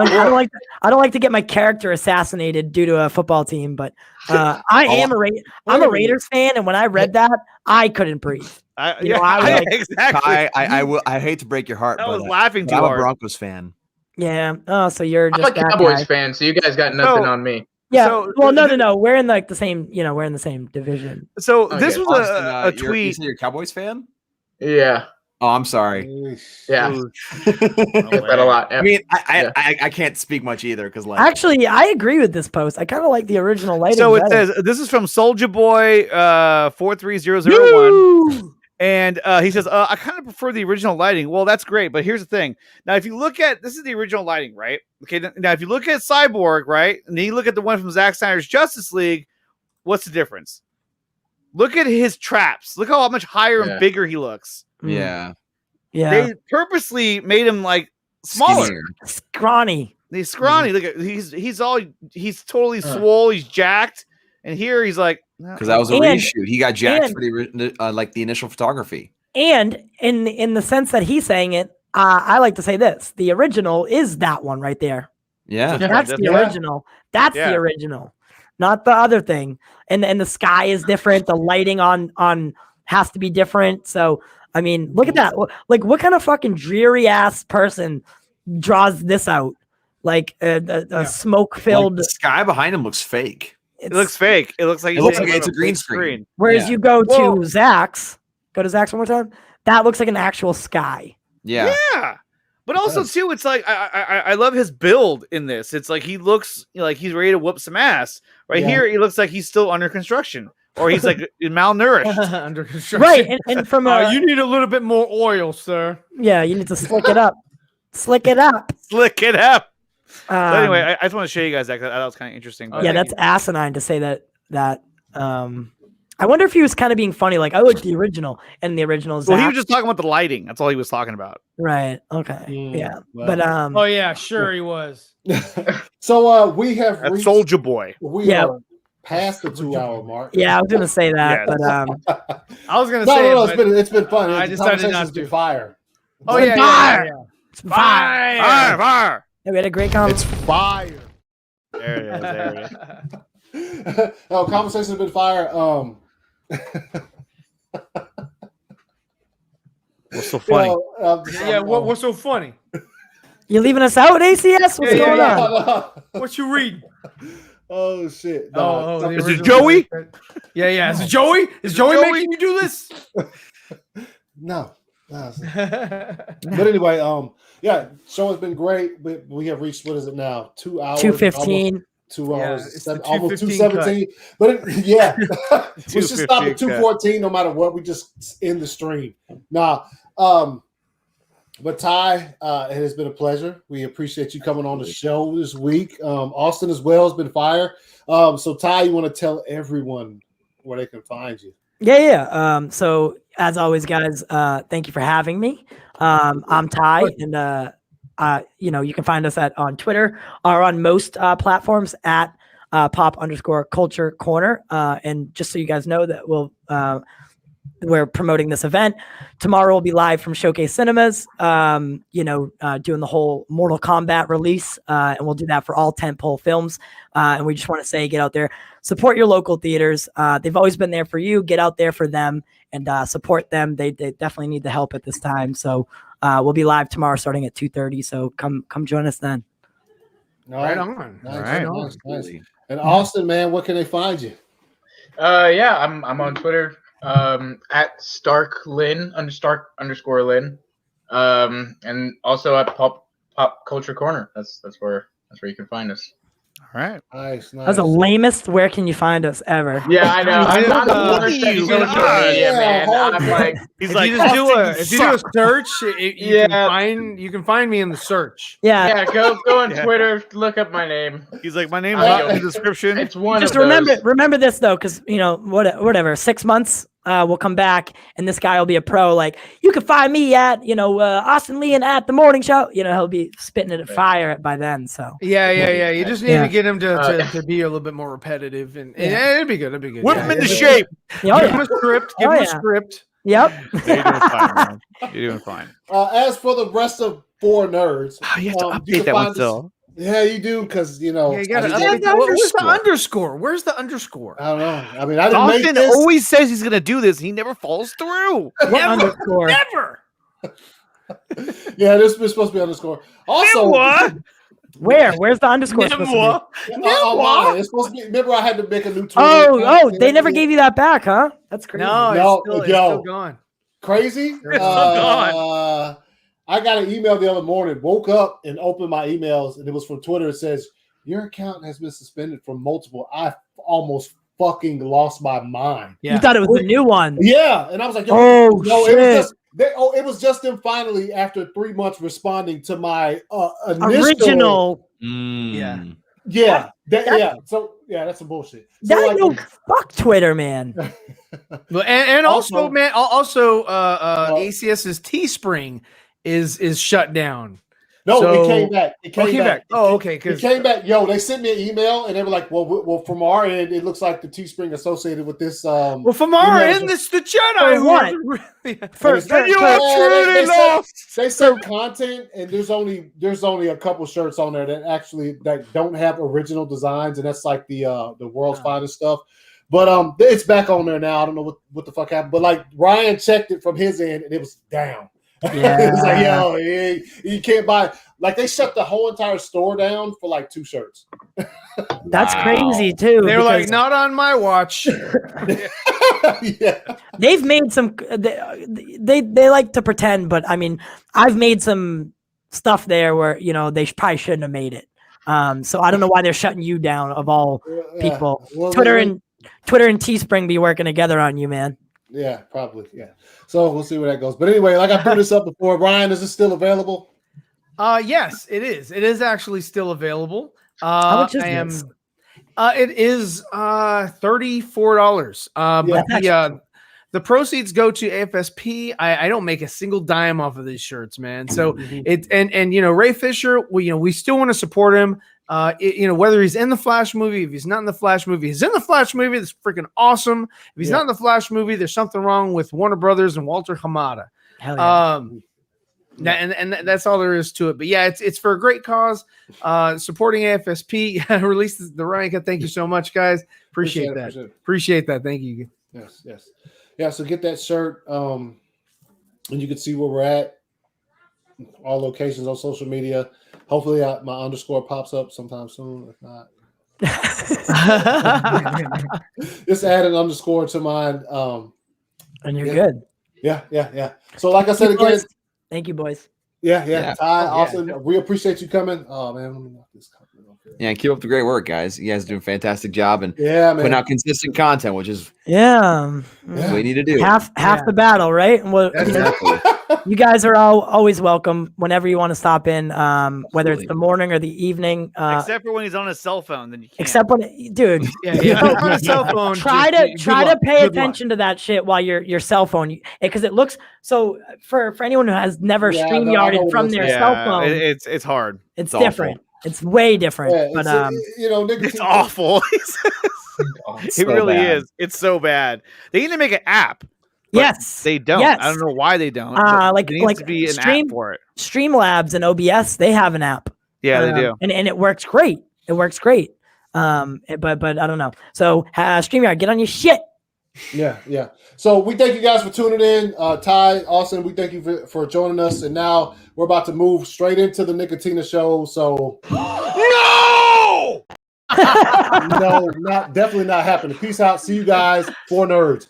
don't like to get my character assassinated due to a football team. But I'm a Raiders fan, and when I read that, I couldn't breathe. Exactly. I hate to break your heart, I but was laughing too I'm a hard. Broncos fan. Yeah. Oh, so you're I'm just a that Cowboys guy. fan, so you guys got nothing on me. Yeah. So- well, no. We're in the same. We're in the same division. So Okay, this was Austin, a You tweet. said you're a Cowboys fan? Yeah. Oh, I'm sorry. Yeah. Get that a lot. I mean, I can't speak much either because Actually, I agree with this post. I kind of like the original lighting. So it better. says this is from Soldier Boy 43001. And he says, I kind of prefer the original lighting. Well, that's great, but here's the thing. Now, if you look at this is the original lighting, right? Okay. Now, if you look at Cyborg, right, and then you look at the one from Zack Snyder's Justice League, what's the difference? Look at his traps. Look how much higher and Yeah. bigger he looks. Yeah. Yeah. They purposely made him like smaller. Skinnier. Scrawny. He's scrawny. Look at he's totally swole. He's jacked, and here he's like Because that was a And- reshoot. He got jacked and- for the initial photography. And in the sense that he's saying it, I like to say this: the original is that one right there. Yeah. That's the definitely. original. That's Yeah. the original, not the other thing. And the sky is different. The lighting on has to be different. So I mean, look at that. Like, what kind of fucking dreary ass person draws this out? Like a smoke filled. The sky behind him looks fake. It looks fake. It looks like It looks he's like on it's a green big screen. Whereas Yeah. you go Whoa. to Zach's, one more time. That looks like an actual sky. Yeah. Yeah. But also too, it's like I love his build in this. It's like he looks like he's ready to whoop some ass. Right Yeah. here, he looks like he's still under construction, or he's like malnourished. Under construction. Right. And from you need a little bit more oil, sir. yeah, you need to slick it up. Slick it up. Slick it up. But Um, anyway, I just want to show you guys that 'cause I thought it was kind of interesting. But yeah, that's asinine to say that. I wonder if he was kind of being funny, like I like the original, and the original is well, he Zach. was just talking about the lighting. That's all he was talking about. Right. Okay. Yeah. well. But Oh yeah, sure he was. So we have That's reached, Soldier Boy. we Yeah. are past the 2-hour mark. yeah, I was gonna say that, Yes. but I was gonna No, say no, it, it's been fun. I The decided conversation's not been to. fire. Oh yeah, fire. yeah. it's fire. Fire, fire. Yeah, we had a great comment. It's fire. There it is. There it is. No, conversation's been fire. What's so funny? Yeah, what's so funny? You're leaving us out, ACS? What's Yeah, going yeah. on? What you read? Oh shit! Oh, the Is it original- Joey? Yeah, yeah. Is it Joey? Is Joey making you do this? No. But anyway, yeah, show has been great. We have reached, what is it now? 2 hours. 2:15. 2 hours, it's the almost 2:15 2:17. But yeah, we should stop at 2:15 2:14 no matter what. We just end the stream. Nah, but Ty, it has been a pleasure. We appreciate you coming on the show this week. Austin as well has been fire. So Ty, you want to tell everyone where they can find you? Yeah. So as always, guys, thank you for having me. I'm Ty, and you can find us on Twitter or on most platforms at pop_culture corner. And just so you guys know that we're promoting this event. Tomorrow we'll be live from Showcase Cinemas, doing the whole Mortal Kombat release. And we'll do that for all tentpole films. And we just want to say, get out there, support your local theaters. They've always been there for you. Get out there for them and support them. They definitely need the help at this time. So we'll be live tomorrow starting at 2:30. So come join us then. Right on. Nice. And Austin, man, where can they find you? Yeah, I'm on Twitter at _Lynn, and also at Pop Culture Corner. That's where you can find us. All right. Nice. That's the lamest "where can you find us" ever. Yeah, I know. I'm the worst at social media, man. I'm like, If you just do a search, you can find me in the search. Yeah. go on Twitter, look up my name. He's like, my name's not in the description. It's one Just of those. remember this though, because whatever. 6 months, we'll come back, and this guy will be a pro. Like, you can find me at Austin Leon at the morning show. He'll be spitting it at fire by then. So Yeah. You just need to get him to be a little bit more repetitive, and it'd be good. Whip him into shape. Give him a script. Give him a script. Yep. You're doing fine, man. You're doing fine. As for the rest of 4 nerds, You have to you update can that one find us- still. Yeah, you do, because Yeah, you gotta I update that. Where's the underscore? Where's the underscore? I don't know. I mean, I didn't make Austin this. always says he's gonna do this. He never follows through. Underscore. Never. Yeah, this was supposed to be underscore. Also, what? Where's the underscore supposed to be? mine. It's supposed to be. Remember, I had to make a new Twitter. Oh, account. they never gave you that back, huh? That's crazy. No, it's still gone. Crazy. gone. I got an email the other morning. Woke up and opened my emails, and it was from Twitter. It says your account has been suspended from multiple. I almost fucking lost my mind. Yeah. You thought it was the new one. Yeah, and I was like, yo, Oh, no, shit. it was just them finally after 3 months responding to my initial. Original. Yeah. Yeah. So Yeah, that's some bullshit. So, That like, no fuck Twitter, man. And also, man, also Well- ACS's Teespring is shut down. No, So- it came back. It came back. Oh, okay. It came back. Yo, they sent me an email and they were like, well, from our end, it looks like the Teespring associated with this. Well, from our end, it's the Jedi who what? are really- You have truly lost. They sent content, and there's only a couple shirts on there that don't have original designs, and that's like the world's finest stuff. But it's back on there now. I don't know what the fuck happened, but like Ryan checked it from his end, and it was down. Yeah. It's like, yo, you can't buy. Like they shut the whole entire store down for like 2 shirts. That's crazy too. They're like, because not on my watch. Yeah. they've made some. They like to pretend, but I mean, I've made some stuff there where they probably shouldn't have made it. So I don't know why they're shutting you down of all people. Well, Twitter and Teespring be working together on you, man. Yeah, probably. Yeah. So we'll see where that goes. But anyway, like I threw this up before, Brian, is it still available? Yes, it is. It is actually still available. How much is this? It is $34. But the proceeds go to AFSP. I don't make a single dime off of these shirts, man. So and Ray Fisher, we still want to support him. Whether he's in the Flash movie, if he's not in the Flash movie, he's in the Flash movie. That's freaking awesome. If he's not in the Flash movie, there's something wrong with Warner Brothers and Walter Hamada. Hell yeah. And that's all there is to it. But yeah, it's for a great cause. Supporting AFSP. Release the Ryan. Thank you so much, guys. Appreciate that. Appreciate that. Thank you. Yes. Yeah, so get that shirt. And you can see where we're at. All locations on social media. Hopefully my underscore pops up sometime soon. If not, just add an underscore to mine. And you're good. Yeah. So like I said again, thank you, boys. Yeah. Ty, Austin, we appreciate you coming. Oh man, let me knock this company off here. Yeah, keep up the great work, guys. You guys are doing a fantastic job and man. putting out consistent content, which is what we need to do. Half the battle, right? And you guys are always welcome whenever you want to stop in, whether it's the morning or the evening. Except for when he's on his cell phone, then you can't. Except when, dude, on a cell phone. try to pay attention to that shit while your cell phone, because it looks so. For anyone who has never StreamYarded from their cell phone, it's hard. It's different. It's way different. Yeah, but it's awful. It really is. It's so bad. They need to make an app. Yes, they don't. Yes. I don't know why they don't. Like there needs to be an app for it. Streamlabs and OBS, they have an app. Yeah, they do, and it works great. But I don't know. So StreamYard, get on your shit. Yeah. So we thank you guys for tuning in. Ty, Austin, we thank you for joining us. And now we're about to move straight into the Nickatina Show. So No! No, definitely not happening. Peace out. See you guys for Nerds.